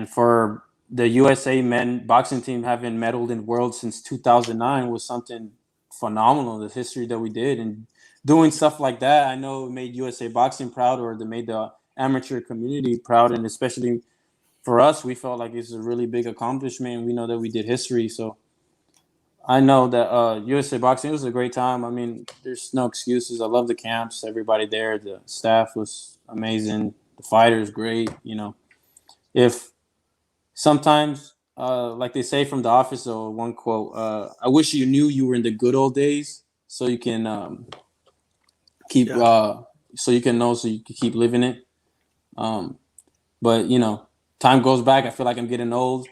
for the USA men boxing team having medaled in Worlds since 2009 was something phenomenal. The history that we did and doing stuff like that, I know it made USA Boxing proud, or they made the amateur community proud, and especially for us, we felt like it's a really big accomplishment. We know that we did history, so I know that USA Boxing, it was a great time. I mean, there's no excuses. I love the camps, everybody there. The staff was amazing. The fighters, great. You know, if sometimes, like they say from The Office, or one quote, I wish you knew you were in the good old days so you can keep, so you can know, so you can keep living it. But, you know, time goes back. I feel like I'm getting old.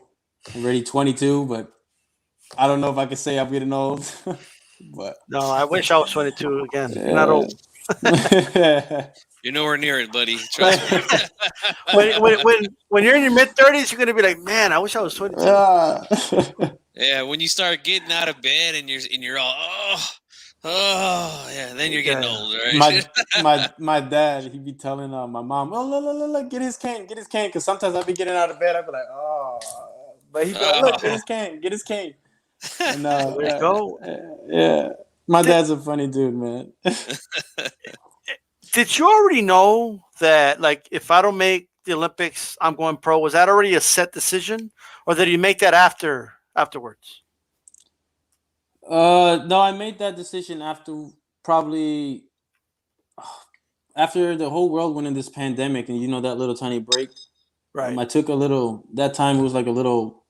I'm already 22, but I don't know if I can say I'm getting old. But no, I wish I was 22 again. Not old. You're nowhere near it, buddy. Trust me. when you're in your mid 30s, you're gonna be like, man, I wish I was 22. Yeah, when you start getting out of bed and you're all yeah, then you're getting old, right? my dad, he'd be telling my mom, oh look, get his cane, because sometimes I'd be getting out of bed, I'd be like, oh, but he'd be like, look, get his cane. And there you go. Yeah, my dad's a funny dude, man. Did you already know that, like, if I don't make the Olympics, I'm going pro? Was that already a set decision, or did you make that afterwards? No, I made that decision after the whole world went in this pandemic, and you know that little tiny break. Right. I took a little. That time was like a little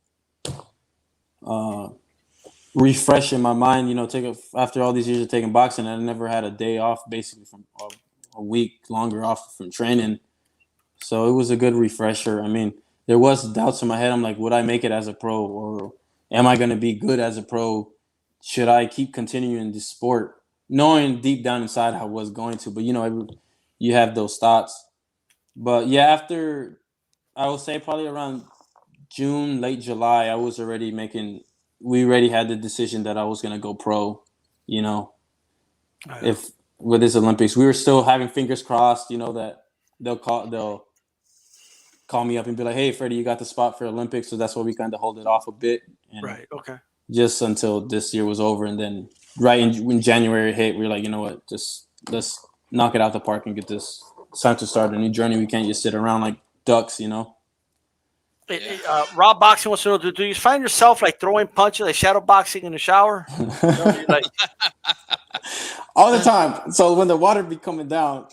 refresh in my mind. You know, after all these years of taking boxing, I never had a day off, basically from a week longer off from training. So it was a good refresher. I mean, there was doubts in my head. I'm like, would I make it as a pro, or am I going to be good as a pro? Should I keep continuing this sport? Knowing deep down inside I was going to, but you know, you have those thoughts. But yeah, after, I would say probably around June, late July, I was already we already had the decision that I was going to go pro, you know, if with this Olympics. We were still having fingers crossed, you know, that they'll call me up and be like, hey, Freddie, you got the spot for Olympics. So that's why we kind of hold it off a bit. And right. Okay. Just until this year was over. And then when January hit, we were like, you know what, just let's knock it out the park and get this. It's time to start a new journey. We can't just sit around like ducks, you know? Rob Boxing wants to know, do you find yourself like throwing punches, like shadow boxing in the shower? Like, all the time. So when the water be coming down,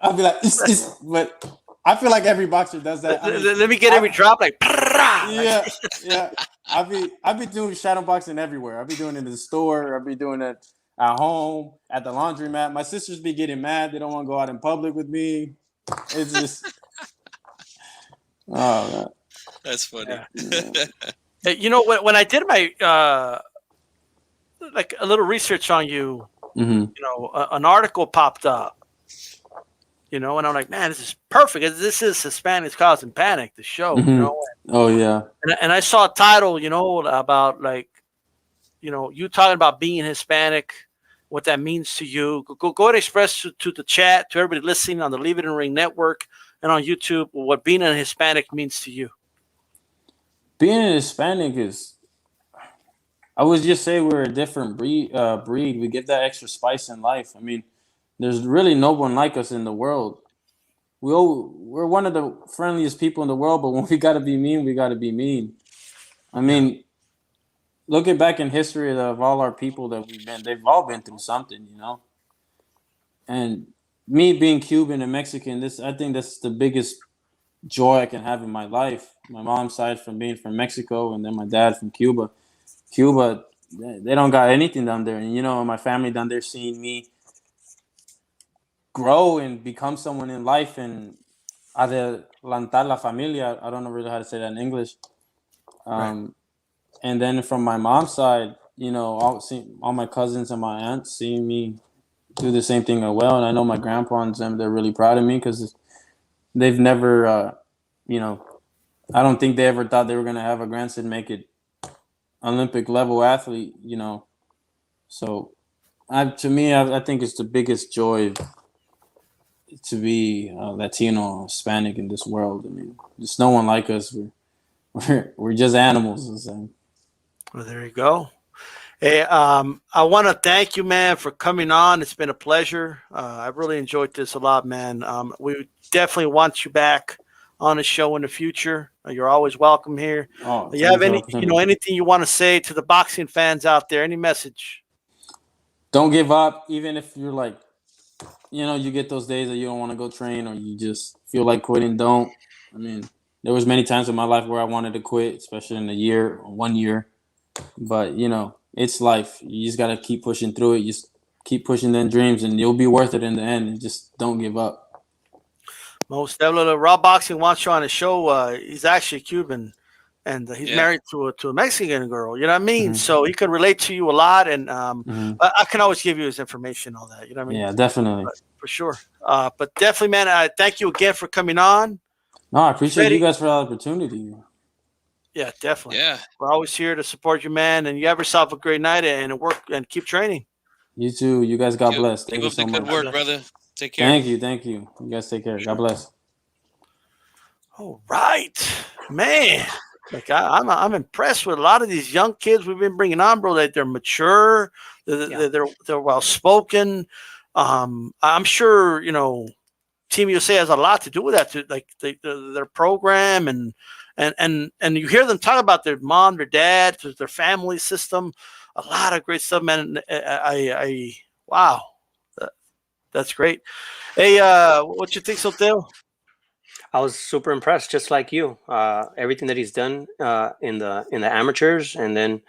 I'll be like, but I feel like every boxer does that. Let me get every drop, like, yeah. I'll be doing shadow boxing everywhere. I'll be doing it in the store. I'll be doing it at home, at the laundromat. My sisters be getting mad. They don't want to go out in public with me. It's just, oh man, that's funny. Yeah. You know, when I did my like a little research on you, you know, an article popped up. You know, and I'm like, man, this is perfect. This is Hispanics Causing Panic, the show. You know? Oh yeah. And I saw a title, you know, about like, you know, you talking about being Hispanic, what that means to you. Go ahead and express to the chat, to everybody listening on the Leave It in Ring Network and on YouTube, what being a Hispanic means to you. Being a Hispanic is, I would just say we're a different breed. We give that extra spice in life. I mean, there's really no one like us in the world. We're one of the friendliest people in the world, but when we got to be mean, we got to be mean. I mean, looking back in history of all our people that they've all been through something, you know? And me being Cuban and Mexican, I think that's the biggest joy I can have in my life. My mom's side from being from Mexico, and then my dad from Cuba. Cuba, they don't got anything down there. And, you know, my family down there seeing me grow and become someone in life and adelantar la familia. I don't know really how to say that in English. And then from my mom's side, you know, all my cousins and my aunts seeing me do the same thing as well. And I know my grandpa and them, they're really proud of me because they've never, you know, I don't think they ever thought they were going to have a grandson make it Olympic level athlete, you know. So to me, I think it's the biggest joy to be Latino, Hispanic in this world. I mean, there's no one like us. We're just animals. So. Well, there you go. Hey, I want to thank you, man, for coming on. It's been a pleasure. I really enjoyed this a lot, man. We definitely want you back on the show in the future. You're always welcome here. Oh, You have any, anything you want to say to the boxing fans out there? Any message? Don't give up, even if you're like, you get those days that you don't want to go train or you just feel like quitting. Don't. I mean, there was many times in my life where I wanted to quit, especially in a year or 1 year. But, it's life. You just got to keep pushing through it. You just keep pushing them dreams, and you'll be worth it in the end. And just don't give up. Most definitely. Raw Boxing wants you on the show. He's actually Cuban, and he's married to a Mexican girl. You know what I mean? Mm-hmm. So he could relate to you a lot, and I can always give you his information, all that. You know what I mean? Yeah, definitely. For sure. But definitely, man, I thank you again for coming on. No, I appreciate you guys for the opportunity. Yeah, definitely. Yeah. We're always here to support you, man, and you have yourself a great night and work and keep training. You too. You guys, God bless. Thank you so much. Good work, brother. Take care. Thank you. You guys take care. God bless. All right, man. Like I'm impressed with a lot of these young kids we've been bringing on, bro. That they're mature, they're well spoken. I'm sure Team USA has a lot to do with that. Their program and you hear them talk about their mom, their dad, their family system. A lot of great stuff, man. Wow, that's great. Hey, what you think, Soteo? I was super impressed, just like you. Everything that he's done in the amateurs, and then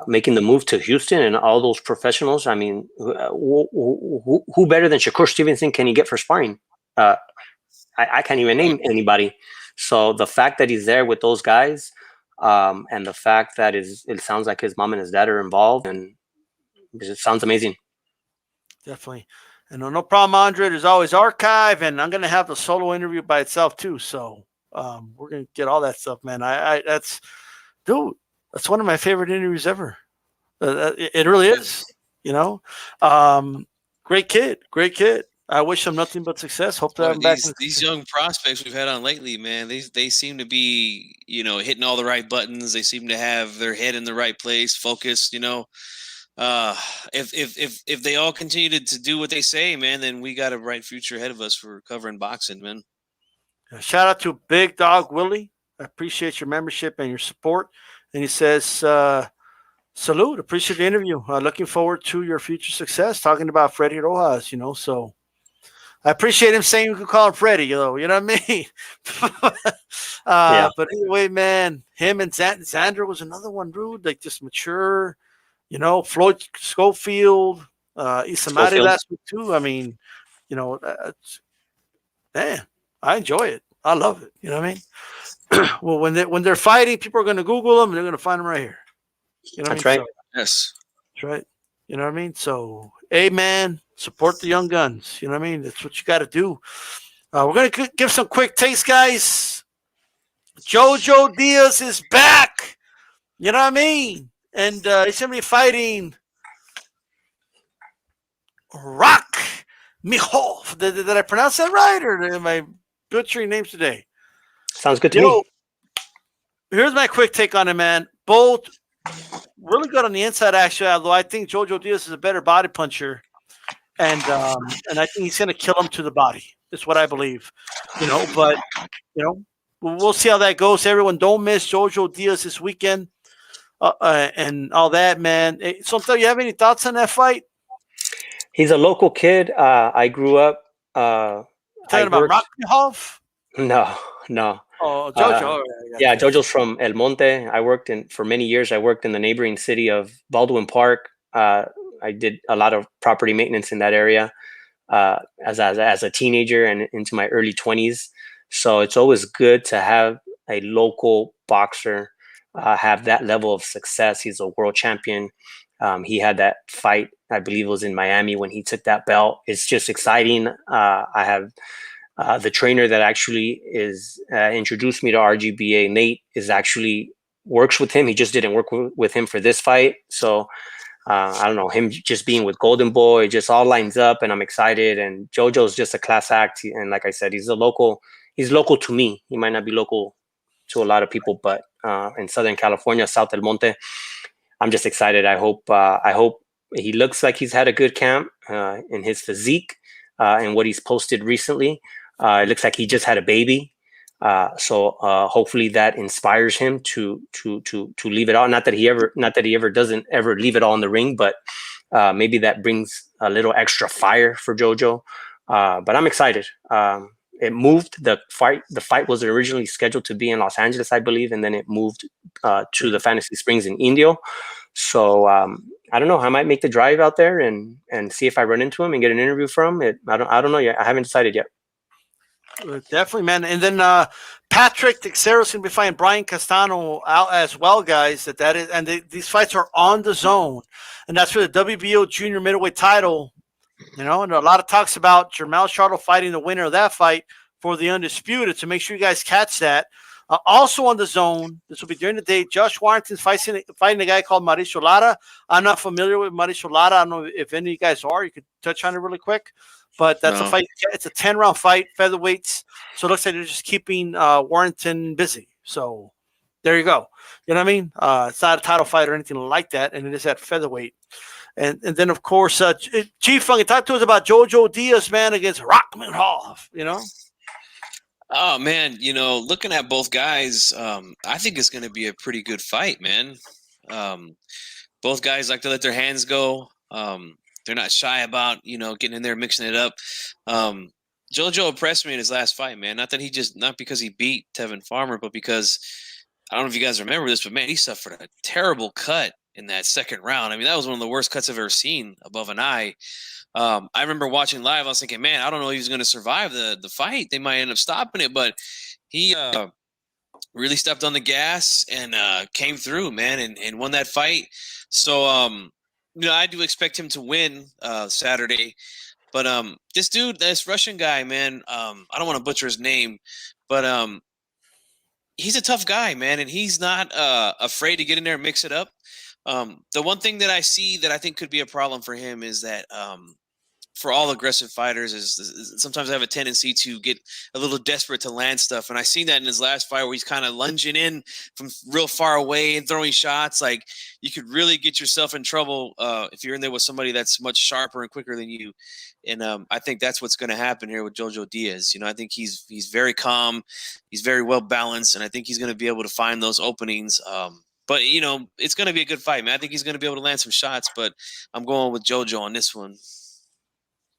making the move to Houston, and all those professionals. I mean, who better than Shakur Stevenson can you get for sparring? I can't even name anybody. So the fact that he's there with those guys, and the fact that it sounds like his mom and his dad are involved, and it sounds amazing. Definitely. And no problem, Andre. There's always archive, and I'm gonna have the solo interview by itself too. So we're gonna get all that stuff, man. That's one of my favorite interviews ever. It really is. Great kid. I wish him nothing but success. Hope to have him back. These young prospects we've had on lately, man, they seem to be hitting all the right buttons. They seem to have their head in the right place, focused. If they all continue to do what they say, man, then we got a bright future ahead of us for covering boxing, man. Shout out to Big Dog Willie. I appreciate your membership and your support. And he says, salute, appreciate the interview. Looking forward to your future success. Talking about Freddie Rojas, so I appreciate him saying we could call him Freddie, you know what I mean? But anyway, man, him and Xander was another one, dude, like just mature. Floyd Schofield, Isamari last week too. I mean, man, I enjoy it. I love it. You know what I mean? Well, when they're fighting, people are going to Google them and they're going to find them right here. That's right. Yes. That's right. You know what I mean? So, hey, man, support the young guns. You know what I mean? That's what you got to do. We're going to give some quick taste, guys. Jojo Diaz is back. You know what I mean? And he's going to be fighting Rock Mijov. Did I pronounce that right, or am I butchering names today? Sounds good to me. Here's my quick take on it, man. Both really good on the inside, actually, although I think Jojo Diaz is a better body puncher. And I think he's going to kill him to the body. That's what I believe. But, we'll see how that goes. Everyone, don't miss Jojo Diaz this weekend. And all that, man. So, you have any thoughts on that fight? He's a local kid. I grew up. Talking about Rockhoff? No. Oh, Jojo. Yeah, Jojo's from El Monte. For many years. I worked in the neighboring city of Baldwin Park. I did a lot of property maintenance in that area as a teenager and into my early 20s. So it's always good to have a local boxer have that level of success. He's a world champion. He had that fight, I believe it was in Miami when he took that belt. It's just exciting. I have the trainer that actually is introduced me to RGBA. Nate works with him. He just didn't work with him for this fight. So I don't know, him just being with Golden Boy just all lines up, and I'm excited. And Jojo's just a class act. And like I said, he's local to me. He might not be local to a lot of people, but in Southern California, South El Monte, I'm just excited. I hope he looks like he's had a good camp in his physique and what he's posted recently. It looks like he just had a baby. So hopefully that inspires him to leave it all. Not that he ever doesn't ever leave it all in the ring, but maybe that brings a little extra fire for JoJo. But I'm excited. It moved. The fight was originally scheduled to be in Los Angeles, I believe, and then it moved to the Fantasy Springs in Indio. So I don't know. I might make the drive out there and see if I run into him and get an interview from him. I don't know yet. I haven't decided yet. Definitely, man. And then Patrick Teixeira's going to be fighting Brian Castano out as well, guys. These fights are on the zone, and that's for the WBO junior middleweight title. And a lot of talks about Jermell Charlo fighting the winner of that fight for the undisputed. So make sure you guys catch that. Also on the zone, this will be during the day. Josh Warrington's fighting a guy called Mauricio Lara. I'm not familiar with Mauricio Lara. I don't know if any of you guys are. You could touch on it really quick. But that's a fight. It's a 10-round fight, featherweights. So it looks like they're just keeping Warrington busy. So there you go. You know what I mean? It's not a title fight or anything like that, and it is at featherweight. And then, of course, Chief Funky, talk to us about Jojo Diaz, man, against Rockman Hoff, Oh, man, looking at both guys, I think it's going to be a pretty good fight, man. Both guys like to let their hands go. They're not shy about, getting in there, mixing it up. Jojo impressed me in his last fight, man. Not because he beat Tevin Farmer, but because, I don't know if you guys remember this, but, man, he suffered a terrible cut in that second round. I mean, that was one of the worst cuts I've ever seen above an eye. I remember watching live. I was thinking, man, I don't know if he's going to survive the fight. They might end up stopping it, but he really stepped on the gas and came through, man, and won that fight. So, I do expect him to win Saturday. But this Russian guy, man, I don't want to butcher his name, but he's a tough guy, man, and he's not afraid to get in there and mix it up. The one thing that I see that I think could be a problem for him is that for all aggressive fighters is sometimes I have a tendency to get a little desperate to land stuff. And I seen that in his last fight where he's kind of lunging in from real far away and throwing shots. Like, you could really get yourself in trouble if you're in there with somebody that's much sharper and quicker than you. And I think that's what's going to happen here with Jojo Diaz. I think he's very calm. He's very well balanced. And I think he's going to be able to find those openings. But, it's going to be a good fight, man. I think he's going to be able to land some shots, but I'm going with Jojo on this one.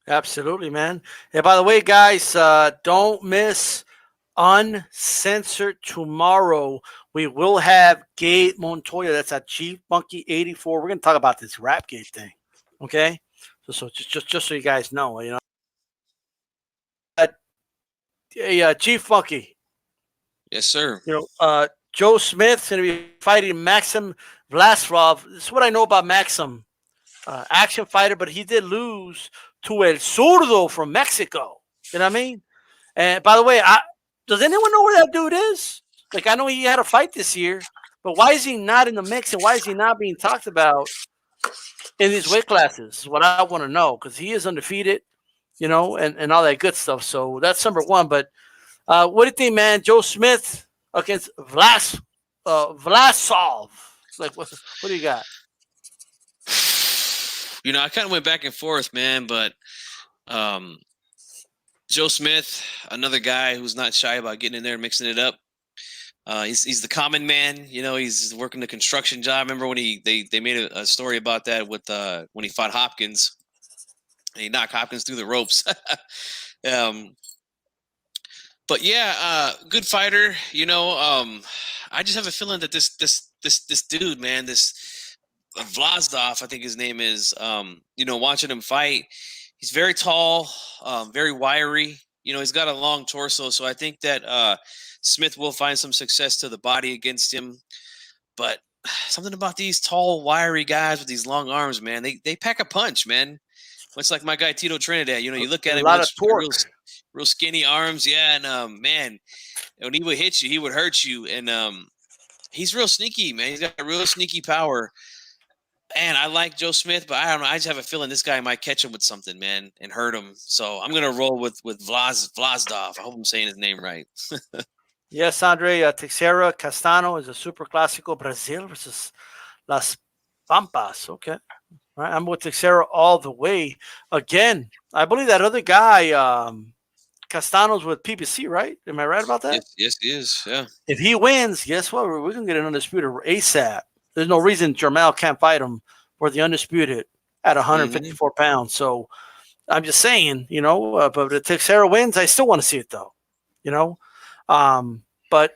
Absolutely, man. Hey, by the way, guys, don't miss Uncensored tomorrow. We will have Gabe Montoya. That's at Chief Monkey 84. We're going to talk about this Rapgate thing, okay? So just so you guys know, Chief Monkey. Yes, sir. Joe Smith's going to be fighting Maxim Vlasov. This is what I know about Maxim. Action fighter, but he did lose to El Zurdo from Mexico. You know what I mean? And by the way, does anyone know where that dude is? Like, I know he had a fight this year, but why is he not in the mix and why is he not being talked about in these weight classes? Is what I want to know, because he is undefeated, and all that good stuff. So that's number one. But what do you think, man? Joe Smith against Vlasov. Like, what do you got? I kind of went back and forth, man, but Joe Smith, another guy who's not shy about getting in there and mixing it up. He's the common man, he's working the construction job. Remember when they made a story about that with when he fought Hopkins and he knocked Hopkins through the ropes. But yeah, good fighter, I just have a feeling that this dude, man, this Vlasov, I think his name is, watching him fight, he's very tall, very wiry, he's got a long torso. So I think that Smith will find some success to the body against him. But something about these tall, wiry guys with these long arms, man, they pack a punch, man. Much like my guy Tito Trinidad, you look at him, a lot of torque. Real skinny arms. Yeah. And man, when he would hit you, he would hurt you. And he's real sneaky, man. He's got a real sneaky power. And I like Joe Smith, but I don't know. I just have a feeling this guy might catch him with something, man, and hurt him. So I'm gonna roll with Vlasov. I hope I'm saying his name right. Yes, Andre. Teixeira Castano is a Super Clásico Brazil versus Las Pampas. Okay, all right. I'm with Teixeira all the way. Again, I believe that other guy, Castano's with PBC, right? Am I right about that? Yes, he is. Yeah. If he wins, guess what? We're going to get an undisputed ASAP. There's no reason Jermell can't fight him for the undisputed at 154 pounds. So I'm just saying, but if Teixeira wins, I still want to see it, though. But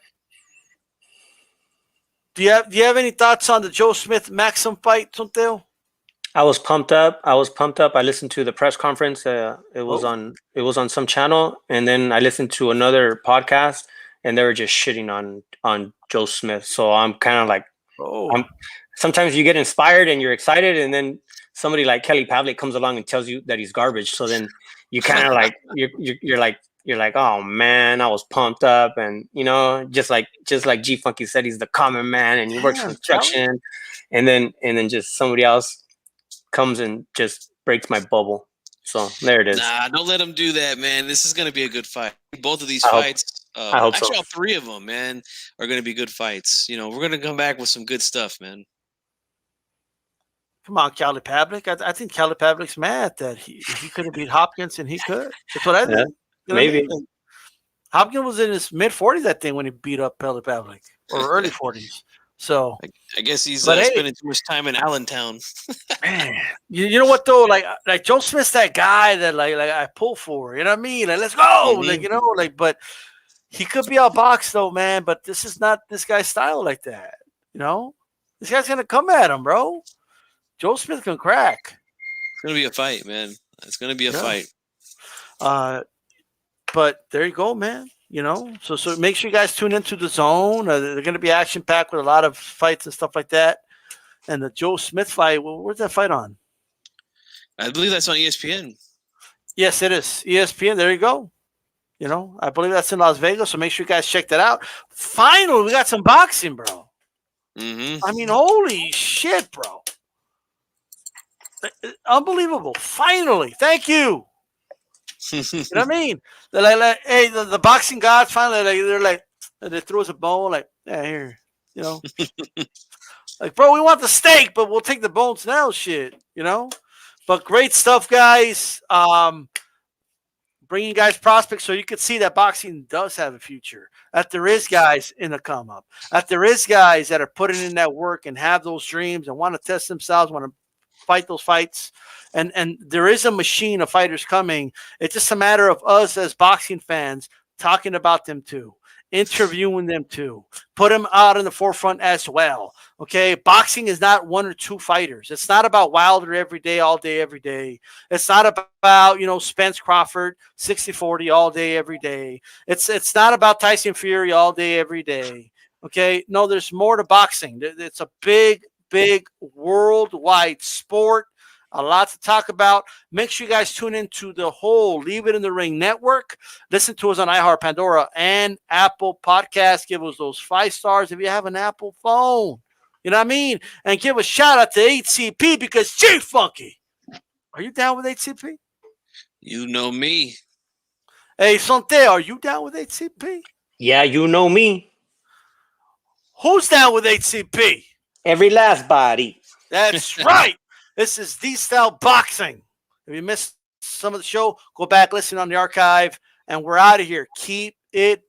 do you have any thoughts on the Joe Smith Maxim fight, Sonteo? I was pumped up. I listened to the press conference. It was on some channel, and then I listened to another podcast, and they were just shitting on Joe Smith. So I'm kind of like, sometimes you get inspired and you're excited, and then somebody like Kelly Pavlik comes along and tells you that he's garbage. So then you kind of like you're like, oh man, I was pumped up, and just like G Funky said, he's the common man, and he works construction, and then just somebody else comes and just breaks my bubble. So there it is. Nah, don't let him do that, man. This is going to be a good fight. Both of these fights, I hope actually so. all three of them, man, are going to be good fights. We're going to come back with some good stuff, man. Come on, Kelly Pavlik. I think Kelly Pavlik's mad that he could have beat Hopkins, and he could. That's what I think. Maybe. Hopkins was in his mid-40s, I think, when he beat up Kelly Pavlik, or early 40s. So I guess he's spending too much time in Allentown. Man, you know what though? Like Joe Smith's that guy that like I pull for. You know what I mean? Like, let's go. But he could be outboxed though, man. But this is not this guy's style like that. This guy's gonna come at him, bro. Joe Smith can crack. It's gonna be a fight, man. It's gonna be a fight. But there you go, man. So make sure you guys tune into the Zone. They're going to be action packed with a lot of fights and stuff like that. And the Joe Smith fight, where's that fight on? I believe that's on ESPN. Yes, it is ESPN. There you go. I believe that's in Las Vegas. So make sure you guys check that out. Finally, we got some boxing, bro. I mean, holy shit, bro! Unbelievable. Finally, thank you. You know what I mean? They're like hey, the boxing gods finally, they threw us a bone, like, yeah, here, like, bro, we want the steak, but we'll take the bones now, shit, But great stuff, guys. Bringing you guys prospects so you can see that boxing does have a future. That there is guys in the come up. That there is guys that are putting in that work and have those dreams and want to test themselves, want to fight those fights. And there is a machine of fighters coming. It's just a matter of us as boxing fans talking about them too, interviewing them too, put them out in the forefront as well. Okay, boxing is not one or two fighters. It's not about Wilder every day, all day, every day. It's not about Spence Crawford 60-40 all day, every day. It's not about Tyson Fury all day, every day. Okay, no, there's more to boxing. It's a big worldwide sport. A lot to talk about. Make sure you guys tune into the whole Leave It in the Ring network. Listen to us on iHeart, Pandora, and Apple Podcasts. Give us those 5 stars if you have an Apple phone. You know what I mean? And give a shout out to HCP because G Funky. Are you down with HCP? You know me. Hey, Sonte, are you down with HCP? Yeah, you know me. Who's down with HCP? Every last body. That's right. This is D-Style Boxing. If you missed some of the show, go back, listen on the archive, and we're out of here. Keep it